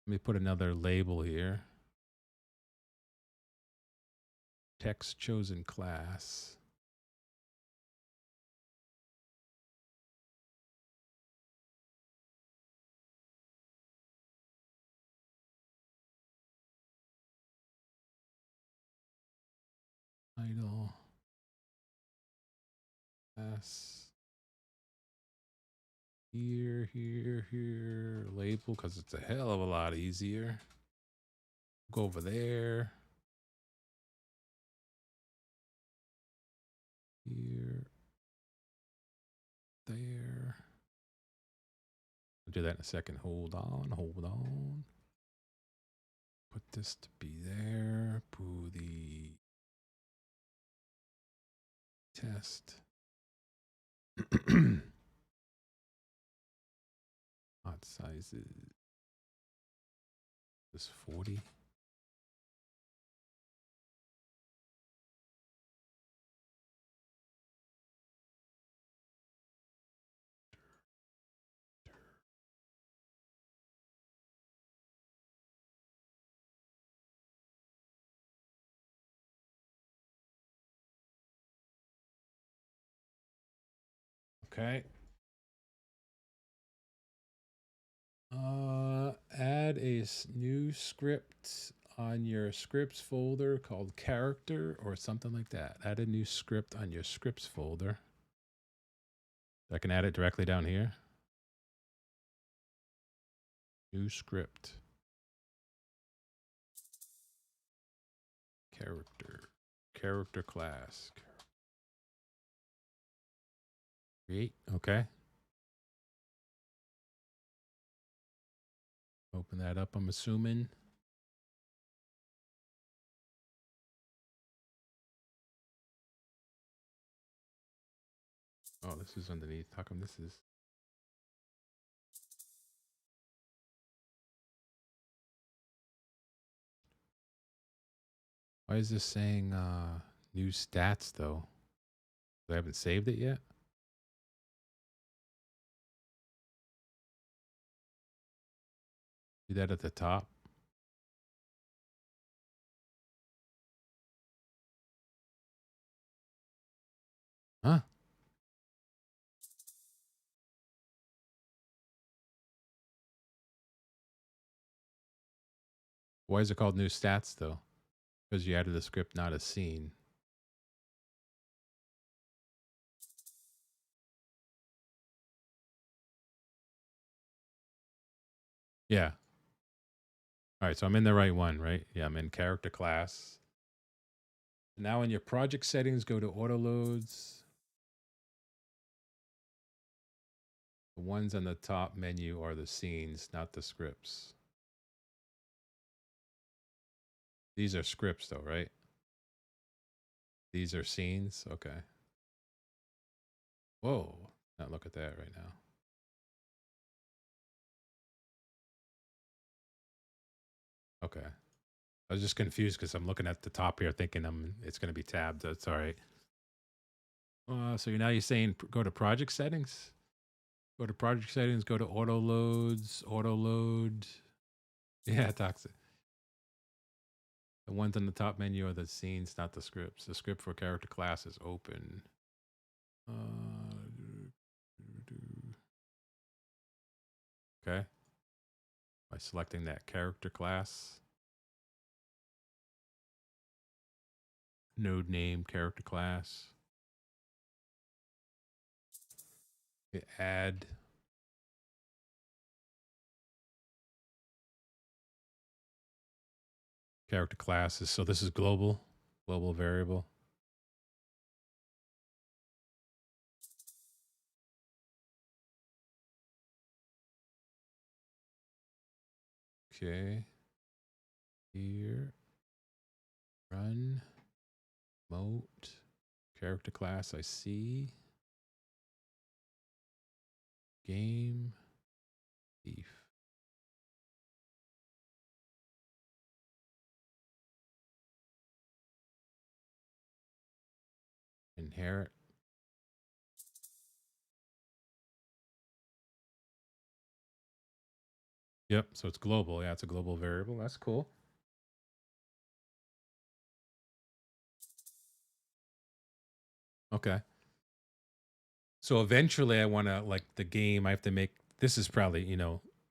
let me put another label here. Text chosen class. Title. Class. Here, label, because it's a hell of a lot easier. Go over there. Here. There. I'll do that in a second. Hold on. Put this to be there. Put the test. Font sizes. This 40. Okay. Add a new script on your scripts folder called character or something like that. Add a new script on your scripts folder. I can add it directly down here. New script. Character. Character class. Create. Okay. Open that up, I'm assuming. Oh, this is underneath. How come this is? Why is this saying new stats though? I haven't saved it yet. Do that at the top. Huh? Why is it called new stats though? Because you added a script, not a scene. Yeah. All right, so I'm in the right one, right? Yeah, I'm in character class. Now in your project settings, go to auto loads. The ones on the top menu are the scenes, not the scripts. These are scripts though, right? These are scenes. Okay. Whoa. Not look at that right now. Okay. I was just confused because I'm looking at the top here thinking it's going to be tabbed. That's all right. So you're saying go to project settings? Go to project settings, go to auto loads, auto load. Yeah, toxic. The ones on the top menu are the scenes, not the scripts. The script for character class is open. Okay. By selecting that character class. Node name, character class. Add. Character classes. So this is global variable. Okay. Here. Run. Moat. Character class, I see. Game. Thief. Inherit. Yep, so it's global. Yeah, it's a global variable. That's cool. Okay. So eventually I want to like the game I have to make this is probably,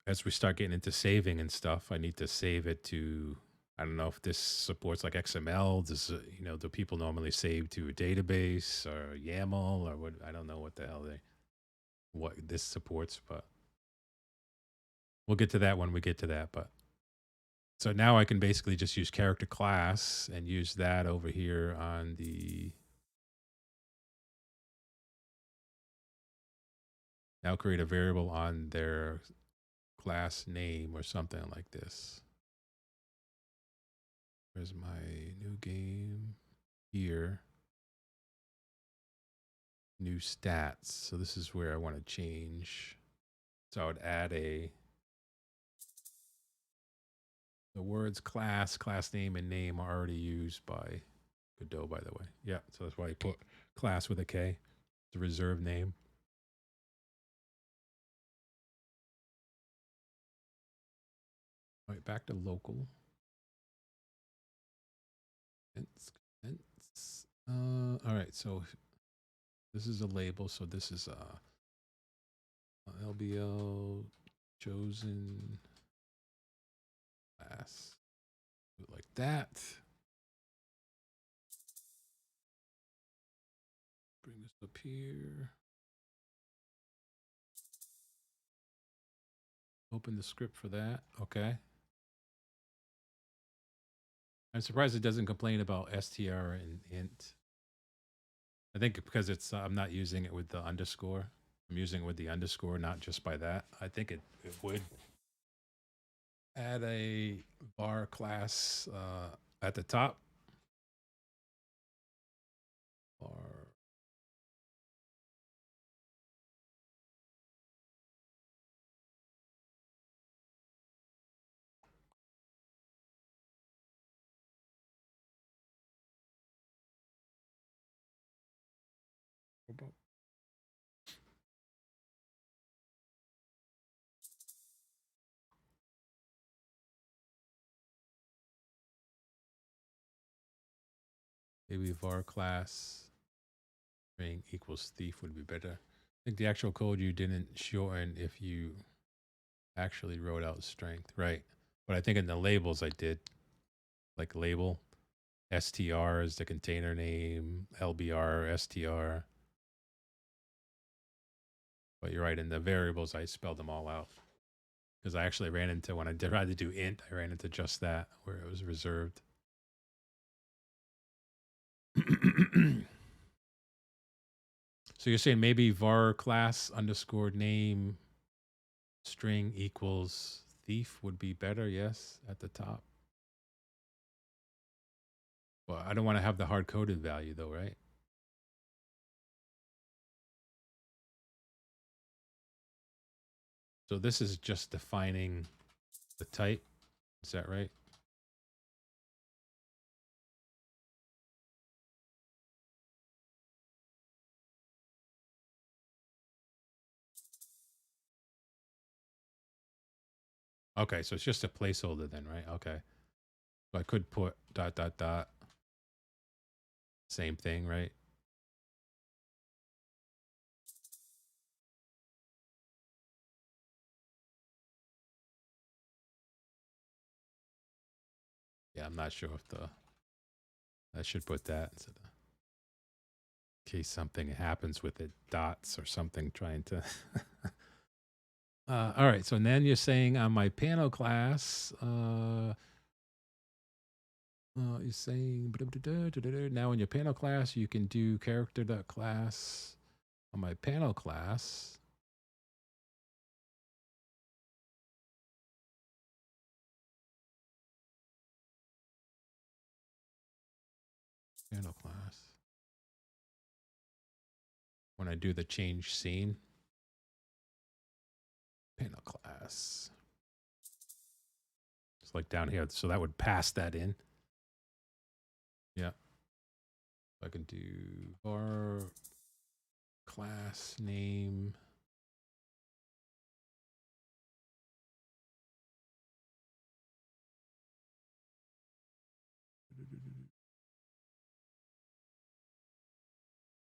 as we start getting into saving and stuff, I need to save it to I don't know if this supports like XML. Does do people normally save to a database or YAML or what? I don't know what the hell what this supports, but we'll get to that when we get to that. But so now I can basically just use character class and use that over here on the now create a variable on their class name or something like this. Where's my new game? Here. New stats. So this is where I want to change. So I would add the words class, class name, and name are already used by Godot, by the way. Yeah, so that's why I put class with a K, the reserved name. All right, back to local. All right, so this is a label. So this is LBL chosen class. Do it like that. Bring this up here. Open the script for that. Okay. I'm surprised it doesn't complain about str and int. I think because it's I'm not using it with the underscore. I'm using it with the underscore, not just by that. I think it would add a var class at the top. Var. Maybe var class string equals thief would be better. I think the actual code you didn't shorten if you actually wrote out strength, right? But I think in the labels I did, like label str is the container name, lbr, str. But you're right, in the variables I spelled them all out because I actually ran into when I tried to do int, I ran into just that where it was reserved. So you're saying maybe var class underscore name string equals thief would be better, yes, at the top. Well, I don't want to have the hard coded value though, right? So this is just defining the type. Is that right? Okay, so it's just a placeholder then, right? Okay. So I could put dot dot dot. Same thing, right? Yeah, I'm not sure if I should put that instead of in case something happens with it, dots or something trying to. All right, so then you're saying on my panel class, you're saying now in your panel class you can do character.class on my panel class. Panel class. When I do the change scene, panel class. It's like down here, so that would pass that in. Yeah. I can do var class name.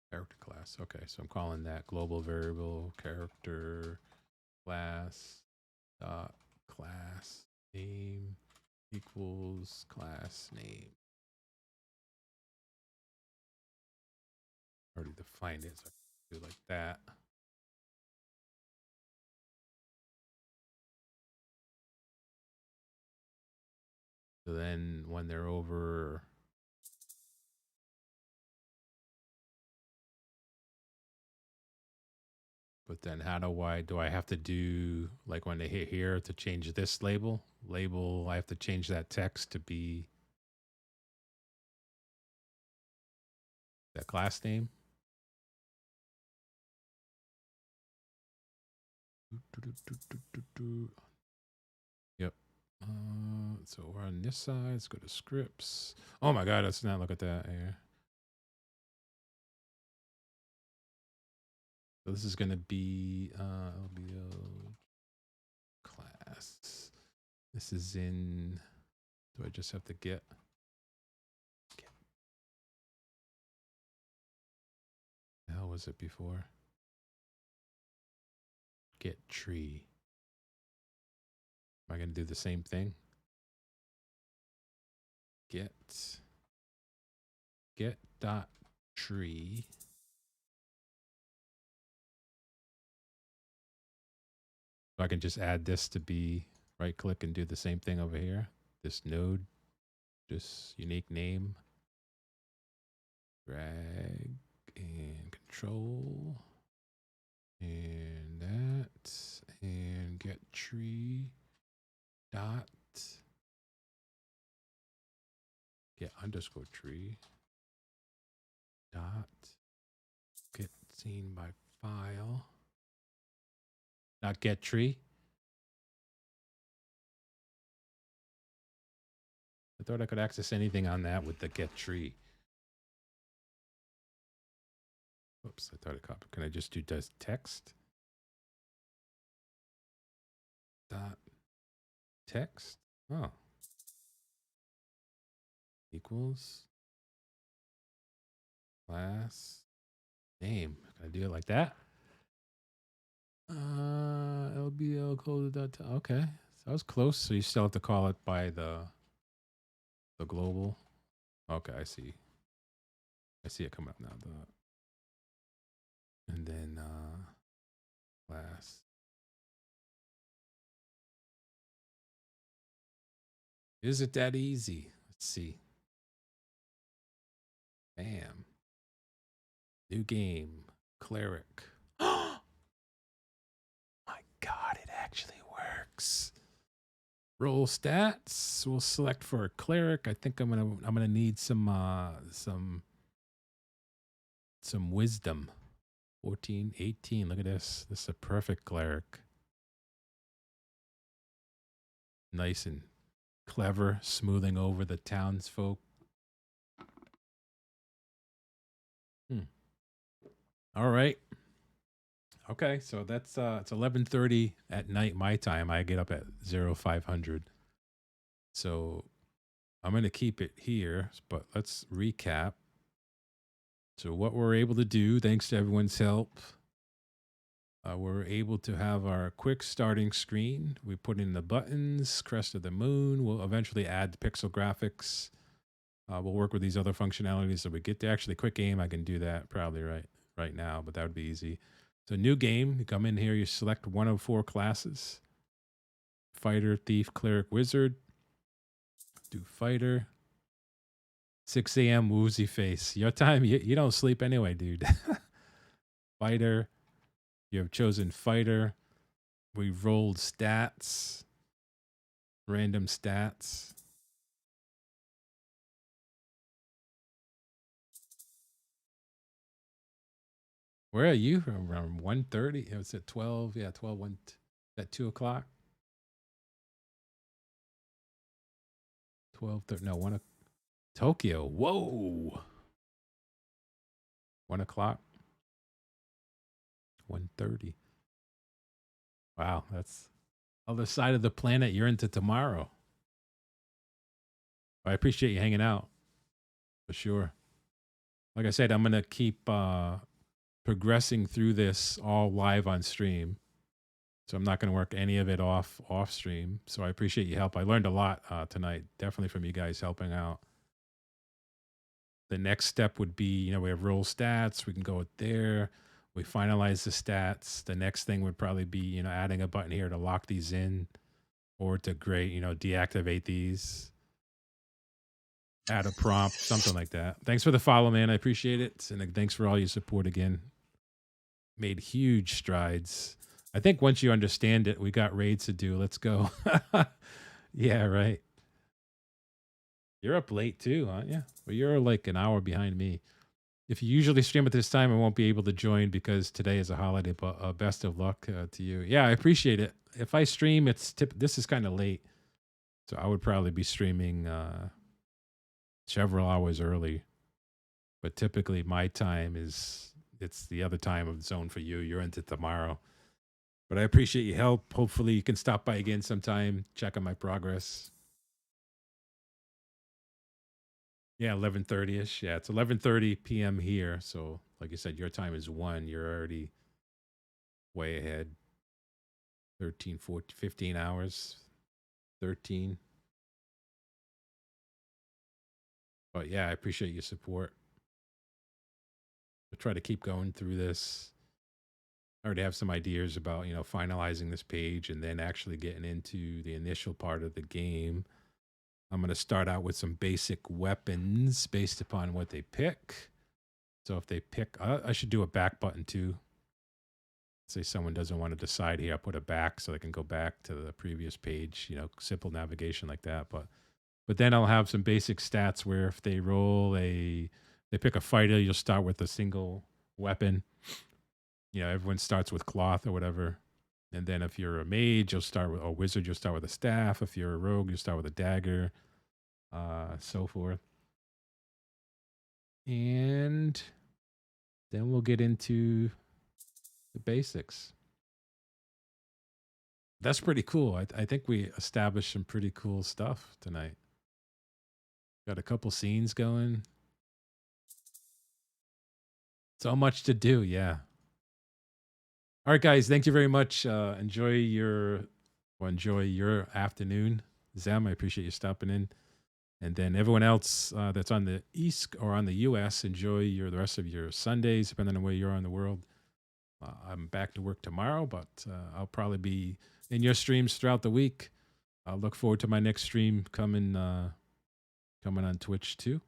Character class. Okay, so I'm calling that global variable character class dot class name equals class name. Already defined it, so I can do like that. So then when they're over, but then how do I have to do like when they hit here to change this label? I have to change that text to be that class name. Yep. So we're on this side. Let's go to scripts. Oh my God, let's not look at that here. So this is going to be LBO class. This is in, do I just have to get? The hell was it before? Get tree. Am I going to do the same thing? Get dot tree. So I can just add this to be right click and do the same thing over here. This node, just unique name. Drag and control. And that. And get tree dot get underscore tree dot get seen by file. Not get tree. I thought I could access anything on that with the get tree. Oops, I thought I copied. Can I just do does text? Dot text. Oh. Equals class name. Can I do it like that? LBL code dot. Okay, so I was close. So you still have to call it by the global. Okay, I see. I see it coming up now. And then class. Is it that easy? Let's see. Bam. New game. Cleric. My God, it actually works. Roll stats. We'll select for a cleric. I think I'm gonna need some wisdom. 14, 18. Look at this. This is a perfect cleric. Nice and clever, smoothing over the townsfolk. All right. Okay, so that's it's 11:30 at night my time. I get up at 0500. So I'm going to keep it here, but let's recap. So what we're able to do, thanks to everyone's help, we're able to have our quick starting screen. We put in the buttons, crest of the moon. We'll eventually add the pixel graphics. We'll work with these other functionalities so we get to actually quick game. I can do that probably right now, but that would be easy. So new game, you come in here, you select one of 4 classes. Fighter, thief, cleric, wizard. Do fighter. 6 a.m. woozy face. Your time, you don't sleep anyway, dude. Fighter. You have chosen fighter. We've rolled stats. Random stats. Where are you? Around 1:30? It was at 12. Yeah, 12, 1. At 2 o'clock? 12:30. No, 1 o'clock. Tokyo. Whoa. 1 o'clock. 1:30. Wow, that's other side of the planet. You're into tomorrow. I appreciate you hanging out. For sure. Like I said, I'm going to keep progressing through this all live on stream. So I'm not going to work any of it off stream. So I appreciate your help. I learned a lot tonight, definitely from you guys helping out. The next step would be, we have roll stats. We can go there. We finalize the stats. The next thing would probably be, adding a button here to lock these in or to deactivate these. Add a prompt, something like that. Thanks for the follow, man. I appreciate it. And thanks for all your support again. Made huge strides. I think once you understand it, we got raids to do. Let's go. Yeah, right. You're up late too, aren't you? Well, you're like an hour behind me. If you usually stream at this time, I won't be able to join because today is a holiday, but best of luck to you. Yeah, I appreciate it. If I stream, this is kind of late. So I would probably be streaming several hours early. But typically my time it's the other time of zone for you. You're into tomorrow. But I appreciate your help. Hopefully you can stop by again sometime, check on my progress. Yeah, 11:30ish. Yeah, it's 11:30 p.m. here. So, like you said, your time is 1. You're already way ahead. 13, 14, 15 hours, 13. But yeah, I appreciate your support. We'll try to keep going through this. I already have some ideas about, finalizing this page and then actually getting into the initial part of the game. I'm going to start out with some basic weapons based upon what they pick. So if they pick, I should do a back button too. Say someone doesn't want to decide here, I'll put a back so they can go back to the previous page, simple navigation like that. But then I'll have some basic stats where if they they pick a fighter, you'll start with a single weapon. Everyone starts with cloth or whatever. And then if you're a mage, you'll start with a wizard, you'll start with a staff. If you're a rogue, you'll start with a dagger, so forth. And then we'll get into the basics. That's pretty cool. I think we established some pretty cool stuff tonight. Got a couple scenes going. So much to do, yeah. All right, guys. Thank you very much. Enjoy your afternoon, Zem. I appreciate you stopping in. And then everyone else that's on the East or on the U.S., enjoy the rest of your Sundays, depending on where you are in the world. I'm back to work tomorrow, but I'll probably be in your streams throughout the week. I'll look forward to my next stream coming on Twitch too,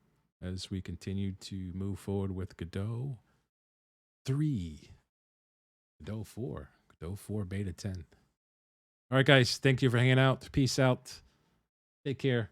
as we continue to move forward with Godot 3, Godot 4, Godot 4 Beta 10. All right, guys. Thank you for hanging out. Peace out. Take care.